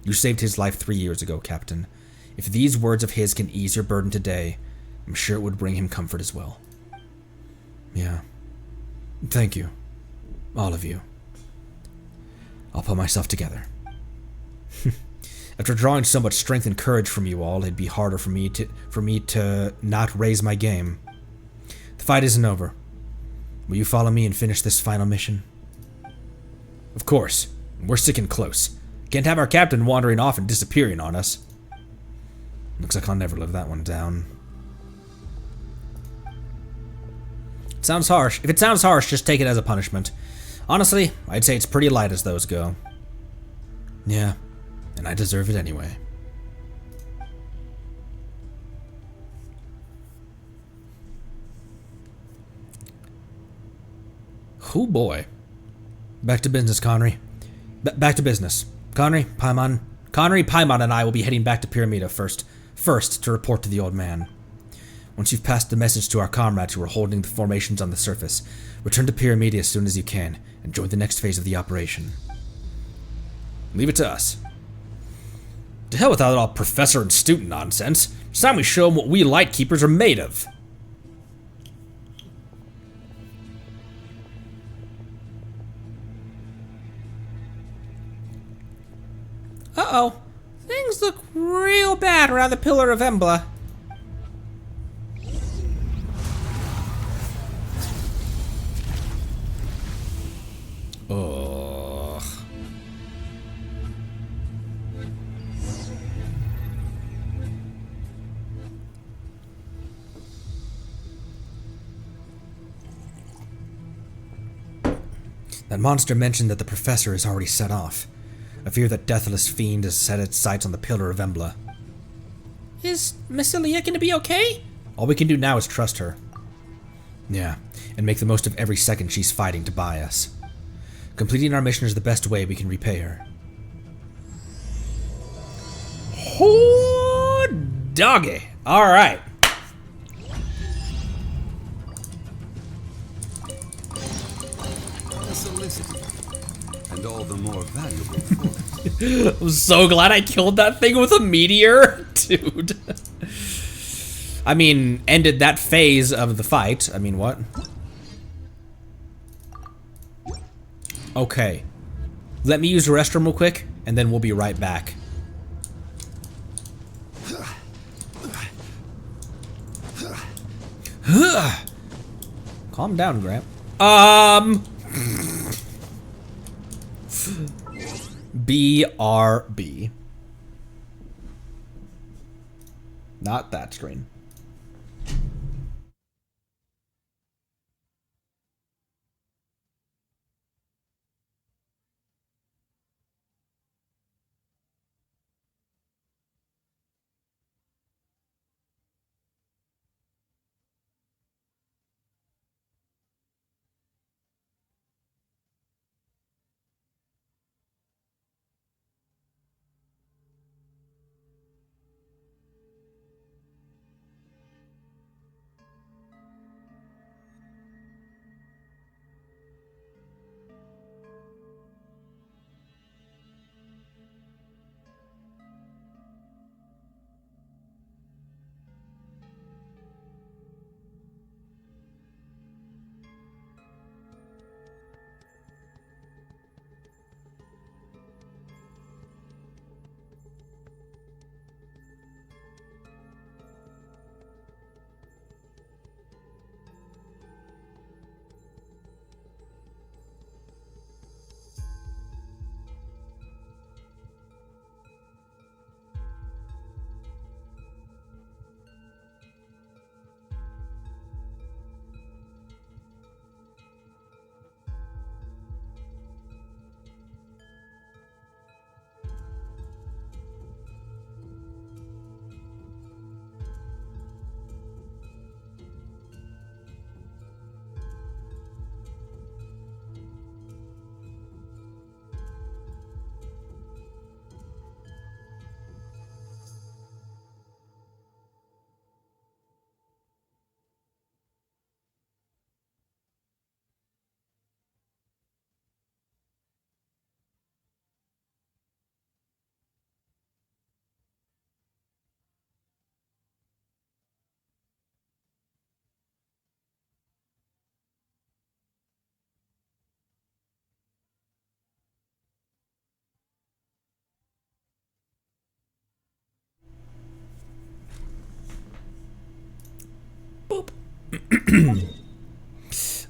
Speaker 3: You saved his life 3 years ago, Captain. If these words of his can ease your burden today, I'm sure it would bring him comfort as well. Yeah. Thank you. All of you. I'll pull myself together. After drawing so much strength and courage from you all, it'd be harder for me to not raise my game. The fight isn't over. Will you follow me and finish this final mission? Of course. We're sticking close. Can't have our captain wandering off and disappearing on us. Looks like I'll never live that one down. It sounds harsh. If it sounds harsh, just take it as a punishment. Honestly, I'd say it's pretty light as those go. Yeah, and I deserve it anyway. Oh boy. Back to business, Conry. Back to business. Conry, Paimon, and I will be heading back to Pyramida first to report to the old man. Once you've passed the message to our comrades who are holding the formations on the surface, return to Pyramida as soon as you can and join the next phase of the operation. Leave it to us. To hell with all professor and student nonsense. It's time we show them what we Lightkeepers are made of.
Speaker 1: Uh-oh. Things look real bad around the Pillar of Embla.
Speaker 3: Ugh. That monster mentioned that the professor is already set off. I fear that deathless fiend has set its sights on the Pillar of Embla.
Speaker 1: Is Miss Illuga gonna be okay?
Speaker 3: All we can do now is trust her. Yeah, and make the most of every second she's fighting to buy us. Completing our mission is the best way we can repay her.
Speaker 1: Oh, doggy. All right.
Speaker 9: A solicitor, and all the more valuable for it.
Speaker 1: I'm so glad I killed that thing with a meteor, dude. I mean, ended that phase of the fight. I mean, what? Okay. Let me use the restroom real quick, and then we'll be right back. Calm down, Gramp. BRB. Not that screen.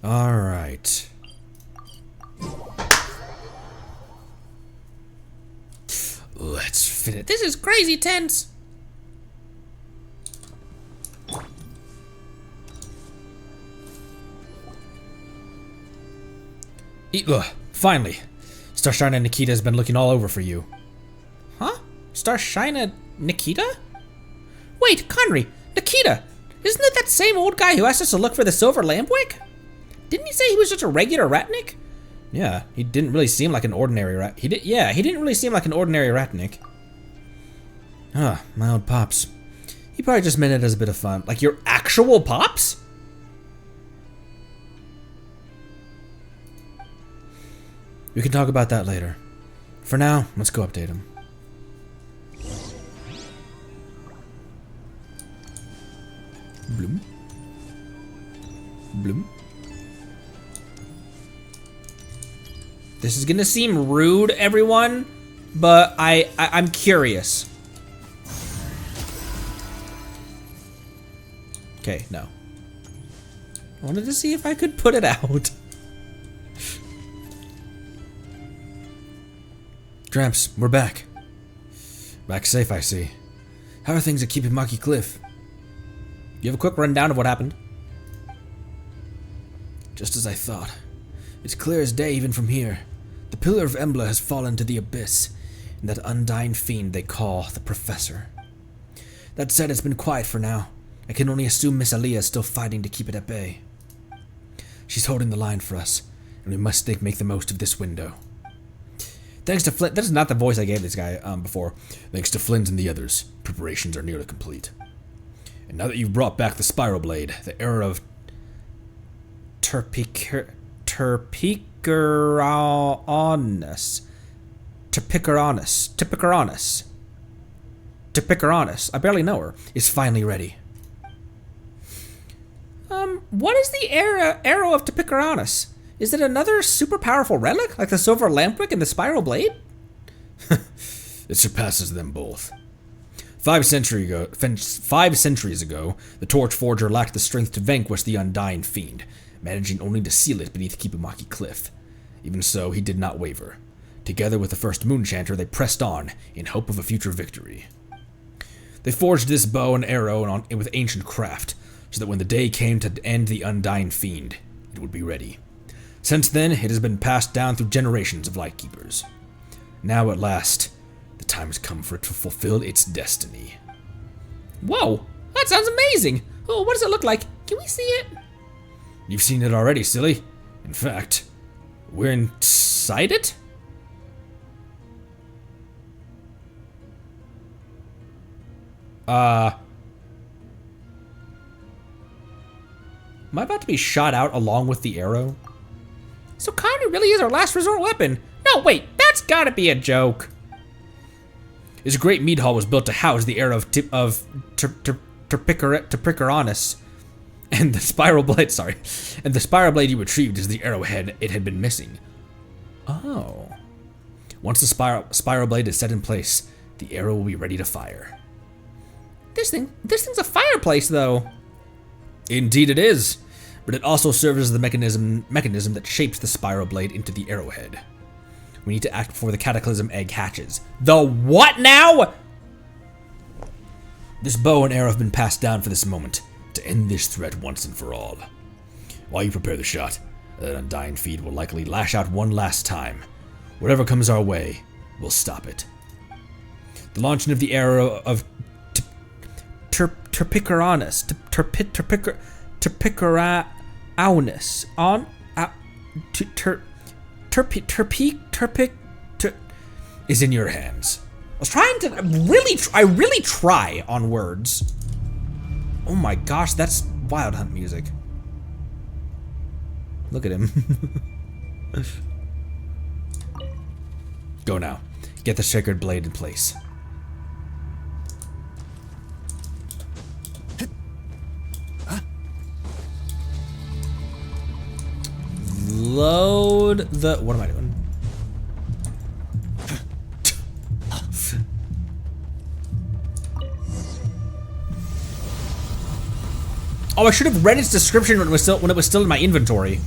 Speaker 1: Alright. Let's finish.
Speaker 6: This is crazy tense.
Speaker 1: Finally. Starshine and Nikita has been looking all over for you. Huh? Starshine and Nikita? Wait, Conry, Nikita! Isn't it that same old guy who asked us to look for the silver lampwick? Didn't he say he was just a regular ratnik? Yeah, he didn't really seem like an ordinary rat. He didn't really seem like an ordinary ratnik. Ah, my old pops. He probably just meant it as a bit of fun. Like your actual pops? We can talk about that later. For now, let's go update him. Bloom. Bloom. This is gonna seem rude, everyone, but I'm curious. Okay, no. I wanted to see if I could put it out. Gramps, we're back. Back safe, I see. How are things at Kipimaki Cliff? You have a quick rundown of what happened? Just as I thought. It's clear as day even from here. The Pillar of Embla has fallen to the abyss, and that undying fiend they call the Professor. That said, it's been quiet for now. I can only assume Miss Aliyah is still fighting to keep it at bay. She's holding the line for us, and we must make the most of this window. Thanks to Flint. That is not the voice I gave this guy before. Thanks to Flint and the others, preparations are nearly complete. And now that you've brought back the Spiral Blade, the era of Terpiceranus. I barely know her. Is finally ready. What is the arrow of Terpiceranus? Is it another super powerful relic, like the Silver Lampwick and the Spiral Blade? It surpasses them both. 5 centuries ago, the Torch Forger lacked the strength to vanquish the Undying Fiend, managing only to seal it beneath Kipimaki Cliff. Even so, he did not waver. Together with the first Moonchanter, they pressed on, in hope of a future victory. They forged this bow and arrow with ancient craft, so that when the day came to end the Undying Fiend, it would be ready. Since then, it has been passed down through generations of Lightkeepers. Now, at last, the time has come for it to fulfill its destiny. Whoa! That sounds amazing! Oh, what does it look like? Can we see it? You've seen it already, silly. In fact, we're inside it? Am I about to be shot out along with the arrow? So Conry really is our last resort weapon. No, wait, that's gotta be a joke. This great mead hall was built to house the arrow of Terpiceranus. And the spiral blade, and the spiral blade you retrieved is the arrowhead it had been missing. Oh. Once the spiral blade is set in place, the arrow will be ready to fire. This thing's a fireplace, though. Indeed it is, but it also serves as the mechanism that shapes the spiral blade into the arrowhead. We need to act before the Cataclysm egg hatches. The what now? This bow and arrow have been passed down for this moment, to end this threat once and for all. While you prepare the shot, that Undying Fiend will likely lash out one last time. Whatever comes our way, we'll stop it. The launching of the arrow of Terpiceranus is in your hands. I was trying to I really try on words. Oh my gosh, that's Wild Hunt music. Look at him. Go now. Get the sacred blade in place. Load the... What am I doing? Oh, I should have read its description when it was still in my inventory.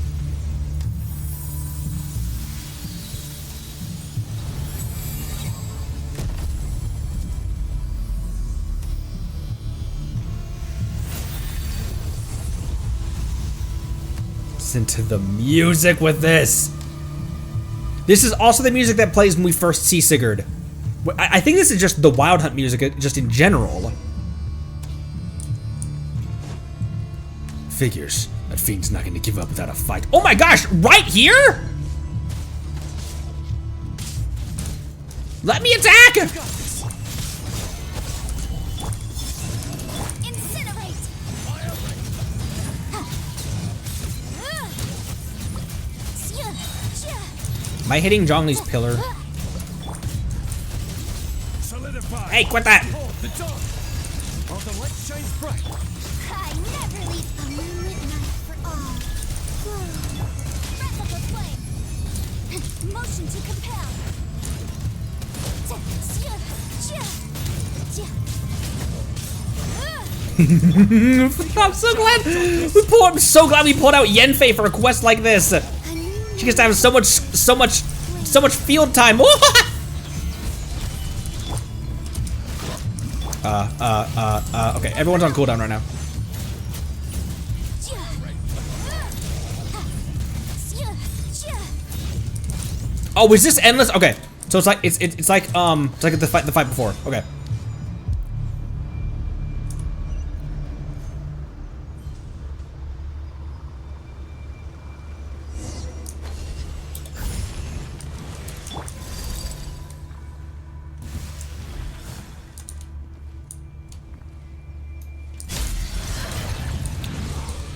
Speaker 1: Listen to the music with this. This is also the music that plays when we first see Sigurd. I think this is just the Wild Hunt music, just in general. Figures. That fiend's not going to give up without a fight. Oh my gosh, right here? Let me attack!
Speaker 2: Incinerate!
Speaker 1: Am I hitting Zhongli's pillar? Hey, quit that!
Speaker 7: The dawn! While the light shines bright.
Speaker 2: I never leave a moonlit night for all. Breath of the flame. Motion to compel.
Speaker 1: I'm so glad I'm so glad we pulled out Yenfei for a quest like this. She gets to have so much field time. Okay, everyone's on cooldown right now. Oh, is this endless? Okay, so it's like it's like the fight before. Okay.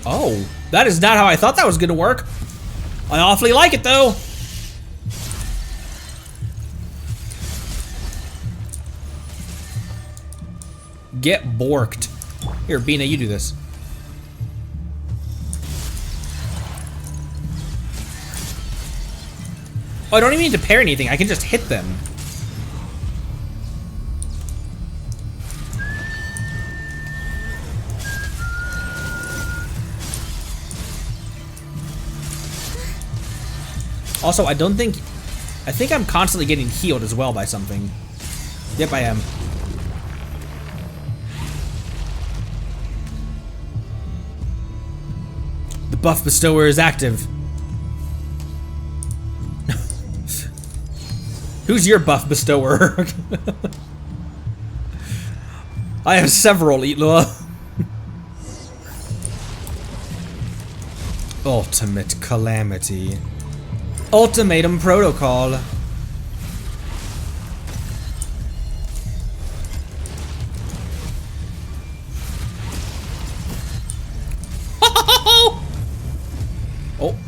Speaker 1: Oh, that is not how I thought that was gonna work. I awfully like it though. Get borked. Here, Bina, you do this. Oh, I don't even need to pair anything. I can just hit them. Also, I think I'm constantly getting healed as well by something. Yep, I am. The buff bestower is active. Who's your buff bestower? I have several, Illuga. Ultimate calamity. Ultimatum protocol.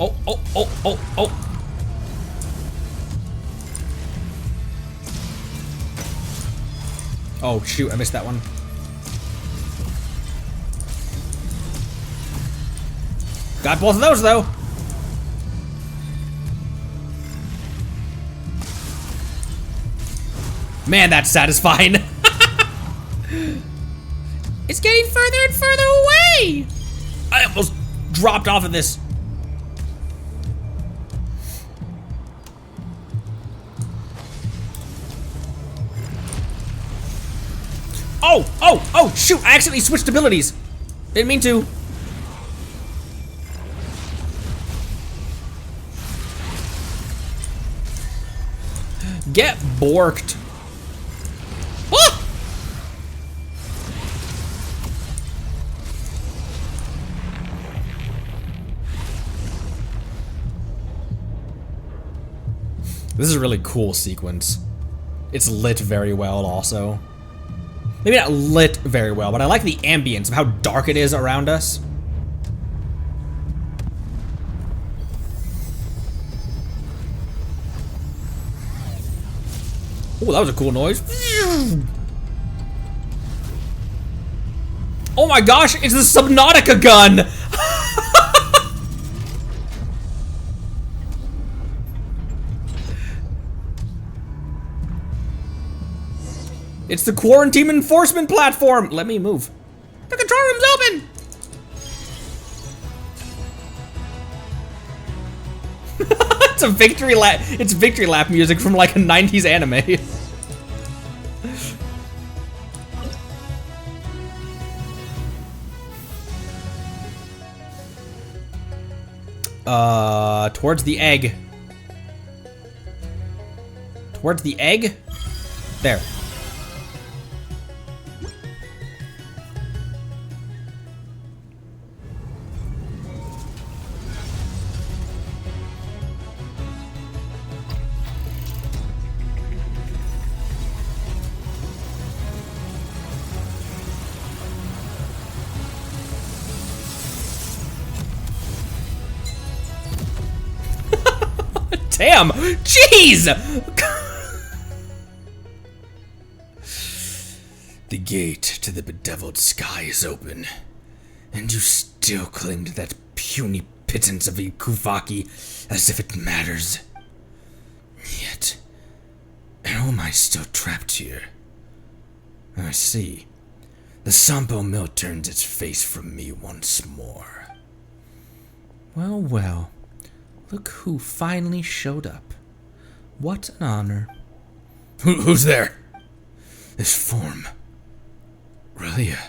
Speaker 1: Oh. Oh, shoot, I missed that one. Got both of those, though. Man, that's satisfying. It's getting further and further away. I almost dropped off of this. Oh, shoot, I accidentally switched abilities. Didn't mean to. Get borked. Ah! This is a really cool sequence. It's lit very well also. Maybe not lit very well, but I like the ambience of how dark it is around us. Oh, that was a cool noise. Oh my gosh, it's the Subnautica gun! It's the quarantine enforcement platform! Let me move. The control room's open! It's a victory lap. It's victory lap music from like a 90s anime. Towards the egg. Towards the egg? There. Damn! Jeez!
Speaker 3: The gate to the bedeviled sky is open, and you still cling to that puny pittance of a Kuvaki as if it matters. Yet, how am I still trapped here? I see. The Sampo Mill turns its face from me once more.
Speaker 1: Well, well. Look who finally showed up. What an honor.
Speaker 3: Who's there? This form. Relia.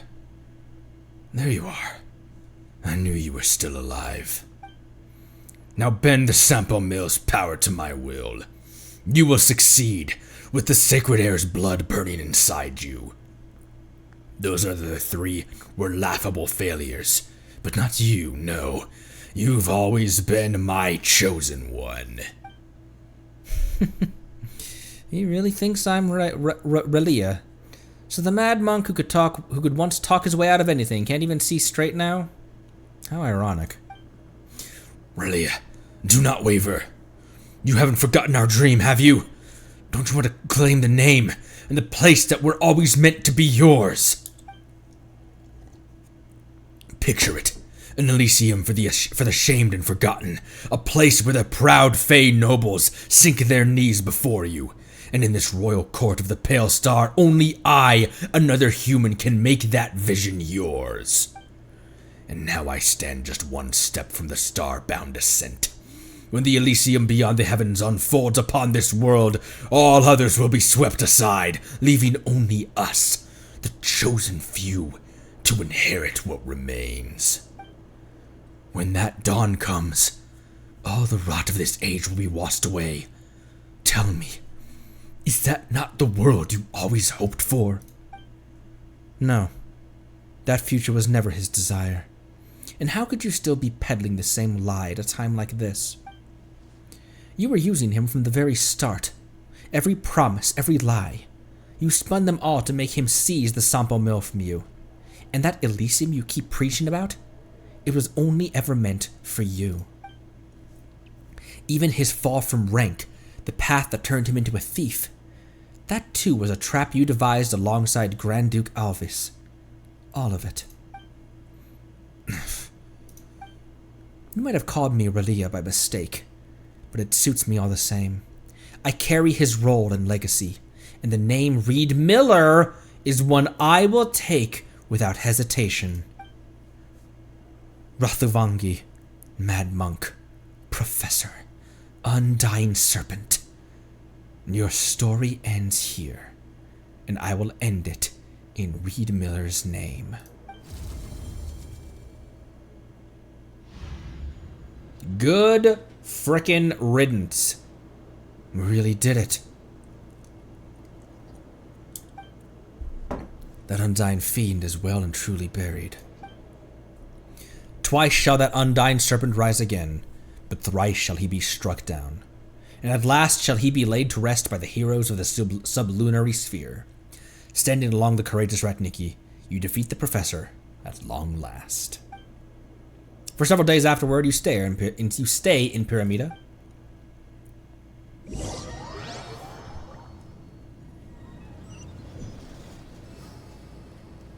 Speaker 3: There you are. I knew you were still alive. Now bend the Sampo Mill's power to my will. You will succeed, with the sacred air's blood burning inside you. Those other three were laughable failures, but not you, no. You've always been my chosen one.
Speaker 1: He really thinks I'm Relia. So the mad monk who could once talk his way out of anything, can't even see straight now? How ironic.
Speaker 3: Relia, do not waver. You haven't forgotten our dream, have you? Don't you want to claim the name and the place that were always meant to be yours? Picture it. An Elysium for the shamed and forgotten. A place where the proud Fey nobles sink their knees before you. And in this royal court of the Pale Star, only I, another human, can make that vision yours. And now I stand just one step from the star-bound ascent. When the Elysium beyond the heavens unfolds upon this world, all others will be swept aside, leaving only us, the chosen few, to inherit what remains. When that dawn comes, all the rot of this age will be washed away. Tell me, is that not the world you always hoped for?
Speaker 1: No. That future was never his desire. And how could you still be peddling the same lie at a time like this? You were using him from the very start. Every promise, every lie. You spun them all to make him seize the Sampo Mill from you. And that Elysium you keep preaching about? It was only ever meant for you. Even his fall from rank, the path that turned him into a thief, that too was a trap you devised alongside Grand Duke Alvis. All of it. You might have called me Relia by mistake, but it suits me all the same. I carry his role and legacy, and the name Reed Miller is one I will take without hesitation. Rathuvangi, Mad Monk, Professor, Undying Serpent. Your story ends here, and I will end it in Reed Miller's name. Good frickin' riddance. We really did it. That undying fiend is well and truly buried. Twice shall that undying serpent rise again, but thrice shall he be struck down. And at last shall he be laid to rest by the heroes of the sublunary sphere. Standing along the courageous Ratniki, you defeat the professor at long last. For several days afterward, you stay in Pyramida.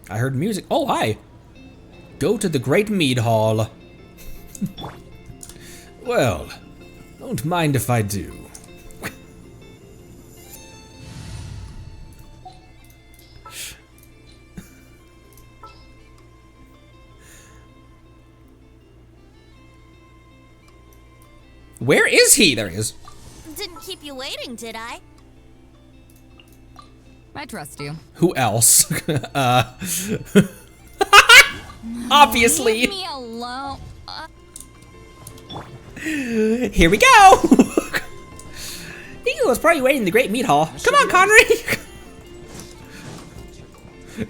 Speaker 1: I heard music. Oh, hi! Go to the Great Mead Hall.
Speaker 3: Well, don't mind if I do.
Speaker 1: Where is he? There he is.
Speaker 2: Didn't keep you waiting, did I?
Speaker 10: I trust you.
Speaker 1: Who else? Obviously.
Speaker 10: Leave me alone.
Speaker 1: Here we go. He was probably waiting in the Great Meat Hall. Come on, Connery.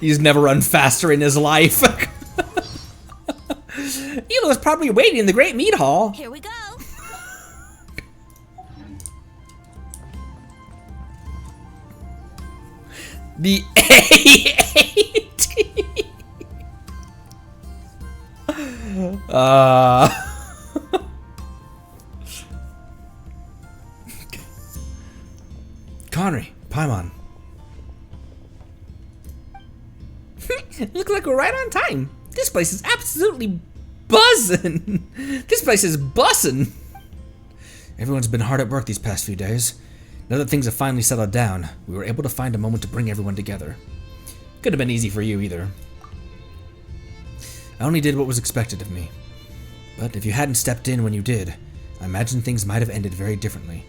Speaker 1: He's never run faster in his life. Elo was probably waiting in the Great Meat Hall.
Speaker 2: Here we go.
Speaker 1: The AAT. Connery, Paimon. Look like we're right on time. This place is absolutely buzzing. This place is bussin'. Everyone's been hard at work these past few days. Now that things have finally settled down, we were able to find a moment to bring everyone together. Couldn't have been easy for you either. I only did what was expected of me. But if you hadn't stepped in when you did, I imagine things might have ended very differently.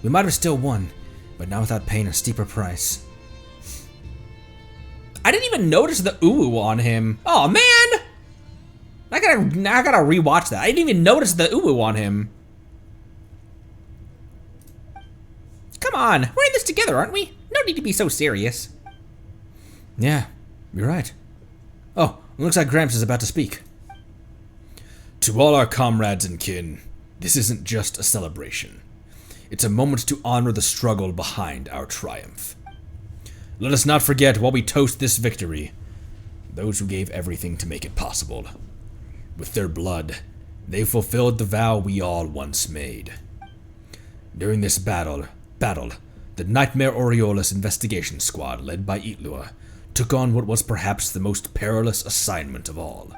Speaker 1: We might have still won, but now without paying a steeper price. I didn't even notice the uwu on him. Oh man! I gotta rewatch that. I didn't even notice the uwu on him. Come on, we're in this together, aren't we? No need to be so serious. Yeah, you're right. Oh, it looks like Gramps is about to speak. To all our comrades and kin, this isn't just a celebration. It's a moment to honor the struggle behind our triumph. Let us not forget, while we toast this victory, those who gave everything to make it possible. With their blood, they fulfilled the vow we all once made. During this battle, the Nightmare Aureolus investigation squad, led by Illuga, took on what was perhaps the most perilous assignment of all.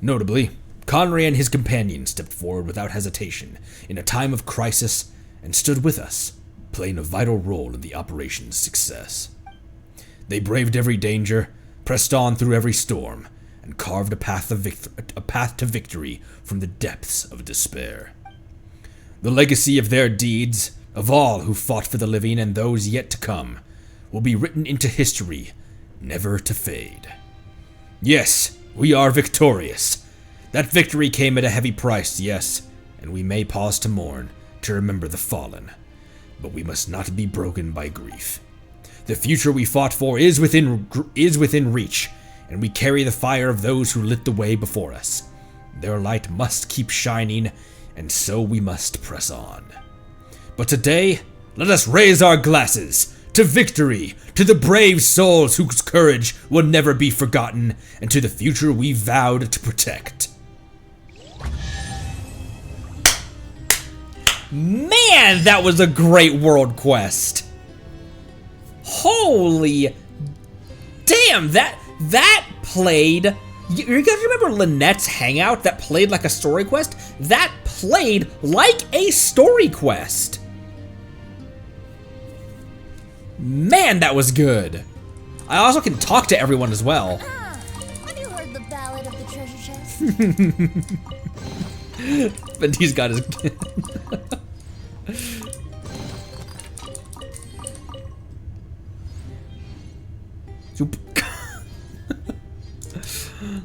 Speaker 1: Notably, Connery and his companions stepped forward without hesitation in a time of crisis and stood with us, playing a vital role in the operation's success. They braved every danger, pressed on through every storm, and carved a path to victory from the depths of despair. The legacy of their deeds, of all who fought for the living and those yet to come, will be written into history, never to fade. Yes, we are victorious. That victory came at a heavy price, yes, and we may pause to mourn, to remember the fallen. But we must not be broken by grief. The future we fought for is within reach, and we carry the fire of those who lit the way before us. Their light must keep shining, and so we must press on. But today, let us raise our glasses to victory, to the brave souls whose courage will never be forgotten, and to the future we vowed to protect. Man, that was a great world quest. Holy damn, that played. You guys remember Lynette's Hangout that played like a story quest? That played like a story quest. Man, that was good. I also can talk to everyone as well.
Speaker 2: Have you heard the ballad of the treasure chest?
Speaker 1: But he's got his.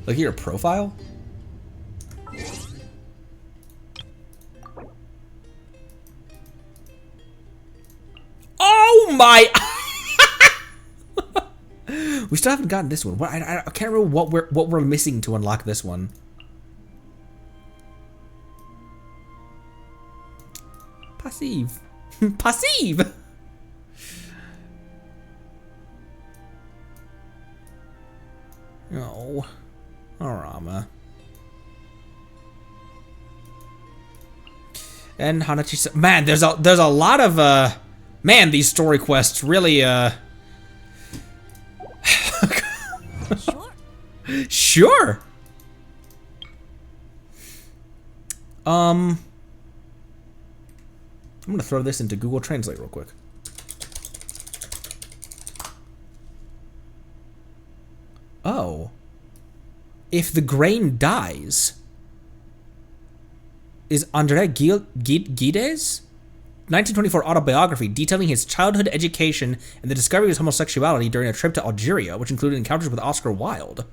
Speaker 1: Look at your profile. Oh my! We still haven't gotten this one. What I can't remember what we're missing to unlock this one. Passive. Passive. Oh, Arama. And Hanachi. Man, there's a lot of man, these story quests really
Speaker 2: Sure.
Speaker 1: Sure. I'm gonna throw this into Google Translate real quick. Oh. If the grain dies, is André Guides' 1924 autobiography detailing his childhood education and the discovery of his homosexuality during a trip to Algeria, which included encounters with Oscar Wilde.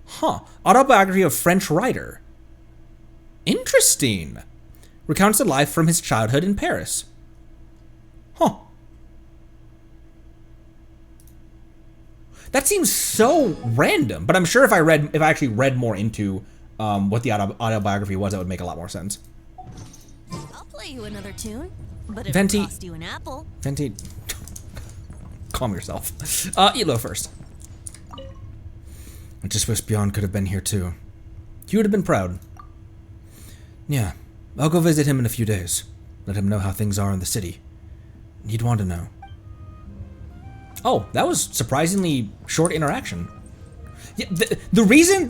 Speaker 1: Huh. Autobiography of French writer. Interesting. Recounts the life from his childhood in Paris. Huh. That seems so random, but I'm sure if I actually read more into what the autobiography was, that would make a lot more sense.
Speaker 2: I'll play you another tune, but it
Speaker 1: Venti-
Speaker 2: cost you an apple.
Speaker 1: Venti, calm yourself. Elo first. I just wish Bjorn could have been here too. He would have been proud. Yeah, I'll go visit him in a few days. Let him know how things are in the city. He'd want to know. Oh, that was surprisingly short interaction. Yeah, the reason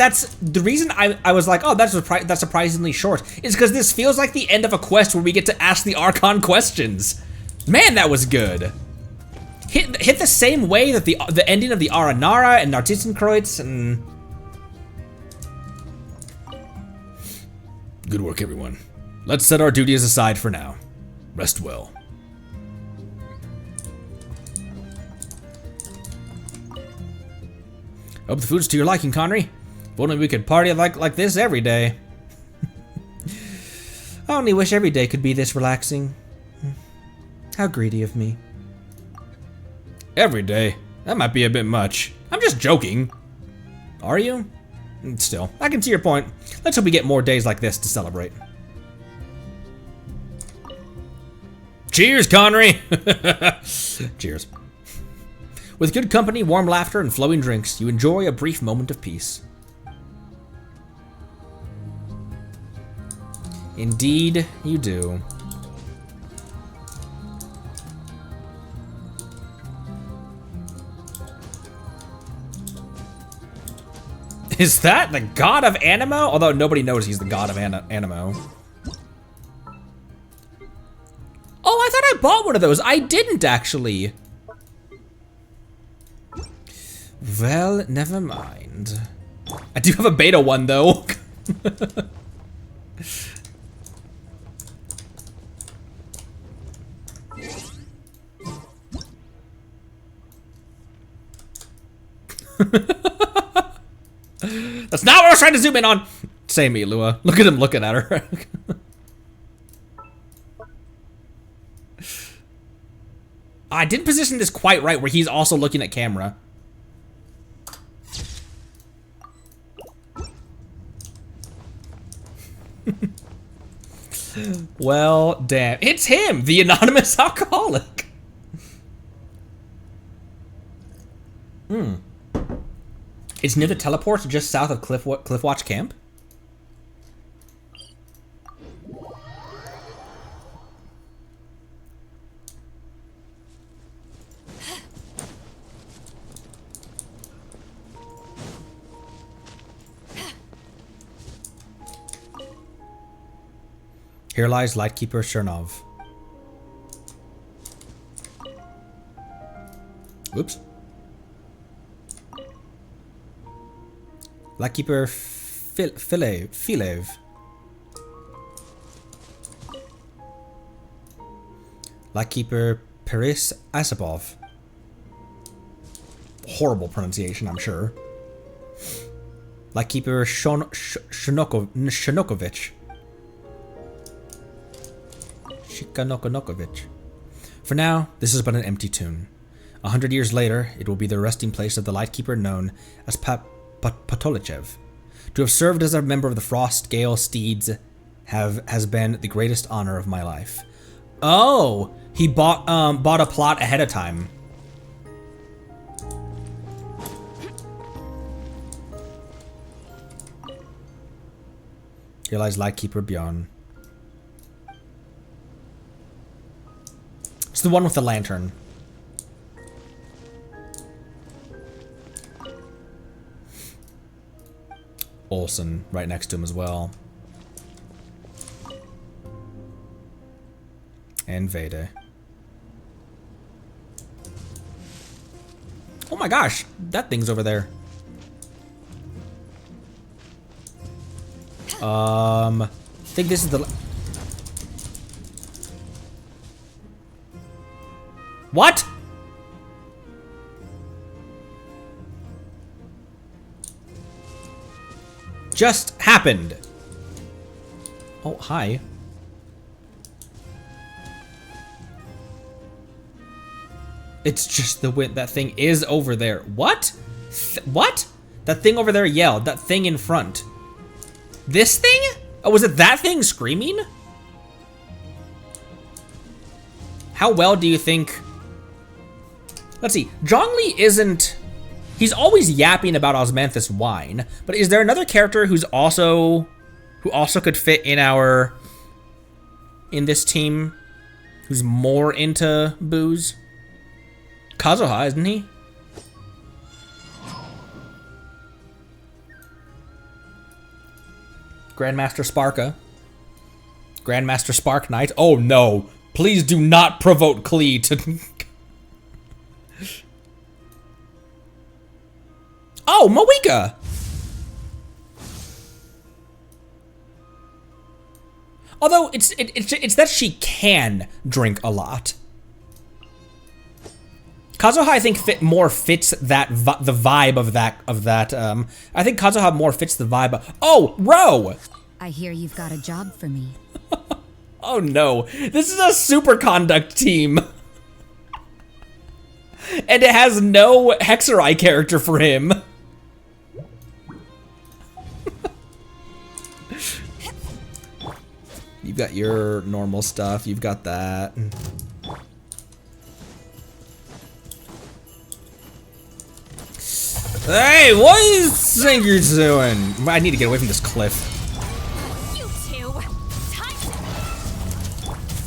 Speaker 1: I was like, oh, that's surprisingly short is because this feels like the end of a quest where we get to ask the Archon questions. Man, that was good. Hit the same way that the ending of the Aranara and Nartissenkreuz and.
Speaker 3: Good work, everyone. Let's set our duties aside for now. Rest well.
Speaker 1: Hope the food's to your liking, Connery. If only we could party like this every day. I only wish every day could be this relaxing. How greedy of me.
Speaker 3: Every day? That might be a bit much. I'm just joking.
Speaker 1: Are you? Still, I can see your point. Let's hope we get more days like this to celebrate.
Speaker 3: Cheers, Connery!
Speaker 1: Cheers. With good company, warm laughter, and flowing drinks, you enjoy a brief moment of peace. Indeed, you do. Is that the god of Animo? Although nobody knows he's the god of Animo. Oh, I thought I bought one of those. I didn't, actually. Well, never mind. I do have a beta one, though. That's not what I was trying to zoom in on. Same, Illuga. Look at him looking at her. I didn't position this quite right where he's also looking at camera. Well, damn. It's him, the anonymous alcoholic. It's near the teleport just south of Cliffwatch Camp. Here lies Lightkeeper Chernov. Oops. Lightkeeper Filev. Lightkeeper Paris Asapov. Horrible pronunciation, I'm sure. Lightkeeper Shanokovich. Shikanokonokovich. For now, this is but an empty tomb. 100 years later, it will be the resting place of the Lightkeeper known as Patolichev. To have served as a member of the Frost Gale Steeds has been the greatest honor of my life. Oh, he bought a plot ahead of time. Here lies Lightkeeper Bjorn. It's the one with the lantern. Olsen right next to him as well. And Vede. Oh my gosh, that thing's over there. I think this is the... What? Just happened. Oh, hi. It's just the wind. That thing is over there. What? What? That thing over there yelled. That thing in front. This thing? Oh, was it that thing screaming? How well do you think... Let's see. Zhongli isn't... He's always yapping about Osmanthus wine, but is there another character who also could fit in this team, who's more into booze? Kazuha, isn't he? Grandmaster Sparka. Grandmaster Spark Knight. Oh no! Please do not provoke Klee to... Oh, Moeka! Although it's that she can drink a lot. Kazuha, I think, fits that the vibe of that. I think Kazuha more fits the vibe of... Oh, Ro!
Speaker 10: I hear you've got a job for me.
Speaker 1: Oh no, this is a superconduct team. And it has no Hexerai character for him. You've got your normal stuff, you've got that. Hey, what do you think you're doing? I need to get away from this cliff.
Speaker 2: You two! Time to...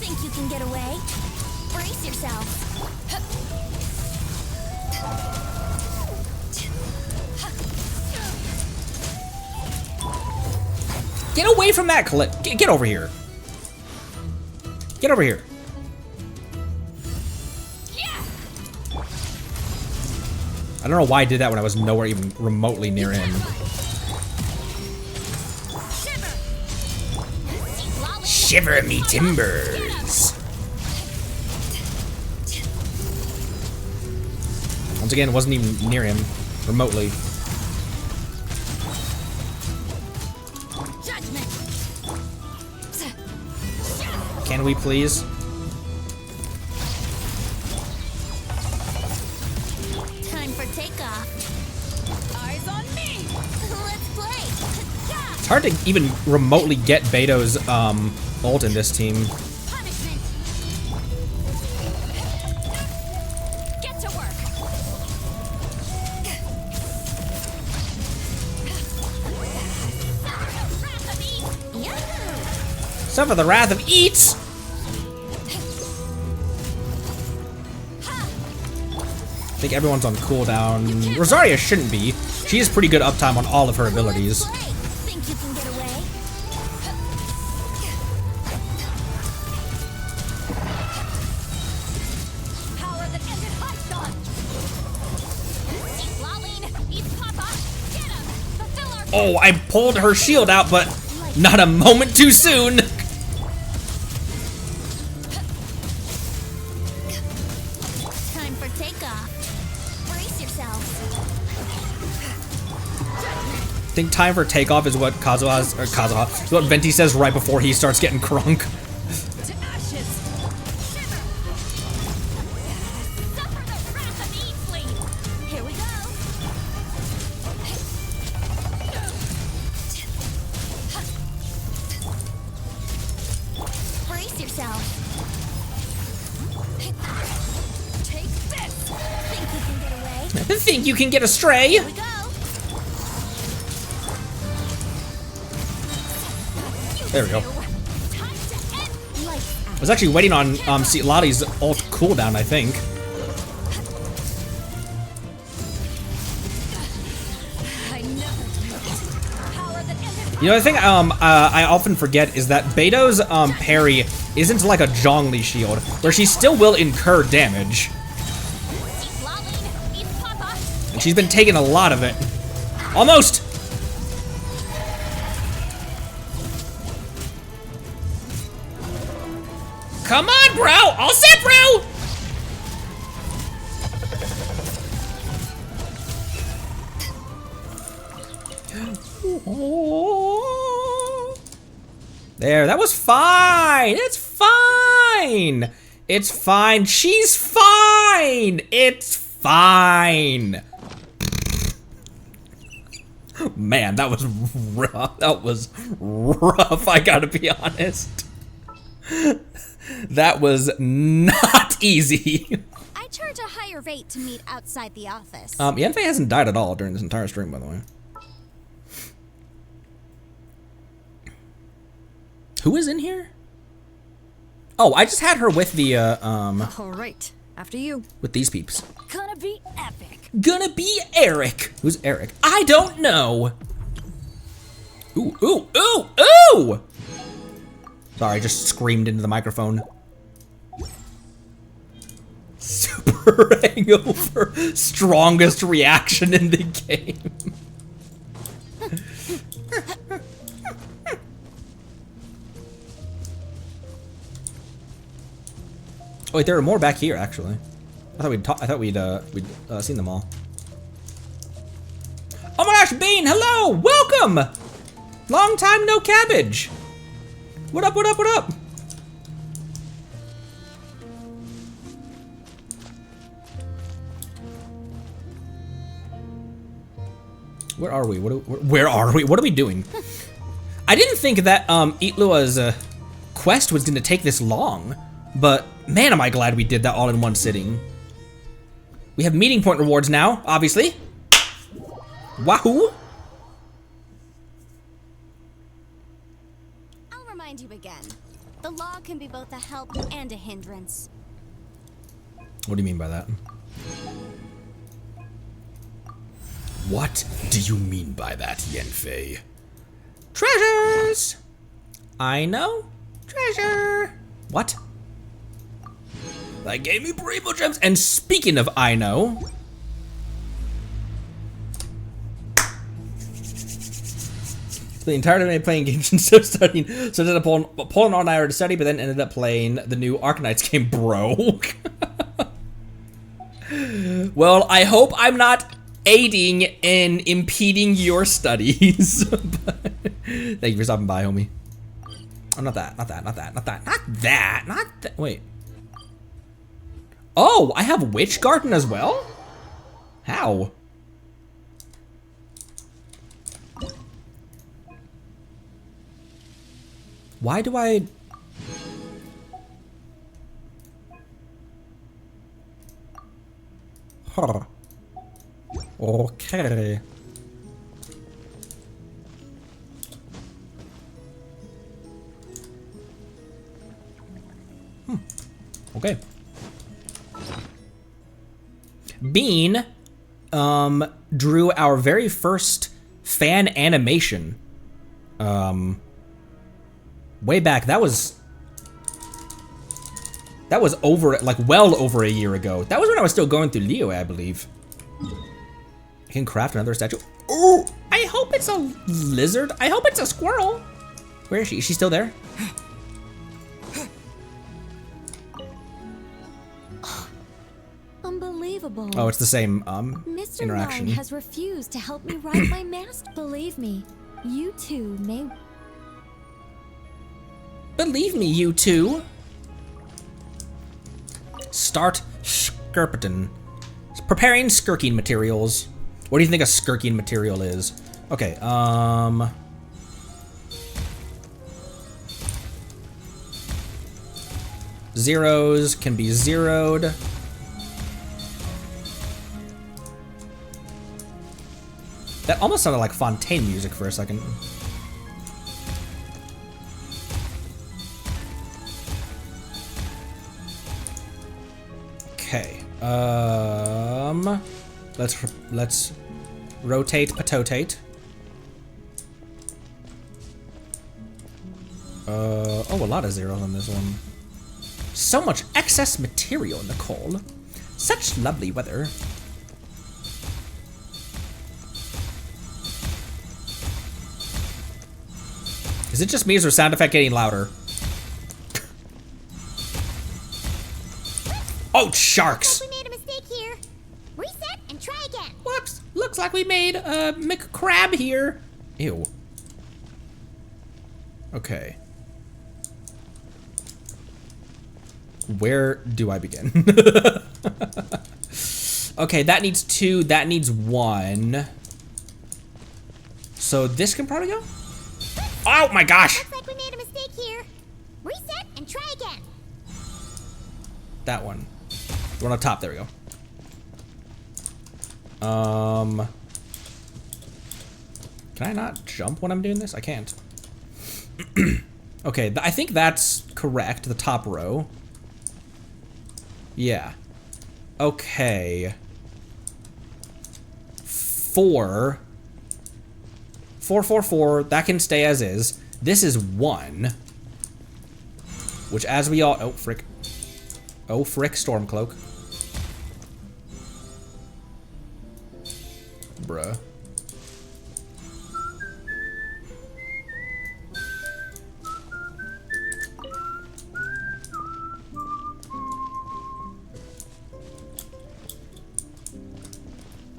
Speaker 2: Think you can get away? Brace yourselves.
Speaker 1: Get away from that cliff. Get over here. Get over here. I don't know why I did that when I was nowhere even remotely near him. Shiver me timbers. Once again, wasn't even near him remotely. Can we please?
Speaker 2: Time for takeoff. Eyes on me. Let's play.
Speaker 1: It's hard to even remotely get Beto's ult in this team.
Speaker 2: Punishment. Get to work.
Speaker 1: Suffer the wrath of Eats. I think everyone's on cooldown. Rosaria shouldn't be. She has pretty good uptime on all of her abilities.
Speaker 2: Think you can get away? Power that ended Heiston. Eat Laline, eat Papa. Get him. Fulfill our...
Speaker 1: Oh, I pulled her shield out, but not a moment too soon.
Speaker 2: Time for takeoff. Brace yourself.
Speaker 1: I think time for takeoff is what Kazuha, is what Venti says right before he starts getting crunk.
Speaker 2: To ashes. Shiver. Suffer the wrath of Eatsley. Here we go. Brace yourself. Take this. Think you can get away?
Speaker 1: Think you can get astray?
Speaker 2: Here we go.
Speaker 1: There we go.
Speaker 2: Time to end life.
Speaker 1: I was actually waiting on Lotti's ult cooldown, I think.
Speaker 2: I never do. Power that ended.
Speaker 1: You know, the thing I often forget is that Beto's parry isn't like a Zhongli shield, where she still will incur damage.
Speaker 2: Eat Laline, eat Papa.
Speaker 1: And she's been taking a lot of it. Almost!
Speaker 6: Come on, bro! All set, bro!
Speaker 1: There, that was fine. It's fine. It's fine. She's fine. It's fine. Man, that was rough. That was rough, I gotta be honest. That was not easy.
Speaker 2: I charge a higher rate to meet outside the office.
Speaker 1: Yanfei hasn't died at all during this entire stream, by the way. Who is in here? Oh, I just had her with the,
Speaker 10: All right, after you.
Speaker 1: with these peeps.
Speaker 10: Gonna be epic.
Speaker 1: Gonna be Eric. Who's Eric? I don't know. Ooh, ooh, ooh, ooh! Sorry, I just screamed into the microphone. Super hangover. Strongest reaction in the game. Oh, wait, there are more back here, actually. I thought we'd seen them all. Oh my gosh, Bean, hello! Welcome! Long time no cabbage! What up, what up, what up? Where are we? Where are we? What are we doing? I didn't think that Illuga's quest was gonna take this long, but man, am I glad we did that all in one sitting. We have meeting point rewards now, obviously. Wahoo!
Speaker 2: I'll remind you again. The law can be both a help and a hindrance.
Speaker 1: What do you mean by that? What do you mean by that, Yanfei? Treasures! I know. Treasure! What? That gave me primo gems. And speaking of I know, the entire time I playing games instead of studying, so I ended up pulling on hour to study, but then ended up playing the new Arcanites game, bro. Well, I hope I'm not aiding in impeding your studies. Thank you for stopping by, homie. Oh, not that, not that, not that, not that, not that, not that. Wait. Oh, I have Witch Garden as well? How? Why do I... Huh. Okay. Okay. Bean drew our very first fan animation way back. That was over, like, well over a year ago. That was when I was still going through Leo, I believe. I can craft another statue. Oh, I hope it's a lizard. I hope it's a squirrel. Where is she? Is she still there?
Speaker 5: Unbelievable.
Speaker 1: Oh, it's the same
Speaker 5: Mr.
Speaker 1: interaction.
Speaker 5: Line has refused to help me write my mask. Believe me, you two may...
Speaker 1: Believe me, you two. Start skirpeting. Preparing skirking materials. What do you think a skirking material is? Okay, zeros can be zeroed. That almost sounded like Fontaine music for a second. Okay. Let's rotate, patotate. Oh, a lot of zeros on this one. So much excess material, Nicole. Such lovely weather. Is it just me, or is the sound effect getting louder? Oh, sharks!
Speaker 4: We made a mistake here. Reset and try again.
Speaker 1: Whoops! Looks like we made a McCrab here. Ew. Okay. Where do I begin? Okay, that needs 2, that needs 1. So this can probably go? Oh my gosh!
Speaker 4: Looks like we made a mistake here. Reset and try again.
Speaker 1: That one. The one on top, there we go. Can I not jump when I'm doing this? I can't. Okay, I think that's correct, the top row. Yeah. Okay. 4. 4, 4, 4, that can stay as is. This is 1. Which as we all, oh frick. Oh frick, Stormcloak. Bruh.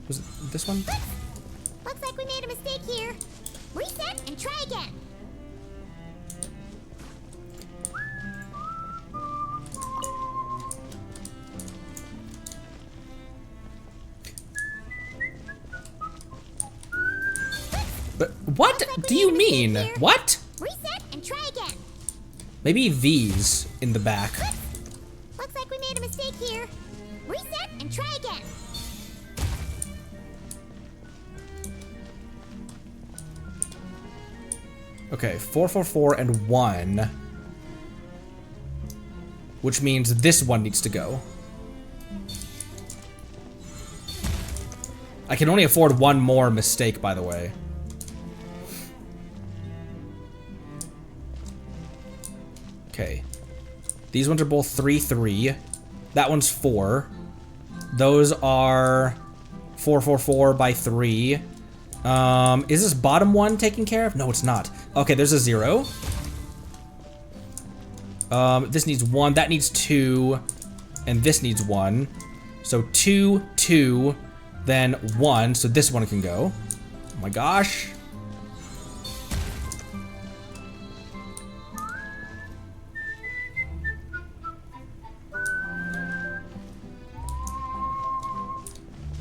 Speaker 1: Was it this one?
Speaker 4: Looks like we made a mistake here. Reset and try again.
Speaker 1: But what do you mean? What?
Speaker 4: Reset and try again.
Speaker 1: Maybe these in the back.
Speaker 4: Looks like we made a mistake here. Reset and try again.
Speaker 1: Okay, 4, 4, 4, and 1. Which means this one needs to go. I can only afford one more mistake, by the way. Okay. These ones are both 3, 3. That one's 4. Those are 4, 4, 4 by 3. Is this bottom one taken care of? No, it's not. Okay, there's a 0. This needs 1, that needs 2, and this needs 1. So 2, 2, then 1, so this one can go. Oh my gosh.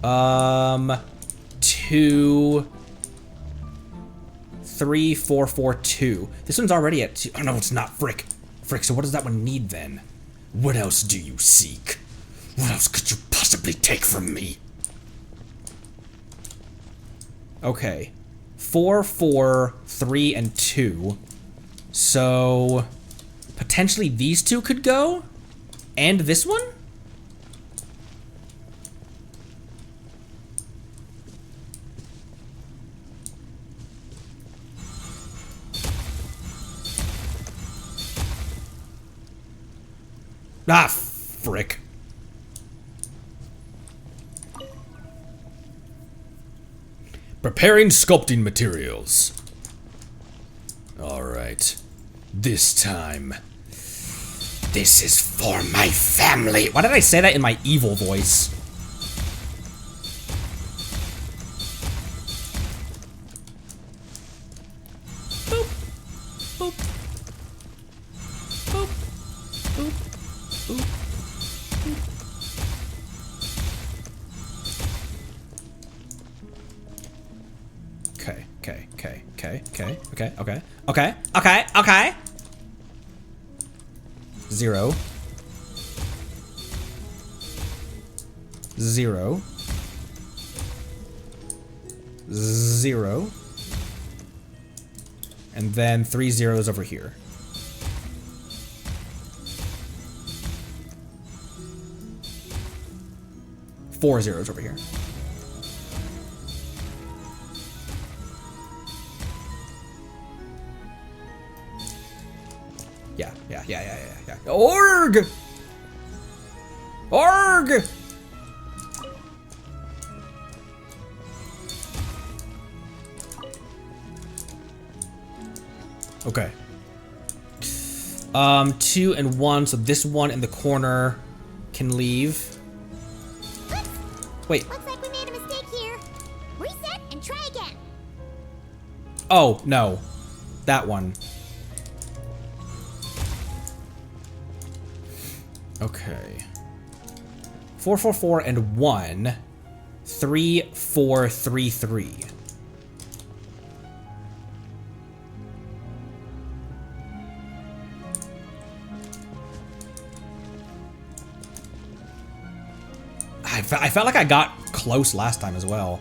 Speaker 1: Um, 2, 3, 4, 4, 2. This one's already at 2. Oh no, it's not. Frick. Frick, so what does that one need then?
Speaker 3: What else do you seek? What else could you possibly take from me?
Speaker 1: Okay. 4, 4, 3, and 2. So, potentially these two could go? And this one? Ah, frick.
Speaker 3: Preparing sculpting materials. Alright. This time. This is for my family.
Speaker 1: Why did I say that in my evil voice? Boop. Boop. Boop. Boop. Boop. Okay. 0. 0. 0. And then 3 zeros over here. Four zeros over here. Yeah. Org! Org! Okay. 2 and 1, so this one in the corner can leave. Wait.
Speaker 4: Looks like we made a mistake here. Reset and try again.
Speaker 1: Oh, no. That one. Okay. 4, 4, 4, and 1. 3, 4, 3, 3. I felt like I got close last time as well.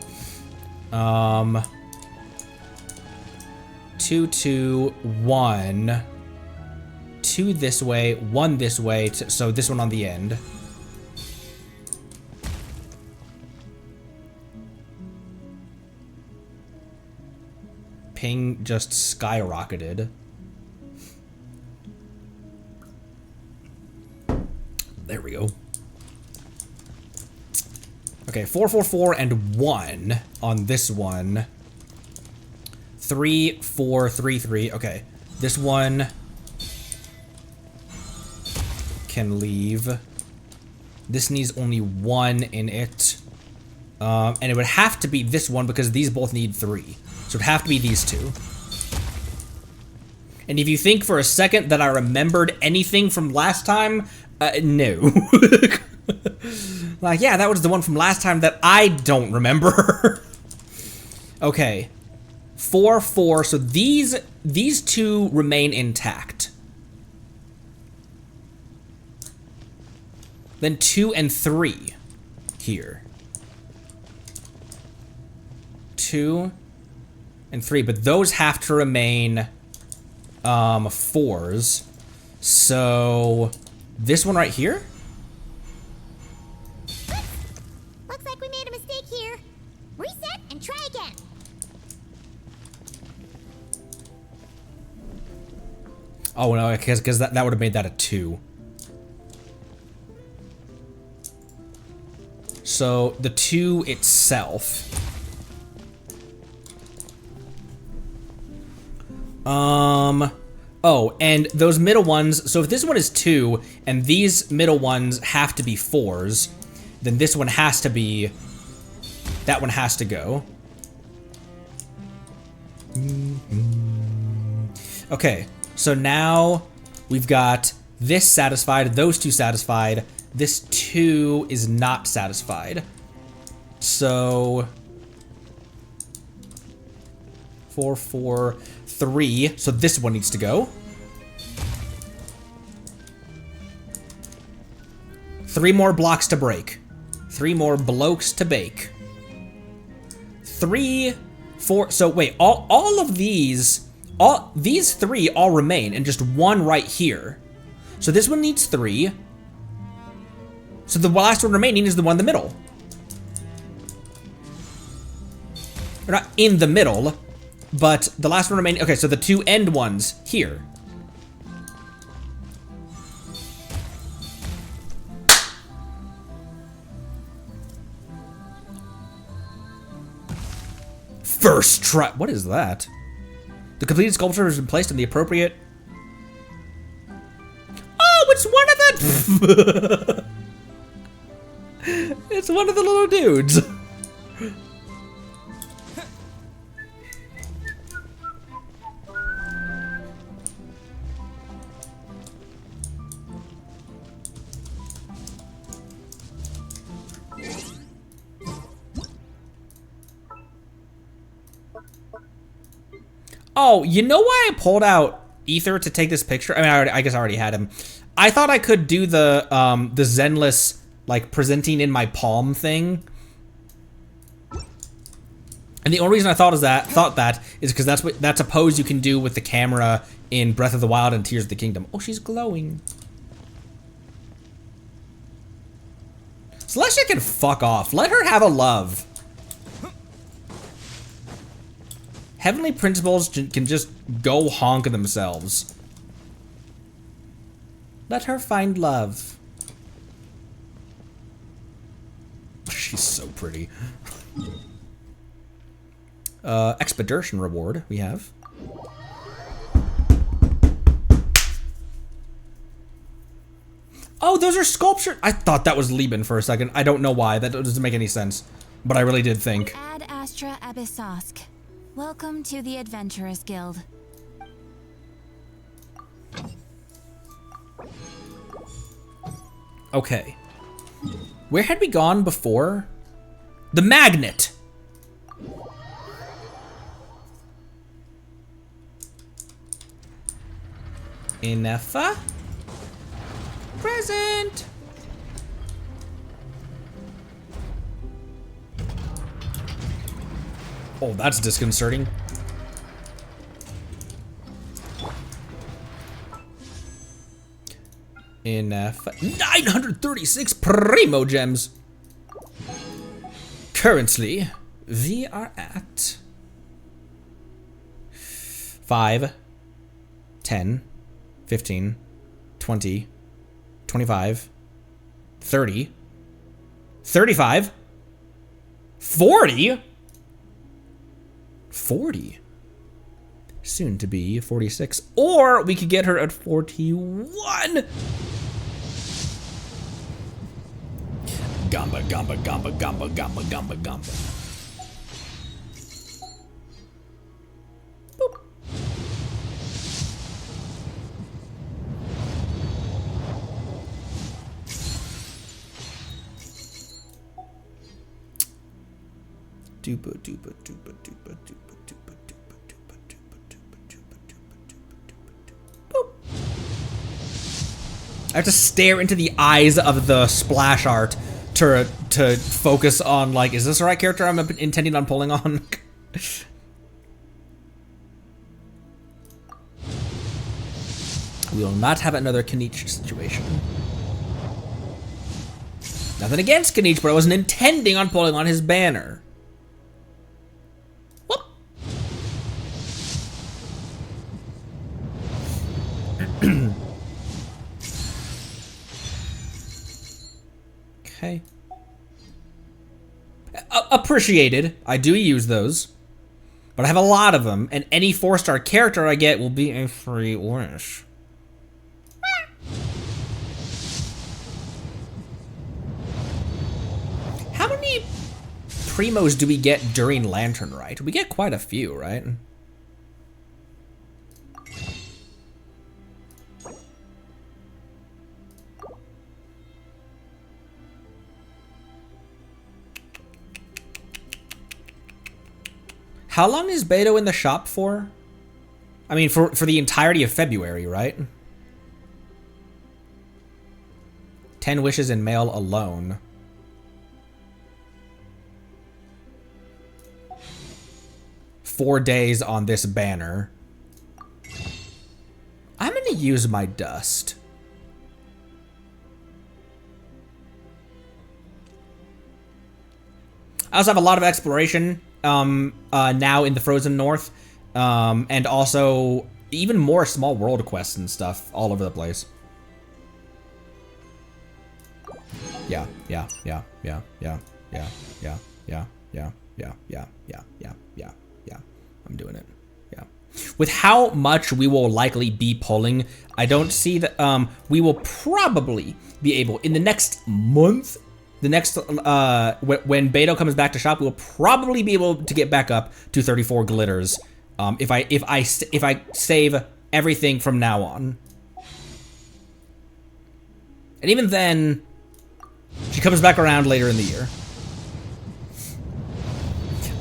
Speaker 1: 2, 2, 1. 2 this way, 1 this way, so this one on the end. Ping just skyrocketed. There we go. Okay, 4, 4, 4, and 1 on this one. 3, 4, 3, 3. Okay, this one can leave. This needs only 1 in it. And it would have to be this one because these both need 3. So it'd have to be these two. And if you think for a second that I remembered anything from last time, no. Like, yeah, that was the one from last time that I don't remember. Okay. 4, 4, so these two remain intact. Then 2 and 3 here. 2 and 3, but those have to remain 4s. So this one right here?
Speaker 4: Looks like we made a mistake here. Reset and try again.
Speaker 1: Oh no, because that would have made that a 2. So the 2 itself. Oh, and those middle ones, so if this one is 2, and these middle ones have to be 4s, then this one has to be, that one has to go. Okay, so now we've got this satisfied, those two satisfied, this 2 is not satisfied. So 4, 4, 3. So this one needs to go. 3 more blocks to break. 3 more blokes to bake. 3, 4. So wait, all of these, these 3 all remain, and just 1 right here. So this one needs 3. So the last one remaining is the one in the middle. Or not in the middle, but the last one remaining. Okay, so the 2 end ones here. First try. What is that? The completed sculpture has been placed in the appropriate. Oh, it's one of the. It's one of the little dudes. Oh, you know why I pulled out Ether to take this picture? I mean, I guess I already had him. I thought I could do the Zenless, like, presenting in my palm thing. And the only reason I thought that is because that's a pose you can do with the camera in Breath of the Wild and Tears of the Kingdom. Oh, she's glowing. Celestia can fuck off. Let her have a love. Heavenly principles can just go honk themselves. Let her find love. She's so pretty. Expedition reward we have. Oh, those are sculpture. I thought that was Lieben for a second. I don't know why. That doesn't make any sense. But I really did think.
Speaker 2: Ad Astra Abyssosk. Welcome to the Adventurers Guild.
Speaker 1: Okay. Where had we gone before? The magnet! Inefa? Present! Oh, that's disconcerting. Inefa. 936 Primo Gems! Currently, we are at 5, 10, 15, 20, 25, 30, 35, 40, 40. Soon to be 46. Or we could get her at 41. Gamba, gamba, gamba, gamba, gamba, gamba, gamba. Boop. Dupa, dupa, dupa, dupa, dupa, dupa, dupa, dupa, dupa, dupa, dupa, dupa, dupa. Boop. I have to stare into the eyes of the splash art to focus on, like, is this the right character I'm intending on pulling on? We will not have another Kanichi situation. Nothing against Kanichi, but I wasn't intending on pulling on his banner. Whoop. Okay. Appreciated. I do use those. But I have a lot of them, and any 4-star character I get will be a free wish. How many primos do we get during Lantern Rite? We get quite a few, right? How long is Beto in the shop for? I mean, for the entirety of February, right? 10 wishes in mail alone. Four days on this banner. I'm gonna use my dust. I also have a lot of exploration now in the Frozen North, and also even more small world quests and stuff all over the place. Yeah. I'm doing it. Yeah. With how much we will likely be pulling, I don't see that we will probably be able in the next month. The next, when Beto comes back to shop, we'll probably be able to get back up to 34 glitters, if I save everything from now on. And even then, she comes back around later in the year.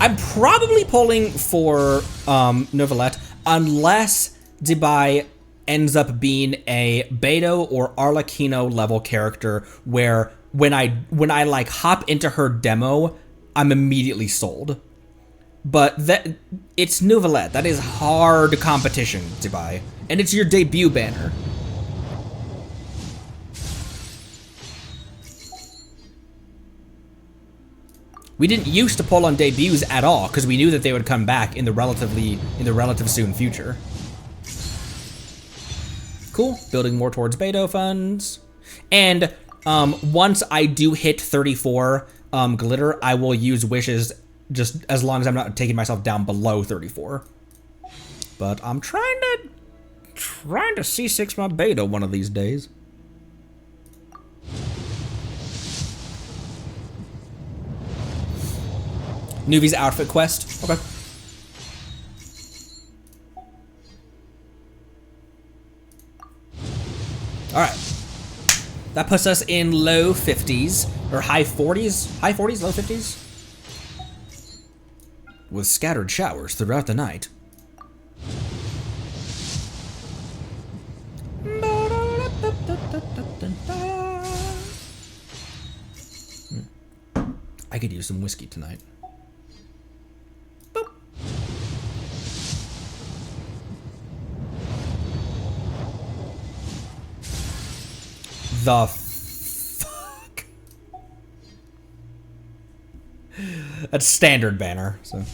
Speaker 1: I'm probably pulling for Novelette, unless Dubai ends up being a Beto or Arlecchino level character where when I like hop into her demo, I'm immediately sold. But it's Novelette. That is hard competition to buy. And it's your debut banner. We didn't used to pull on debuts at all because we knew that they would come back in the relative soon future. Cool. Building more towards Beto funds. And once I do hit 34 glitter, I will use wishes just as long as I'm not taking myself down below 34. But I'm trying to C6 my Beto one of these days. Nuvi's outfit quest. Okay. Alright. That puts us in low 50s, or high 40s? High 40s, low 50s? With scattered showers throughout the night. I could use some whiskey tonight. Boop. The fuck? That's standard banner, so.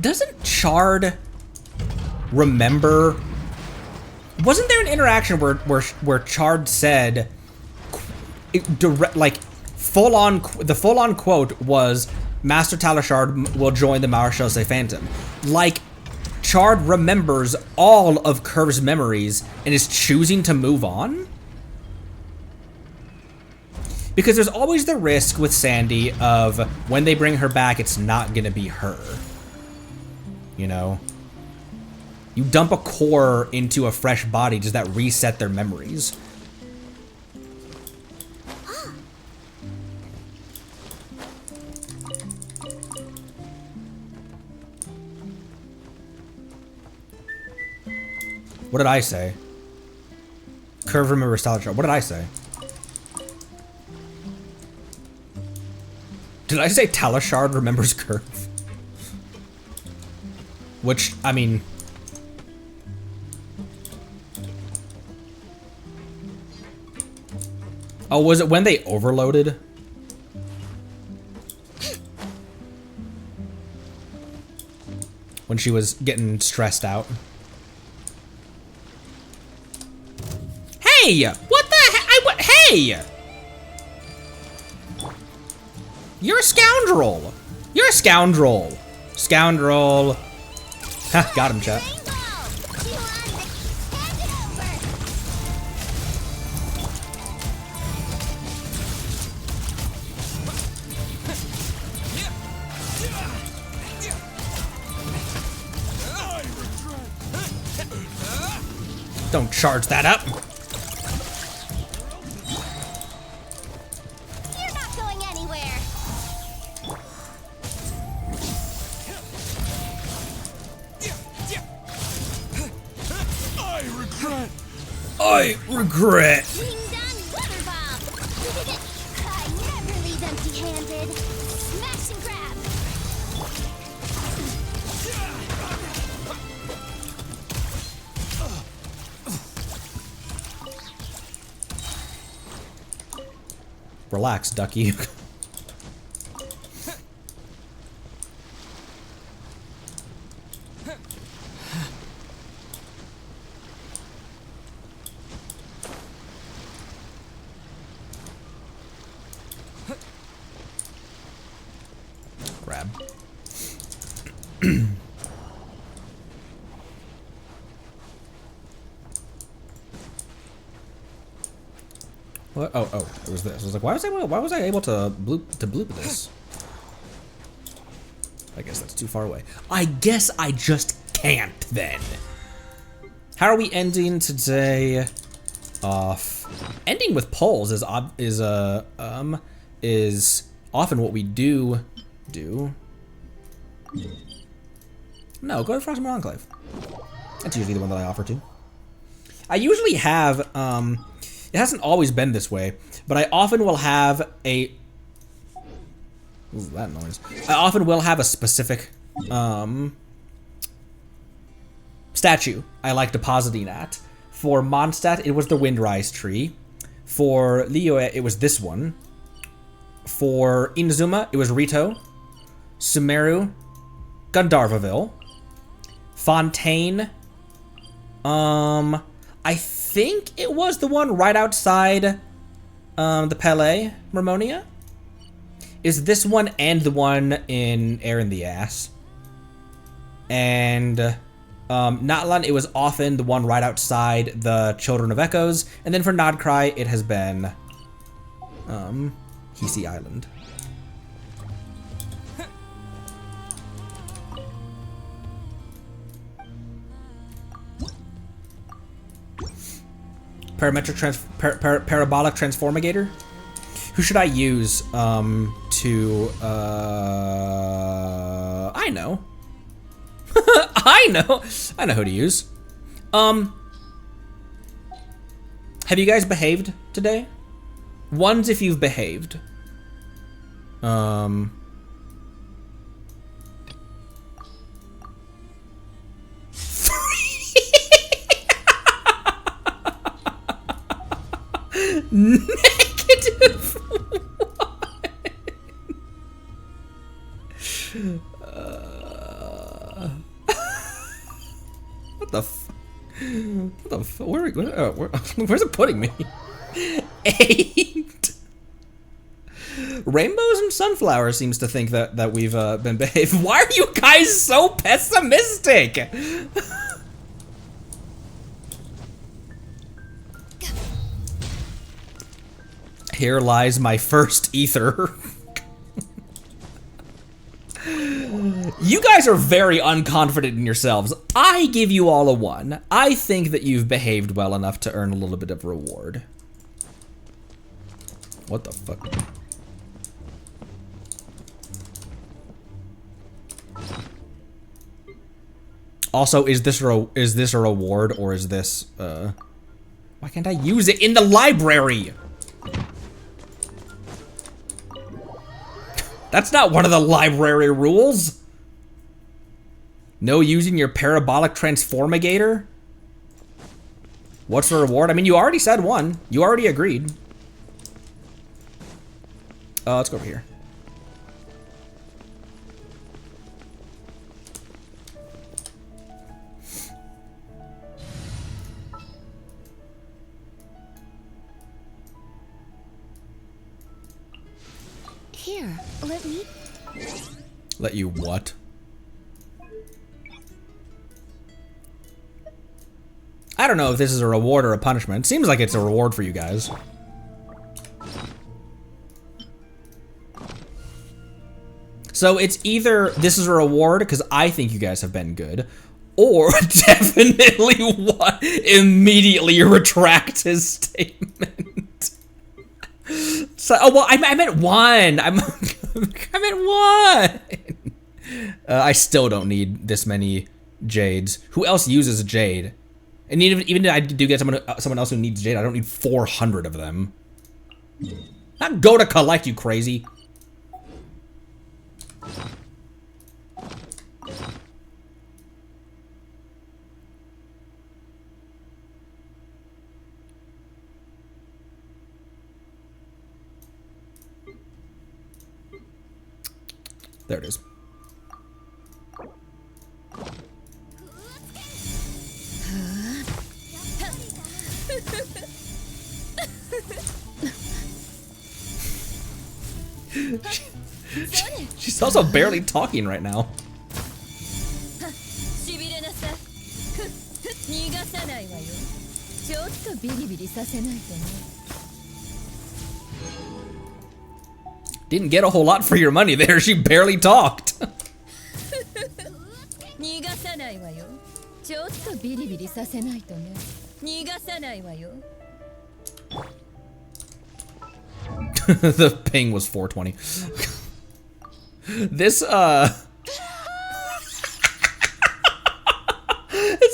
Speaker 1: Doesn't Chard remember? Wasn't there an interaction where Chard said, like, the full on quote was, "Master Talishard will join the Marechaussee Phantom." Like, Chard remembers all of Curve's memories and is choosing to move on? Because there's always the risk with Sandy of when they bring her back, it's not gonna be her. You know? You dump a core into a fresh body, does that reset their memories? What did I say? Curve remembers Talishard. What did I say? Did I say Talishard remembers Curve? Which, I mean... Oh, was it when they overloaded? When she was getting stressed out? Hey! What the heck? Hey! You're a scoundrel! You're a scoundrel! Scoundrel! Ha, got him, chat. Don't charge that up!
Speaker 2: You're not going anywhere.
Speaker 3: I regret.
Speaker 2: Ding dong water bomb. I never leave empty-handed. Smash and grab.
Speaker 1: Relax, ducky. Grab. What? Oh, it was this. I was like, why was I able to bloop this? I guess that's too far away. I guess I just can't then. How are we ending today? Off. Ending with polls is often what we do. No, go to Frostmourne Enclave. That's usually the one that I offer to. I usually have it hasn't always been this way, but I often will have a... What was that noise? I often will have a specific statue I like depositing at. For Mondstadt, it was the Windrise tree. For Liyue, it was this one. For Inazuma, it was Rito. Sumeru, Gandharvaville. Fontaine, I think it was the one right outside the Palais, Ramonia. Is this one and the one in Air in the Ass. And Natlan, it was often the one right outside the Children of Echoes. And then for Nodcry, it has been Hisi Island. Parabolic Transformigator? Who should I use to I know. I know who to use. Have you guys behaved today? Ones if you've behaved. Negative one. What the where's it putting me? 8. Rainbows and Sunflower seems to think that we've been behaved. Why are you guys so pessimistic? Here lies my first ether. You guys are very unconfident in yourselves. I give you all a 1. I think that you've behaved well enough to earn a little bit of reward. What the fuck? Also, is this a reward or is this why can't I use it in the library? That's not one of the library rules. No using your Parabolic Transformigator? What's the reward? I mean, you already said 1. You already agreed. Let's go over here.
Speaker 5: Here, let me...
Speaker 1: Let you what? I don't know if this is a reward or a punishment. Seems like it's a reward for you guys. So it's either this is a reward because I think you guys have been good, or definitely what immediately retract his statement. So, oh well, I meant 1. I meant 1. I still don't need this many jades. Who else uses a jade? And even if I do get someone else who needs jade, I don't need 400 of them. Not go to collect, you crazy. There it is. She's also barely talking right now. Didn't get a whole lot for your money there. She barely talked. The ping was 420. This it's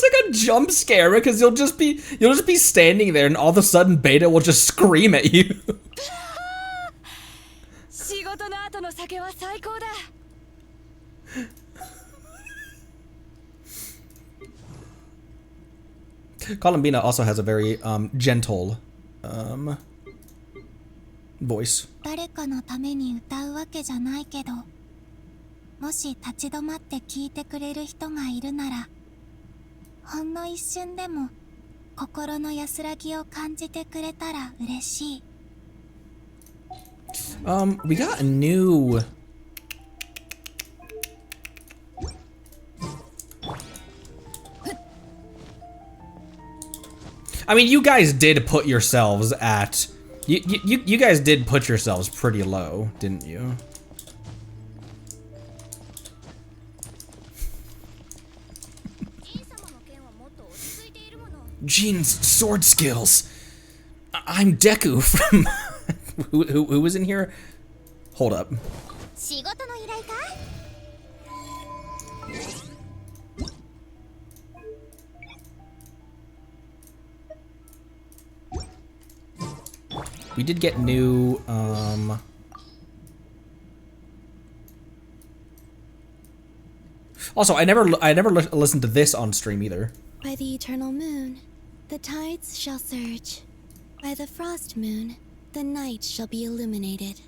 Speaker 1: like a jump scare because you'll just be standing there and all of a sudden Beta will just scream at you. Columbina also has a very gentle voice.
Speaker 5: 誰かのために歌うわけじゃないけど、もし立ち止まって聞いてくれる人がいるなら、ほんの一瞬でも心の安らぎを感じてくれたら嬉しい。
Speaker 1: We got a new I mean, you guys did put yourselves at... You guys did put yourselves pretty low, didn't you? Jean's sword skills. I'm Deku from... who was in here? Hold up.
Speaker 2: 仕事の依頼か？
Speaker 1: We did get new, Also, I never listened to this on stream either.
Speaker 5: By the eternal moon, the tides shall surge. By the frost moon, the night shall be illuminated.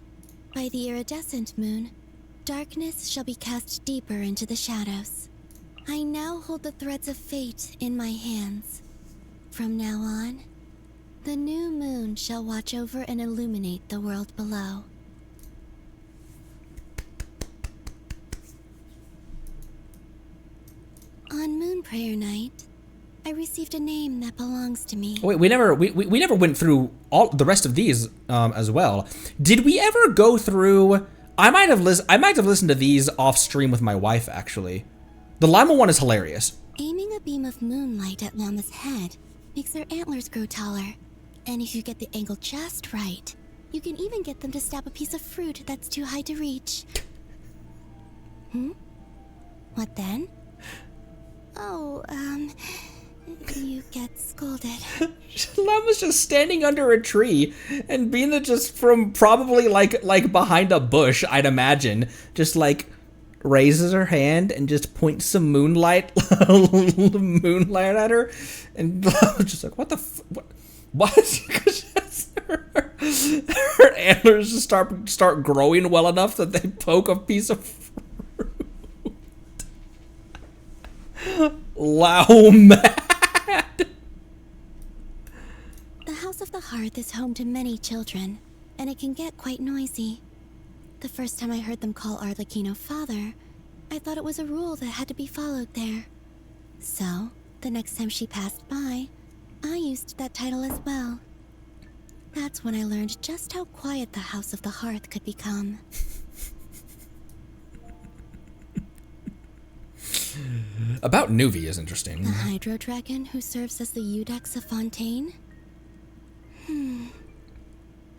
Speaker 5: By the iridescent moon, darkness shall be cast deeper into the shadows. I now hold the threads of fate in my hands. From now on, the new moon shall watch over and illuminate the world below. On Moon Prayer Night, I received a name that belongs to me.
Speaker 1: Wait, we never went through all the rest of these as well. Did we ever go through? I might have listened to these off stream with my wife actually. The llama one is hilarious.
Speaker 5: Aiming a beam of moonlight at llama's head makes their antlers grow taller. And if you get the angle just right, you can even get them to stab a piece of fruit that's too high to reach. What then? Oh, you get scolded.
Speaker 1: Llama's just standing under a tree, and Bina just from probably like behind a bush, I'd imagine, just like raises her hand and just points some moonlight at her, and just like, what the what? Her antlers just start growing well enough that they poke a piece of fruit. Lao mad.
Speaker 5: The House of the Hearth is home to many children, and it can get quite noisy. The first time I heard them call Arlecchino father, I thought it was a rule that had to be followed there. So, the next time she passed by, I used that title as well. That's when I learned just how quiet the House of the Hearth could become.
Speaker 1: About Nuvi is interesting.
Speaker 5: The Hydro Dragon who serves as the Eudex of Fontaine?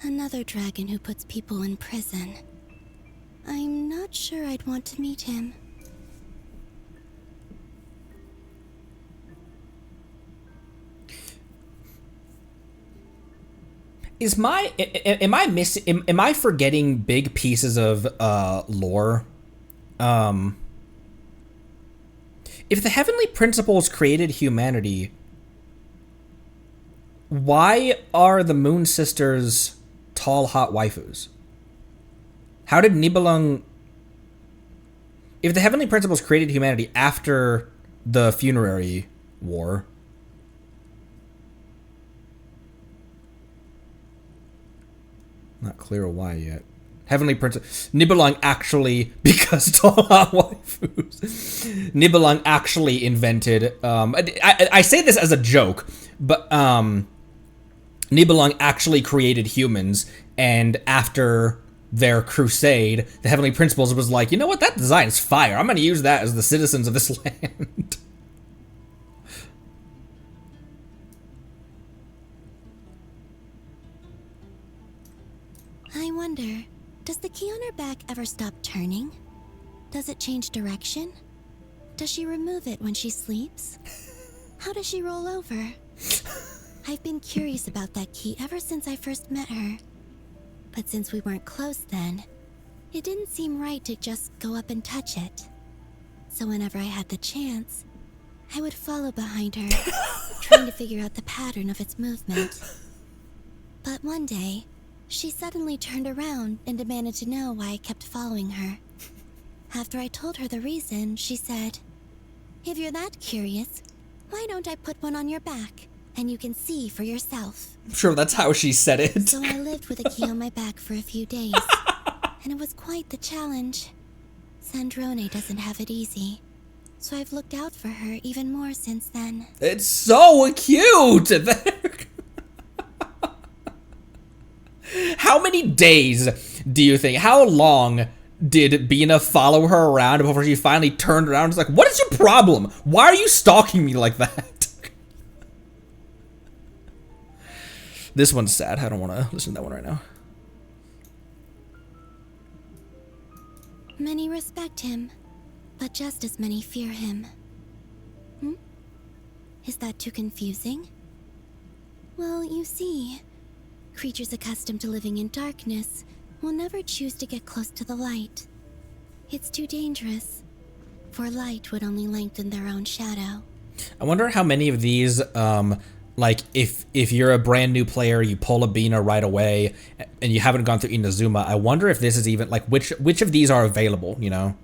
Speaker 5: Another dragon who puts people in prison. I'm not sure I'd want to meet him.
Speaker 1: Am I forgetting big pieces of lore? If the heavenly principles created humanity, why are the Moon Sisters tall, hot waifus? How did Nibelung... If the heavenly principles created humanity after the Funerary War... Not clear why yet. Heavenly Princess... Nibelung actually... Because tall, hot waifus... Nibelung actually invented... I say this as a joke, but... Nibelung actually created humans, and after their crusade, the Heavenly Principles was like, you know what, that design's fire. I'm gonna use that as the citizens of this land.
Speaker 5: I wonder, does the key on her back ever stop turning? Does it change direction? Does she remove it when she sleeps? How does she roll over? I've been curious about that key ever since I first met her. But since we weren't close then, it didn't seem right to just go up and touch it. So whenever I had the chance, I would follow behind her, trying to figure out the pattern of its movement. But one day, she suddenly turned around and demanded to know why I kept following her. After I told her the reason, she said, "If you're that curious, why don't I put one on your back, and you can see for yourself?"
Speaker 1: I'm sure that's how she said it.
Speaker 5: So I lived with a key on my back for a few days, and it was quite the challenge. Sandrone doesn't have it easy. So I've looked out for her even more since then.
Speaker 1: It's so cute! How many days do you think? How long did Bina follow her around before she finally turned around and was like, what is your problem? Why are you stalking me like that? This one's sad. I don't want to listen to that one right now.
Speaker 5: Many respect him, but just as many fear him. Hmm? Is that too confusing? Well, you see, creatures accustomed to living in darkness will never choose to get close to the light. It's too dangerous, for light would only lengthen their own shadow.
Speaker 1: I wonder how many of these, like, if you're a brand new player, you pull a Bina right away, and you haven't gone through Inazuma, I wonder if this is even, like, which of these are available, you know?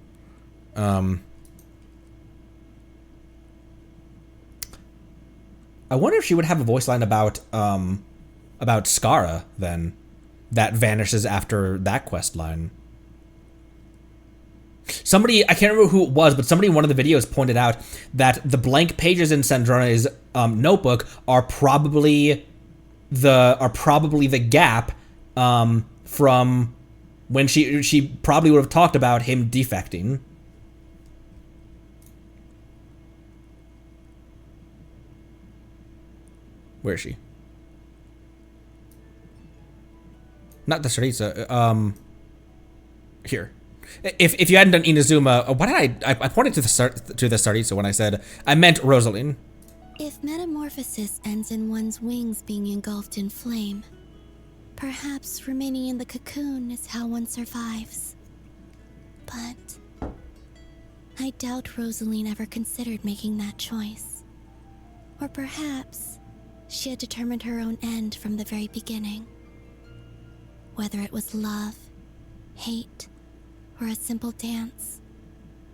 Speaker 1: I wonder if she would have a voice line about Skara, then, that vanishes after that quest line. Somebody, I can't remember who it was, but somebody in one of the videos pointed out that the blank pages in Sandrone's notebook are probably the gap from when she probably would have talked about him defecting. Where is she? Not the Saritsa. Here. If you hadn't done Inazuma, why did I pointed to the Saritsa when I said I meant Rosaline.
Speaker 5: If metamorphosis ends in one's wings being engulfed in flame, perhaps remaining in the cocoon is how one survives. But I doubt Rosaline ever considered making that choice. Or perhaps she had determined her own end from the very beginning. Whether it was love, hate, or a simple dance,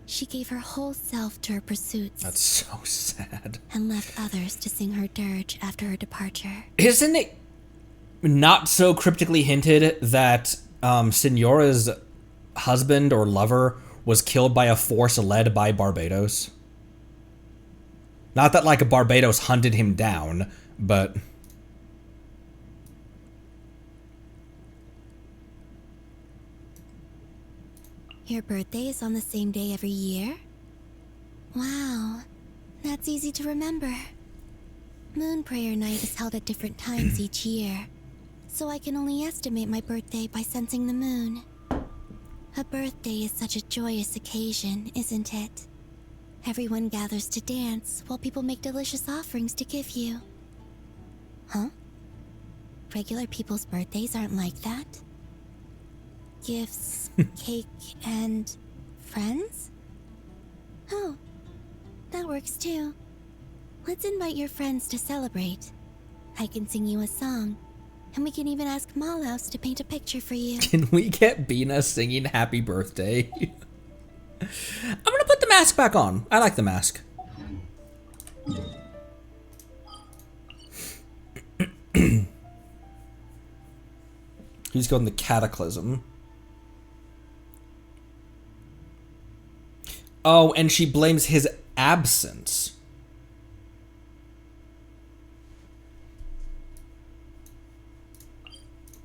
Speaker 5: she gave her whole self to her pursuits.
Speaker 1: That's so sad.
Speaker 5: And left others to sing her dirge after her departure.
Speaker 1: Isn't it not so cryptically hinted that Signora's husband or lover was killed by a force led by Barbados? Not that, like, Barbados hunted him down, but...
Speaker 5: Your birthday is on the same day every year? Wow, that's easy to remember. Moon Prayer Night is held at different times each year, so I can only estimate my birthday by sensing the moon. A birthday is such a joyous occasion, isn't it? Everyone gathers to dance while people make delicious offerings to give you. Huh? Regular people's birthdays aren't like that? Gifts, cake, and friends? Oh, that works too. Let's invite your friends to celebrate. I can sing you a song, and we can even ask Malhouse to paint a picture for you.
Speaker 1: Can we get Bina singing Happy Birthday? I'm gonna put the mask back on. I like the mask. He's going the Cataclysm. Oh, and she blames his absence.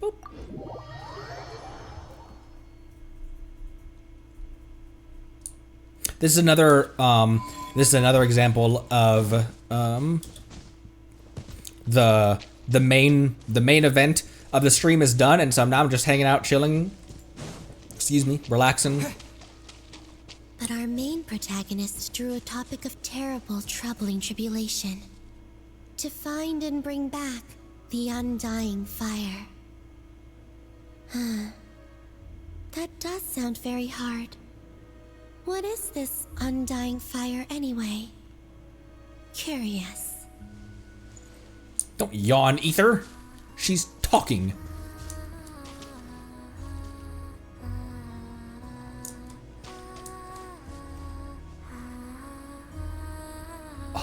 Speaker 1: Boop. This is another example of the main event of the stream is done, and so now I'm just hanging out, chilling. Excuse me, relaxing.
Speaker 5: But our main protagonist drew a topic of terrible, troubling tribulation. To find and bring back the undying fire. That does sound very hard. What is this undying fire anyway? Curious.
Speaker 1: Don't yawn, Ether. She's talking.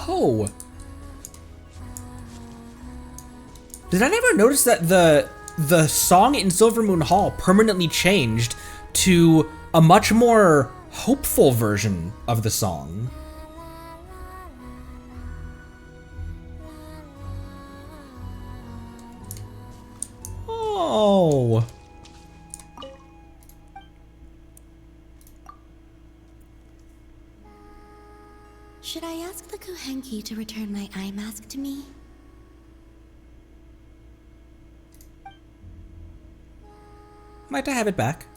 Speaker 1: Oh. Did I never notice that the song in Silvermoon Hall permanently changed to a much more hopeful version of the song?
Speaker 5: Should I ask the Kohenki to return my eye mask to me?
Speaker 1: Might I have it back?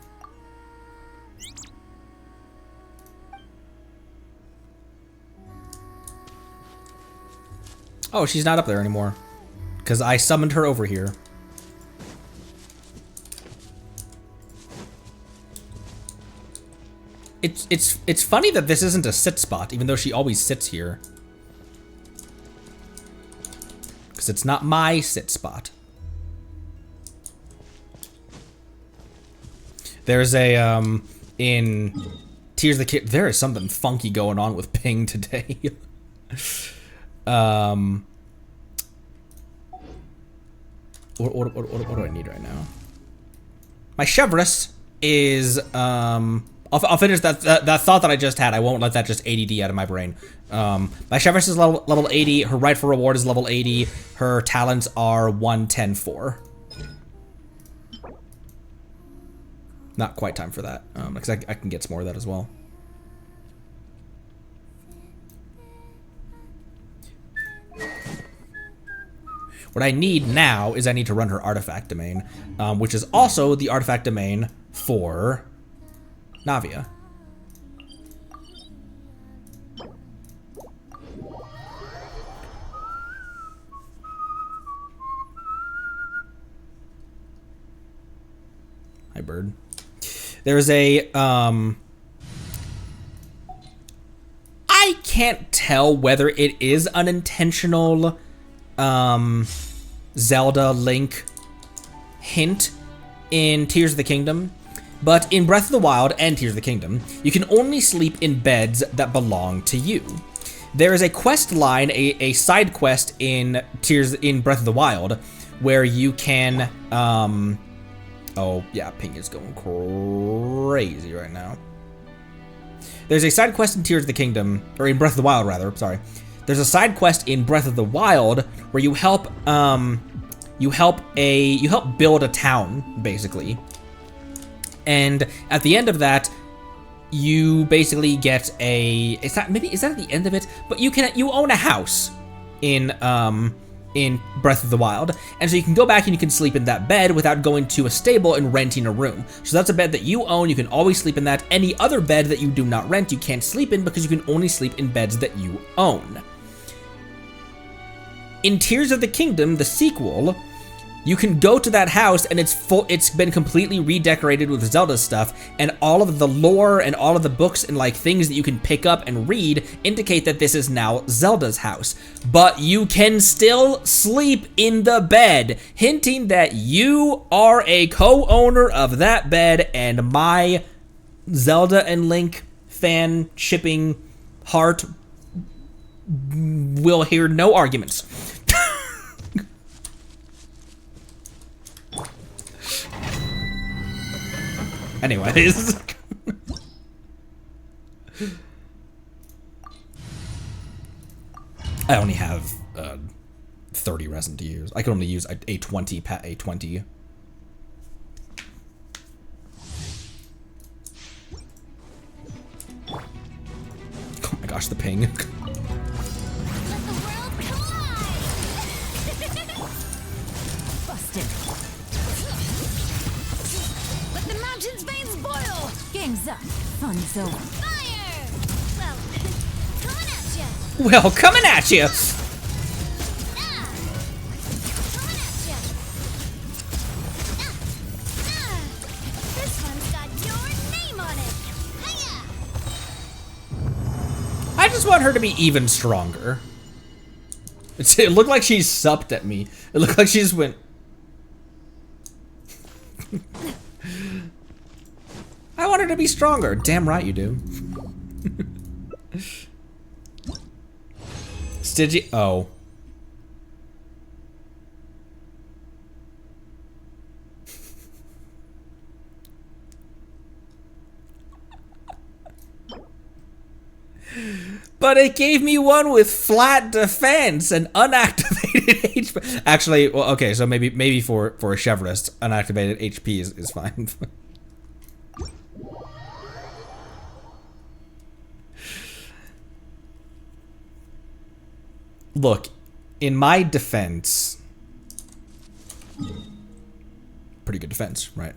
Speaker 1: Oh, she's not up there anymore. Because I summoned her over here. It's funny that this isn't a sit spot, even though she always sits here. Because it's not my sit spot. There's a, in Tears of the Kingdom, there is something funky going on with ping today. What do I need right now? My Chevrolet is, I'll finish that thought that I just had. I won't let that just ADD out of my brain. My Chevrolet is level 80. Her rightful reward is level 80. Her talents are 110-4. Not quite time for that, because I can get some more of that as well. What I need now is I need to run her artifact domain, which is also the artifact domain for Navia. Hi, bird. There's a, I can't tell whether it is unintentional, Zelda Link hint in Tears of the Kingdom, but in Breath of the Wild and Tears of the Kingdom, you can only sleep in beds that belong to you. There is a quest line, a side quest in Breath of the Wild, where you can, oh yeah, ping is going crazy right now. There's a side quest in Tears of the Kingdom, or in Breath of the Wild rather, sorry. There's a side quest in Breath of the Wild where you help build a town, basically. And at the end of that, you basically get a, is that at the end of it? But you own a house in Breath of the Wild, and so you can go back and you can sleep in that bed without going to a stable and renting a room. So that's a bed that you own, you can always sleep in that. Any other bed that you do not rent, you can't sleep in because you can only sleep in beds that you own. In Tears of the Kingdom, the sequel, you can go to that house and it's been completely redecorated with Zelda stuff, and all of the lore and all of the books and like things that you can pick up and read indicate that this is now Zelda's house. But you can still sleep in the bed, hinting that you are a co-owner of that bed, and my Zelda and Link fan shipping heart will hear no arguments. Anyways. I only have 30 resin to use. I can only use a 20 A20. Oh my gosh, the ping.
Speaker 2: Let the world collide!
Speaker 10: Busted. Let the mountain's veins boil! Game's up. Fun's over.
Speaker 2: Fire! Well, coming at ya!
Speaker 1: Well, coming at you.
Speaker 2: Ah! Coming at ya! Ah! This one's got your name on it! Hiya!
Speaker 1: I just want her to be even stronger. It looked like she supped at me. It looked like she just went. I want her to be stronger. Damn right you do. Stidgy. Oh. But it gave me one with flat defense and unactivated HP. Actually, well, okay, so maybe for a Chevrolet, unactivated HP is fine. look, in my defense, pretty good defense, right?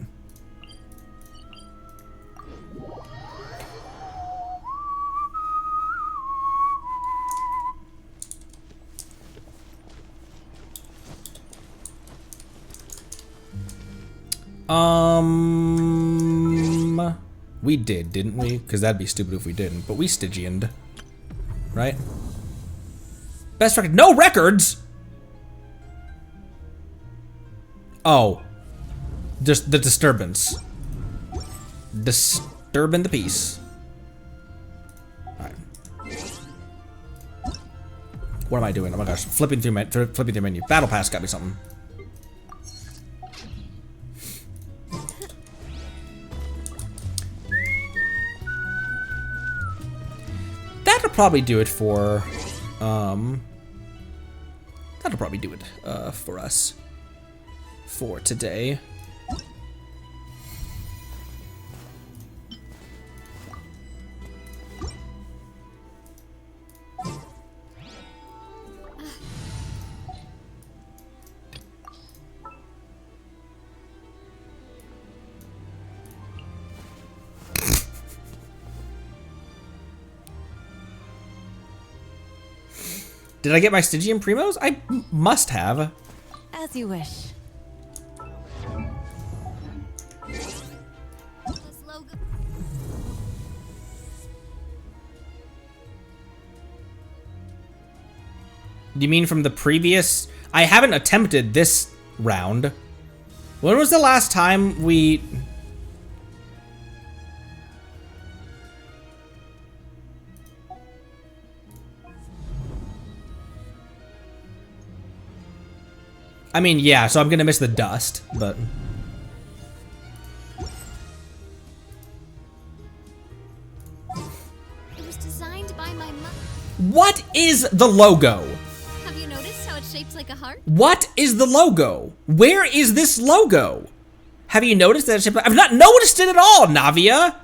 Speaker 1: We did, didn't we? Because that'd be stupid if we didn't. But we Stygianed, right? Best record. No records. Oh, just the disturbance. Disturbing the peace. All right. What am I doing? Oh my gosh, flipping through menu. Battle Pass got me something. That'll probably do it for, that'll probably do it, for us for today. Did I get my Stygian Primos? I must have.
Speaker 10: As you wish.
Speaker 2: This logo.
Speaker 1: You mean from the previous? I haven't attempted this round. When was the last time we... I mean, yeah, so I'm gonna miss the dust, but...
Speaker 2: It was designed by my mother.
Speaker 1: What is the logo?
Speaker 2: Have you noticed how it's shaped like a heart?
Speaker 1: What is the logo? Where is this logo? Have you noticed that it's shaped like... I've not noticed it at all, Navia!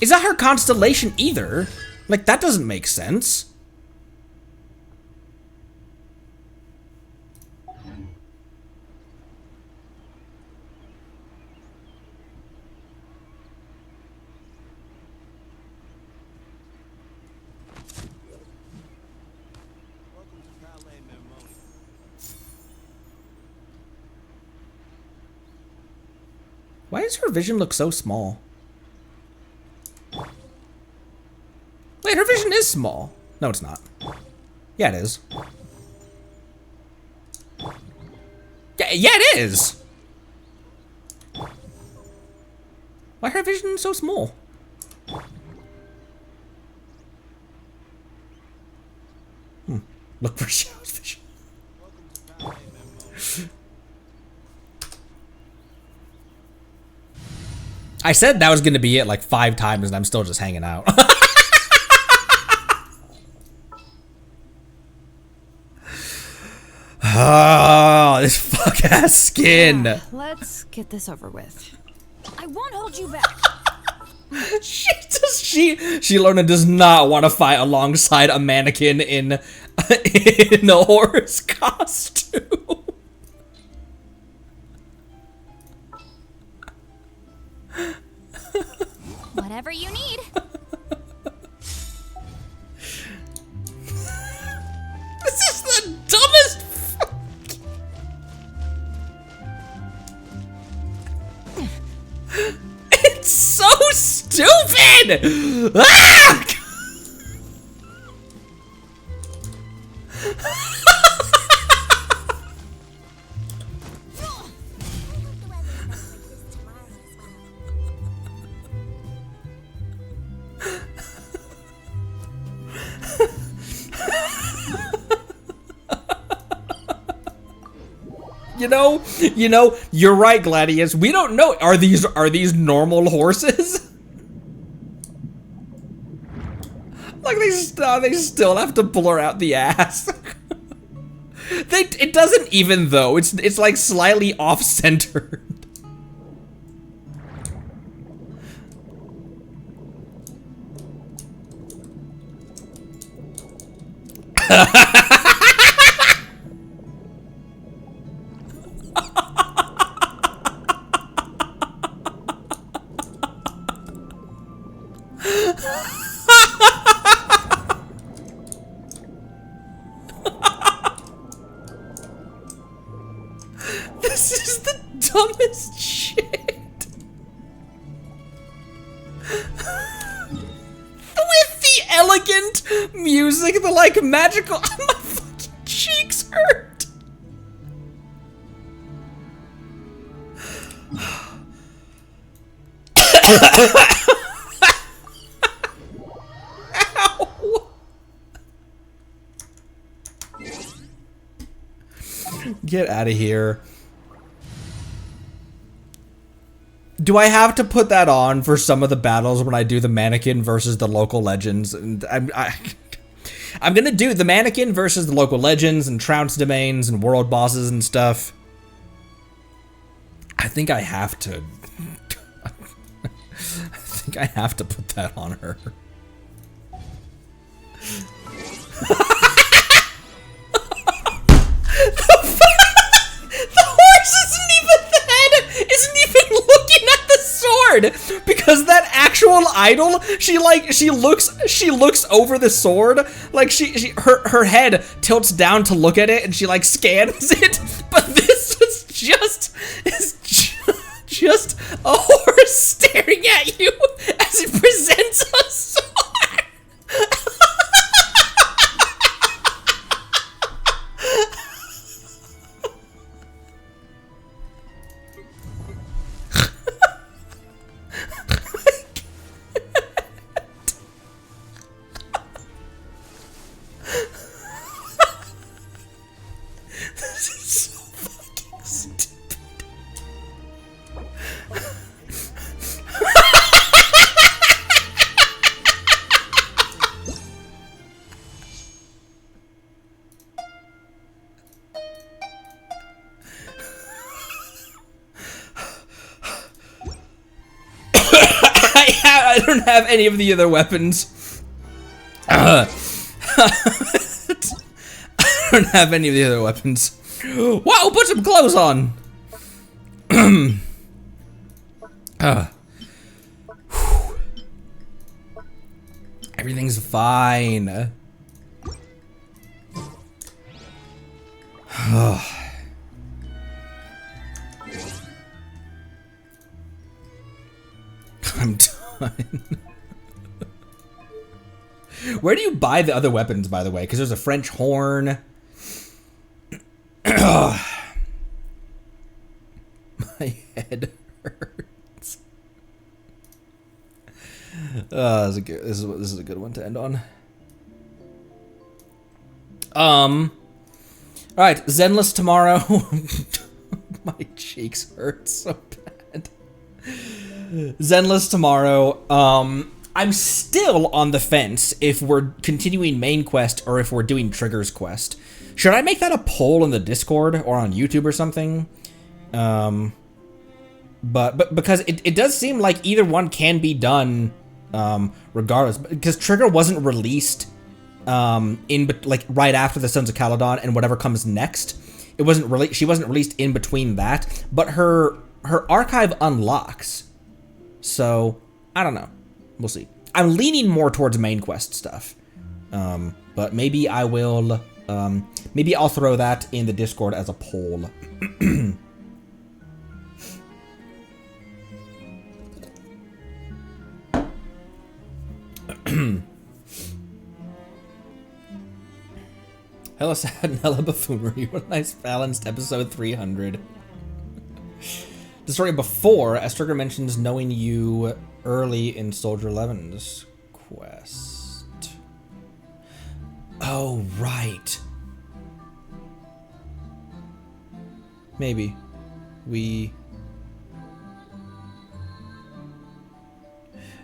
Speaker 1: Is that her constellation either? Like, that doesn't make sense. Why does her vision look so small? Wait, her vision is small. No, it's not. Yeah, it is. Yeah, it is. Why her vision so small? Look for Xiao's vision. I said that was gonna be it like 5 times and I'm still just hanging out. Oh, this fuck ass skin.
Speaker 10: Let's get this over with. I won't hold you back.
Speaker 1: She Lorna does not want to fight alongside a mannequin in a horse costume.
Speaker 2: Whatever you need.
Speaker 1: This is the dumbest It's so stupid! Ah! You know, you're right, Gladius. We don't know. Are these normal horses? Like they still have to blur out the ass. It doesn't even though. It's like slightly off-centered. This is the dumbest shit. With the elegant music, the like magical. My fucking cheeks hurt. Ow. Get out of here. Do I have to put that on for some of the battles when I do the mannequin versus the local legends? And I'm gonna do the mannequin versus the local legends and trounce domains and world bosses and stuff. I think I have to. I think I have to put that on her. Isn't even looking at the sword because that actual idol, she looks over the sword, like her head tilts down to look at it and she like scans it, but this is just a horse staring at you as it presents a sword. This is so fucking stupid. I don't have any of the other weapons. I don't have any of the other weapons. Wow, put some clothes on. Everything's fine. I'm done. Where do you buy the other weapons, by the way? Because there's a French horn. My head hurts. This is a good one to end on. All right, Zenless tomorrow. My cheeks hurt so bad. Zenless tomorrow. I'm still on the fence if we're continuing main quest or if we're doing Trigger's quest. Should I make that a poll in the Discord or on YouTube or something? But because it does seem like either one can be done, regardless. Because Trigger wasn't released like right after the Sons of Caledon and whatever comes next. It wasn't really she wasn't released in between that, but her archive unlocks. So I don't know. We'll see. I'm leaning more towards main quest stuff, but maybe I will. Maybe I'll throw that in the Discord as a poll. Hella sad and hella buffoonery. What a nice balanced episode 300. The story before, as Trigger mentions knowing you early in Soldier 11's quest. Oh, right. Maybe.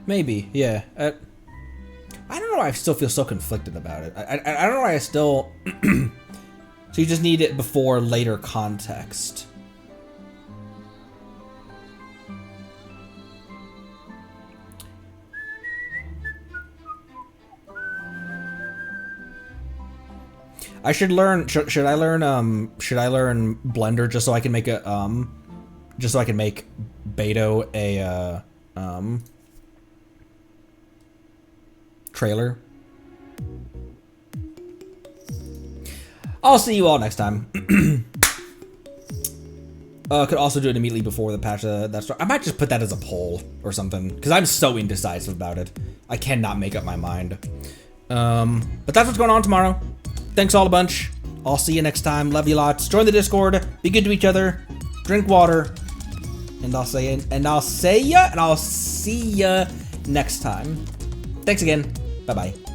Speaker 1: Maybe, yeah. I don't know why I still feel so conflicted about it. I don't know why I still... So you just need it before later context. I should learn. Should I learn? Should I learn Blender just so I can make a just so I can make Beto a trailer? I'll see you all next time. Could also do it immediately before the patch that starts. I might just put that as a poll or something, because I'm so indecisive about it. I cannot make up my mind. But that's what's going on tomorrow. Thanks all a bunch. I'll see you next time. Love you lots. Join the Discord. Be good to each other. Drink water. And I'll see ya next time. Thanks again. Bye-bye.